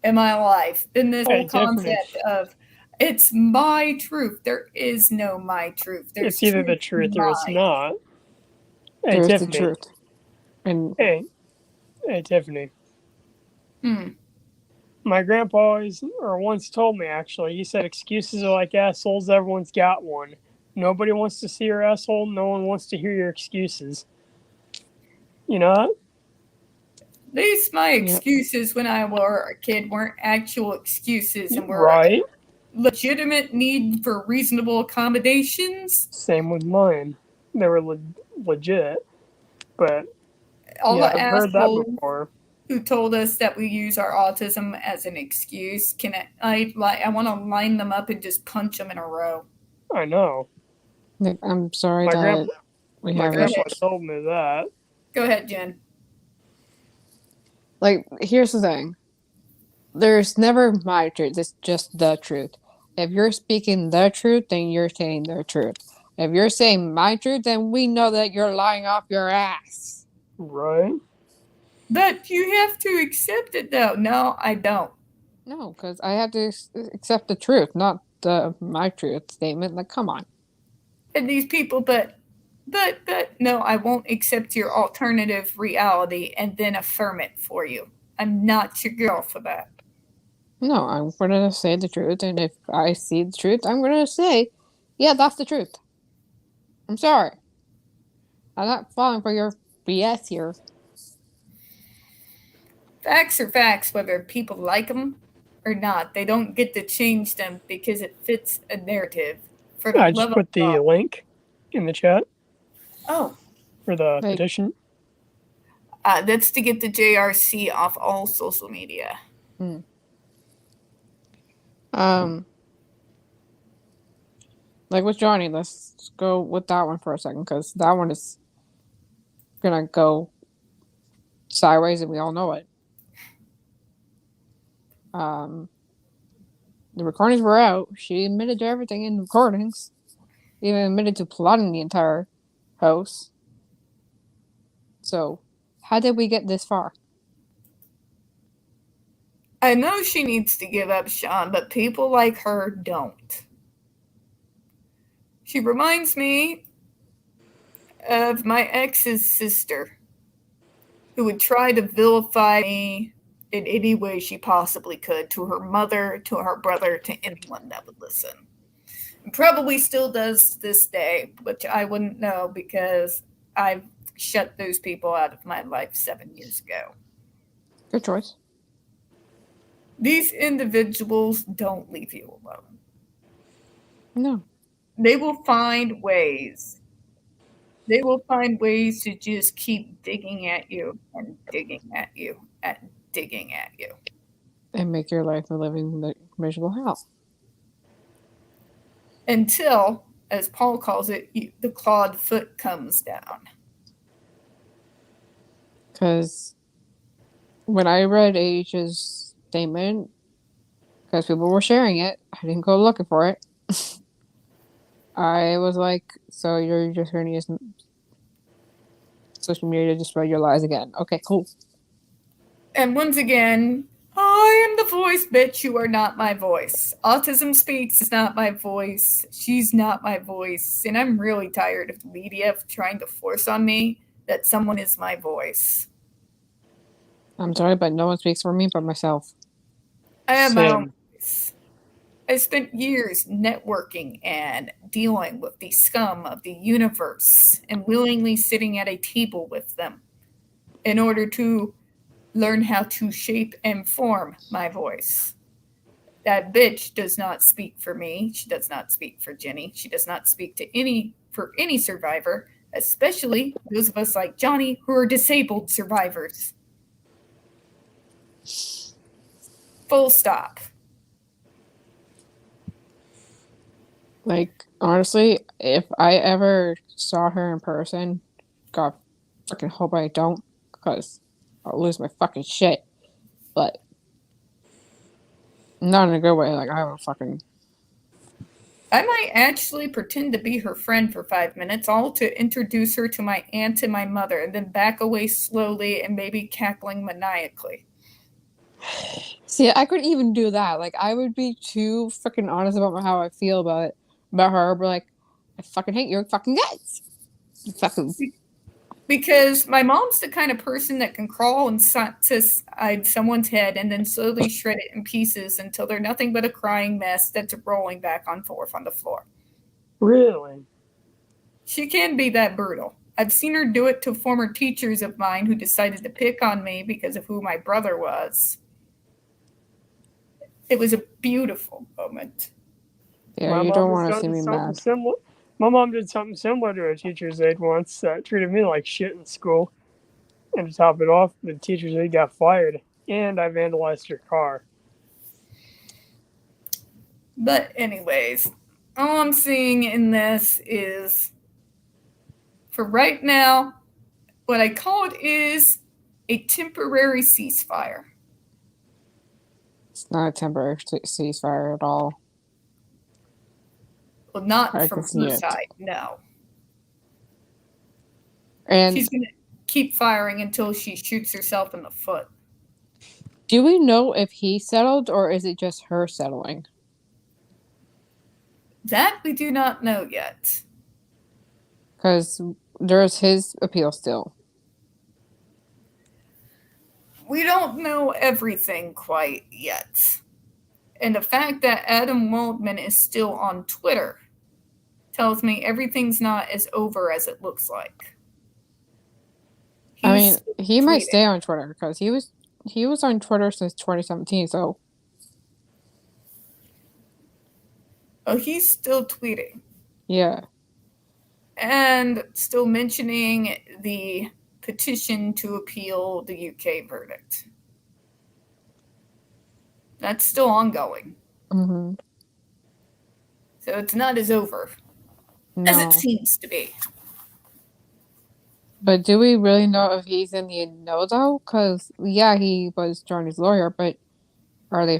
in my life than this Hey, whole Tiffany, concept of it's my truth. There is no my truth. There's it's either the truth truth in or it's mine. not. Hey, There's the Tiffany. truth. And Hey, Tiffany. Hmm. My grandpa always, or once told me actually, he said excuses are like assholes, everyone's got one. Nobody wants to see your asshole, no one wants to hear your excuses. You know that? At least my Yep. excuses when I were a kid weren't actual excuses and were Right? a legitimate need for reasonable accommodations. Same with mine. They were legit. But All yeah, the I've heard that assholes before. who told us that we use our autism as an excuse, I want to line them up and just punch them in a row. I know. like, I'm sorry My that grandpa, we my have grandpa issues. told me that. Go ahead, Jen. Like, here's the thing. There's never my truth. It's just the truth. If you're speaking the truth, then you're saying the truth. If you're saying my truth, then we know that you're lying off your ass. Right? But you have to accept it, though. No, I don't. No, because I have to accept the truth, not the my truth statement. Like, come on. And these people, but no, I won't accept your alternative reality and then affirm it for you. I'm not your girl for that. No, I'm gonna say the truth, and if I see the truth, I'm gonna say, yeah, that's the truth. I'm sorry. I'm not falling for your BS here. Facts are facts, whether people like them or not. They don't get to change them because it fits a narrative. For the I love just of put the God. link in the chat Oh, for the Like, petition. that's to get the JRC off all social media. like with Johnny, let's go with that one for a second, because that one is gonna go sideways, and we all know it. The recordings were out. She admitted to everything in the recordings. Even admitted to plotting the entire house. So, how did we get this far? I know she needs to give up Sean, but people like her don't. She reminds me of my ex's sister, who would try to vilify me in any way she possibly could, to her mother, to her brother, to anyone that would listen. And probably still does this day, which I wouldn't know because I've shut those people out of my life 7 years ago. Good choice. These individuals don't leave you alone. No. They will find ways. They will find ways to just keep digging at you and digging at you and digging at you. And make your life a living miserable hell. Until, as Paul calls it, the clawed foot comes down. Because when I read H's statement, because people were sharing it, I didn't go looking for it. I was like, so you're just going to use social media to spread your lies again. Okay, cool. And once again, I am the voice, bitch. You are not my voice. Autism Speaks is not my voice. She's not my voice. And I'm really tired of the media trying to force on me that someone is my voice. I'm sorry, but no one speaks for me but myself. I have my own Same. voice. I spent years networking and dealing with the scum of the universe and willingly sitting at a table with them in order to learn how to shape and form my voice. That bitch does not speak for me. She does not speak for Jenny. She does not speak to any survivor, especially those of us like Johnny who are disabled survivors. Full stop. Like, honestly, if I ever saw her in person, God fucking hope I don't, because I'll lose my fucking shit. but not in a good way. Like, I don't fucking. I might actually pretend to be her friend for 5 minutes, all to introduce her to my aunt and my mother, and then back away slowly and maybe cackling maniacally. See, I couldn't even do that. Like, I would be too freaking honest about how I feel about it, about her. But like, I fucking hate your fucking guts. You fucking. Because my mom's the kind of person that can crawl inside someone's head and then slowly shred it in pieces until they're nothing but a crying mess that's rolling back and forth on the floor. Really? She can be that brutal. I've seen her do it to former teachers of mine who decided to pick on me because of who my brother was. It was a beautiful moment. Yeah, you don't want to see me mad. My mom did something similar to a teacher's aide once that treated me like shit in school. And to top it off, the teacher's aide got fired, and I vandalized her car. But anyways, all I'm seeing in this is, for right now, what I call it is a temporary ceasefire. It's not a temporary ceasefire at all. Well, not I from can see her it. side, no. And She's going to keep firing until she shoots herself in the foot. do we know if he settled or is it just her settling? That we do not know yet. Because there's his appeal still. We don't know everything quite yet. And the fact that Adam Waldman is still on Twitter tells me everything's not as over as it looks like. I mean, He's he might tweeting. stay on Twitter because he was on Twitter since 2017. So Oh, he's still tweeting. yeah, And still mentioning the petition to appeal the UK verdict. That's still ongoing. mm-hmm. So it's not as over as No. it seems to be. But do we really know if he's in the know though? Because yeah, he was Johnny's lawyer, but are they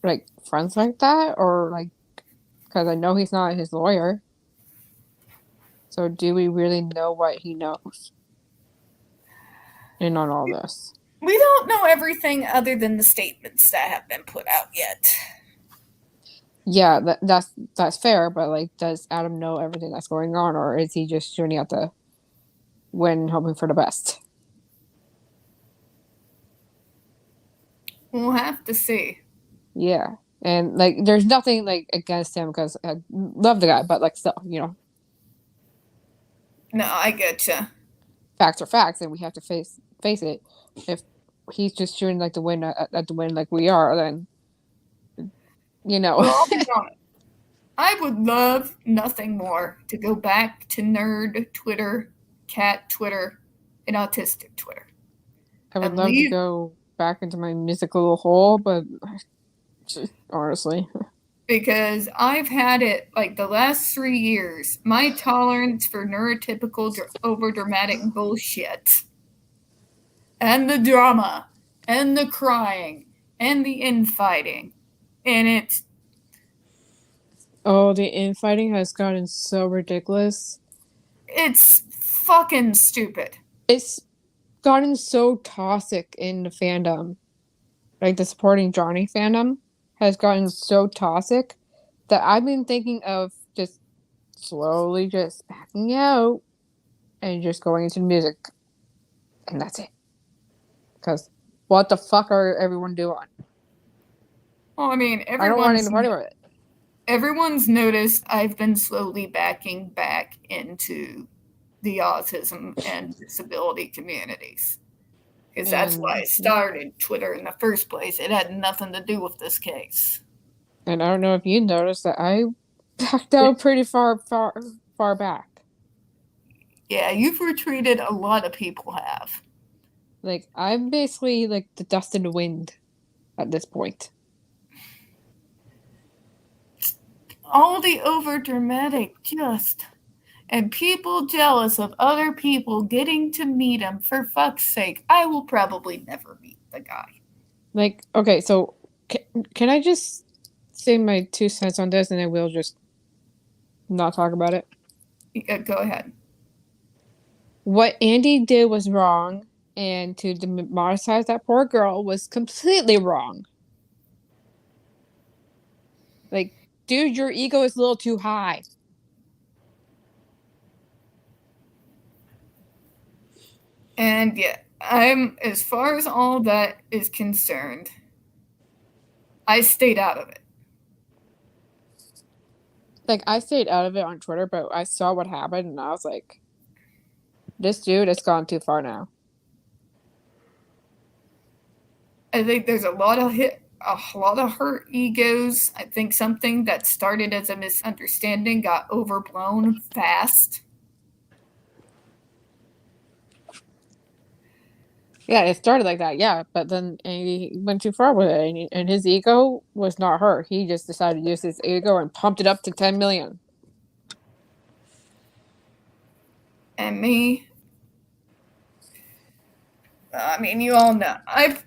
like friends like that, or like? Because I know he's not his lawyer. So do we really know what he knows? And on all this. We don't know everything other than the statements that have been put out yet. Yeah, that's fair, but like, does Adam know everything that's going on, or is he just shooting at the win, hoping for the best? We'll have to see. Yeah, and like, there's nothing like against him because I love the guy, but like, still, you know, No, I getcha. facts are facts, and we have to face it. If he's just shooting like the win at the win, like we are, then you know. Well, I'll be honest. I would love nothing more to go back to nerd Twitter, cat Twitter, and autistic Twitter. I would And love to leave- go back into my musical hole, but just, honestly, Because I've had it like the last 3 years. My tolerance for neurotypical overdramatic bullshit and the drama and the crying and the infighting, and it's oh, the infighting has gotten so ridiculous. fucking stupid. It's gotten so toxic in the fandom. Like, the supporting Johnny fandom has gotten so toxic that I've been thinking of just slowly just backing out and just going into music. And that's it. Because what the fuck are everyone doing? Well, I mean, I don't want any party with it. everyone's noticed I've been slowly backing back into the autism and disability communities. Because that's why I started Twitter in the first place. It had nothing to do with this case. And I don't know if you noticed that I backed out pretty far back. Yeah, you've retreated. A lot of people have. Like, I'm basically like the dust in the wind at this point. All the overdramatic just. And people jealous of other people getting to meet him. For fuck's sake, I will probably never meet the guy. Like, okay, so can I just say my 2 cents on this, and I will just not talk about it? Go ahead. What Andy did was wrong, and to demonize that poor girl was completely wrong. Like, dude, your ego is a little too high. And yeah, as far as all that is concerned, I stayed out of it. Like, I stayed out of it on Twitter, but I saw what happened, and I was like, this dude has gone too far now. I think there's a lot of hurt egos. I think something that started as a misunderstanding got overblown fast. Yeah, it started like that, yeah, but then Andy went too far with it, and his ego was not hurt. He just decided to use his ego and pumped it up to 10 million. And me, I mean, you all know, I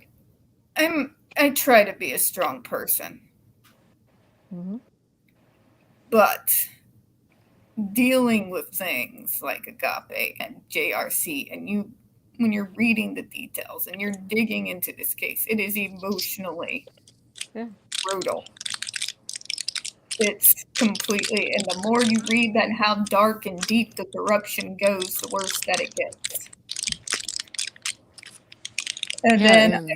try to be a strong person, but dealing with things like Agape and JRC, and when you're reading the details and you're digging into this case, it is emotionally brutal. It's completely, and the more you read that, how dark and deep the corruption goes, the worse that it gets. And then,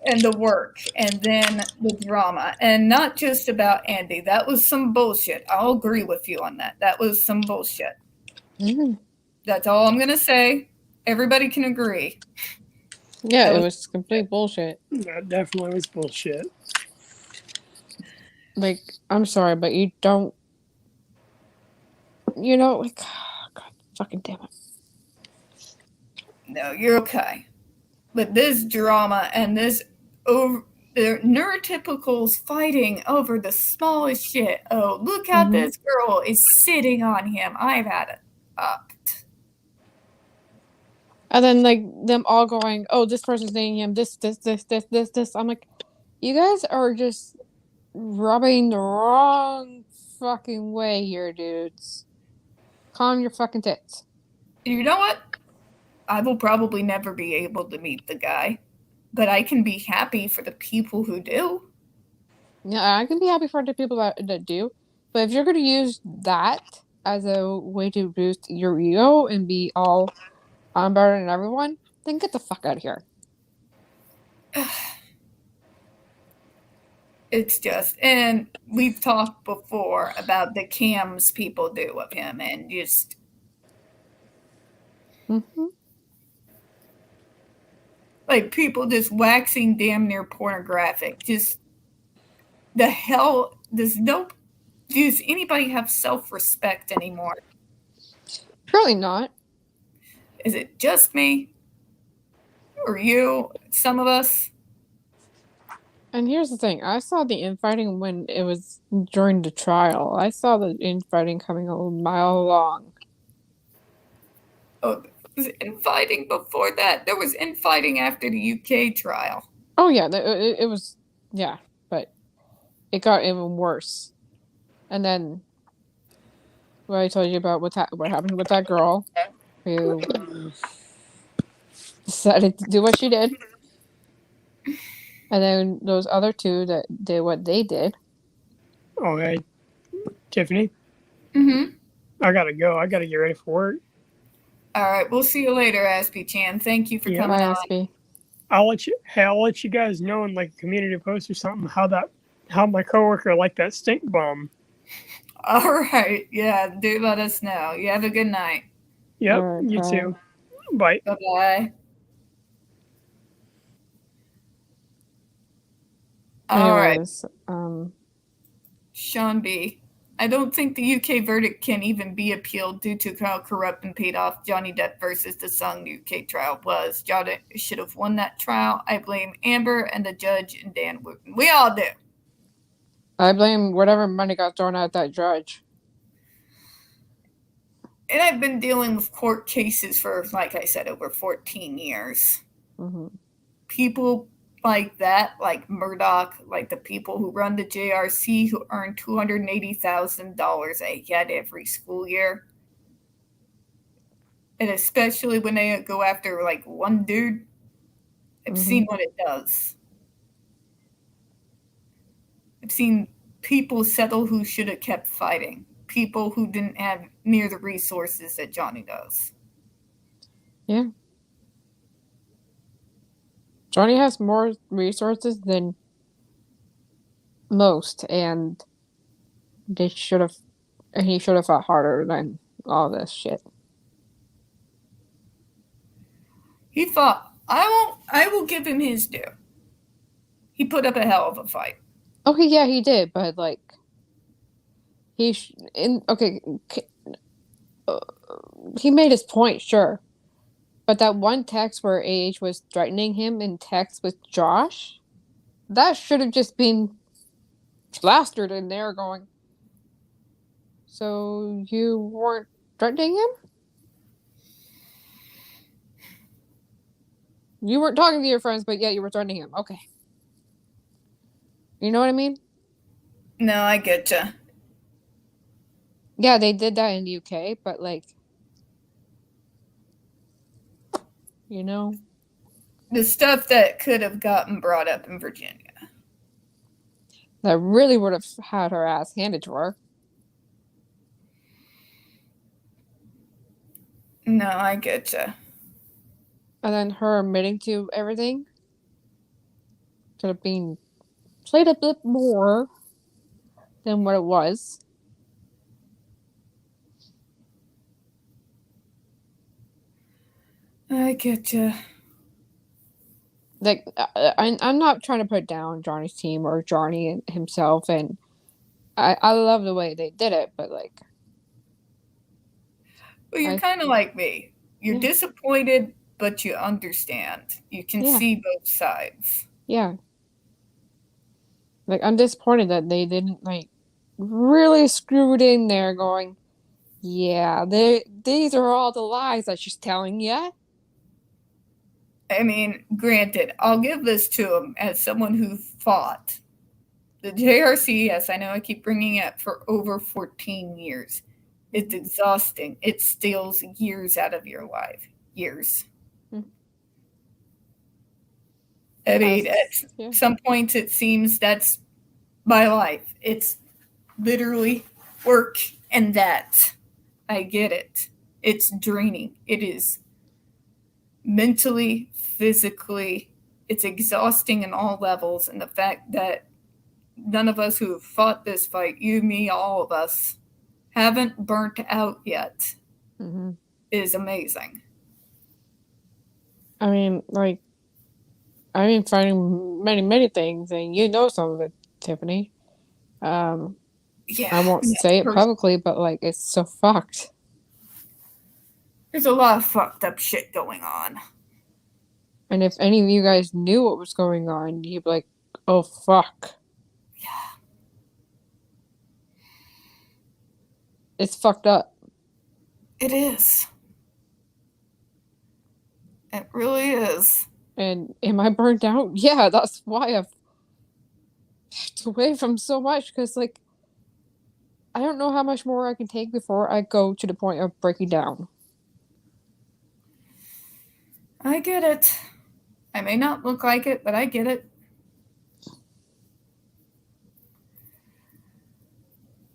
and the work, and then the drama, and not just about Andy. That was some bullshit. I'll agree with you on that. That was some bullshit. That's all I'm gonna say. Everybody can agree. Yeah, it was complete bullshit. That definitely was bullshit. Like, I'm sorry, but you don't. You know, like, God fucking damn it. No, you're okay. But this drama and this the neurotypicals fighting over the smallest shit. Oh, look how this girl is sitting on him. I've had it up. And then, like, them all going, oh, this person's dating him, this. I'm like, you guys are just rubbing the wrong fucking way here, dudes. Calm your fucking tits. You know what? I will probably never be able to meet the guy, but I can be happy for the people who do. Yeah, I can be happy for the people that do, but if you're going to use that as a way to boost your ego and be all, I'm better than everyone, then get the fuck out of here. It's just, and we've talked before about the cams people do of him, and just like people just waxing damn near pornographic. Just the hell does anybody have self-respect anymore? Probably not. Is it just me? Or you? Some of us? And here's the thing. I saw the infighting when it was during the trial. I saw the infighting coming a mile long. Oh, there was infighting before that. There was infighting after the UK trial. Oh, yeah. It was, yeah. But it got even worse. And then what I told you about what happened with that girl who decided to do what she did. And then those other two that did what they did. Okay. Tiffany? Mm-hmm. I gotta go. I gotta get ready for work. All right. We'll see you later, Aspie Chan. Thank you for coming on. Aspie. I'll let you guys know in like a community post or something how my coworker liked that stink bomb. All right. Yeah, do let us know. You have a good night. Yep, Right, you bye. too. Bye. Bye-bye. All right. Anyways, Sean B. I don't think the UK verdict can even be appealed due to how corrupt and paid off Johnny Depp versus the Sung UK trial was. Johnny should have won that trial. I blame Amber and the judge and Dan Wooten. We all do. I blame whatever money got thrown at that judge. And I've been dealing with court cases for, like I said, over 14 years. Mm-hmm. People like that, like Murdoch, like the people who run the JRC who earn $280,000 a head every school year. And especially when they go after like one dude, I've seen what it does. I've seen people settle who should have kept fighting. People who didn't have near the resources that Johnny does. Yeah. Johnny has more resources than most, and he should have fought harder than all this shit. He fought. I will give him his due. He put up a hell of a fight. Okay, yeah, he did, but like he made his point, sure. But that one text where AH was threatening him in text with Josh, that should have just been plastered in there going, so you weren't threatening him? You weren't talking to your friends, but yet you were threatening him. Okay. You know what I mean? No, I get you. Yeah, they did that in the UK, but like, you know, The stuff that could have gotten brought up in Virginia. that really would have had her ass handed to her. No, I get you. And then her admitting to everything could have been played a bit more than what it was. I get you. Like, I'm not trying to put down Johnny's team or Johnny himself, and I love the way they did it, but like, Well, you're kind of like me. You're Yeah. disappointed, but you understand. You can Yeah. see both sides. yeah. Like, I'm disappointed that they didn't like really screw it in there going, yeah, these are all the lies that she's telling you. I mean, granted, I'll give this to him as someone who fought the JRC. Yes, I know I keep bringing it up for over 14 years. It's exhausting. It steals years out of your life. Years. I mean, at some points it seems that's my life. It's literally work and that. I get it. It's draining. It is mentally, physically, it's exhausting in all levels. And the fact that none of us who have fought this fight, you, me, all of us, haven't burnt out yet is amazing. I mean, like, I've been fighting many things, and you know some of it, Tiffany. Yeah, I won't say it publicly, but like, it's so fucked. There's a lot of fucked up shit going on. And if any of you guys knew what was going on, you'd be like, oh fuck. Yeah. It's fucked up. It is. It really is. And am I burned out? Yeah, that's why I've backed away from so much, because like, I don't know how much more I can take before I go to the point of breaking down. I get it. I may not look like it, but I get it.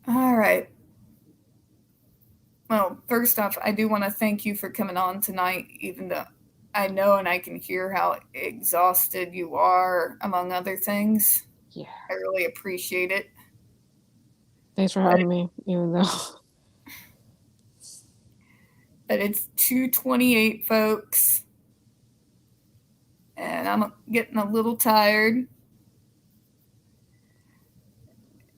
All right. Well, first off, I do want to thank you for coming on tonight, even though I know and I can hear how exhausted you are, among other things. Yeah. I really appreciate it. Thanks for having me, even though. But it's 2:28, folks. And I'm getting a little tired.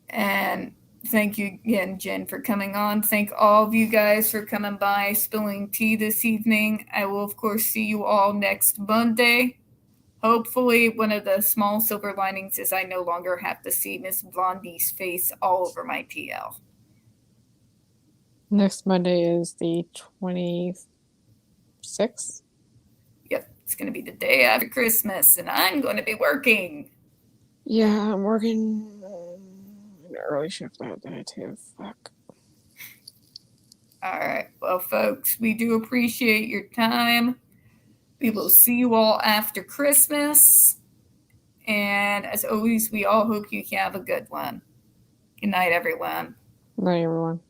And thank you again, Jen, for coming on. Thank all of you guys for coming by, spilling tea this evening. I will, of course, see you all next Monday. Hopefully, one of the small silver linings is I no longer have to see Miss Blondie's face all over my TL. Next Monday is the 26th? Yep, It's going to be the day after Christmas, and I'm going to be working. Yeah, I'm working an early shift that day too. Fuck. All right. Well, folks, we do appreciate your time. We will see you all after Christmas. And as always, we all hope you have a good one. Good night, everyone. Bye, everyone.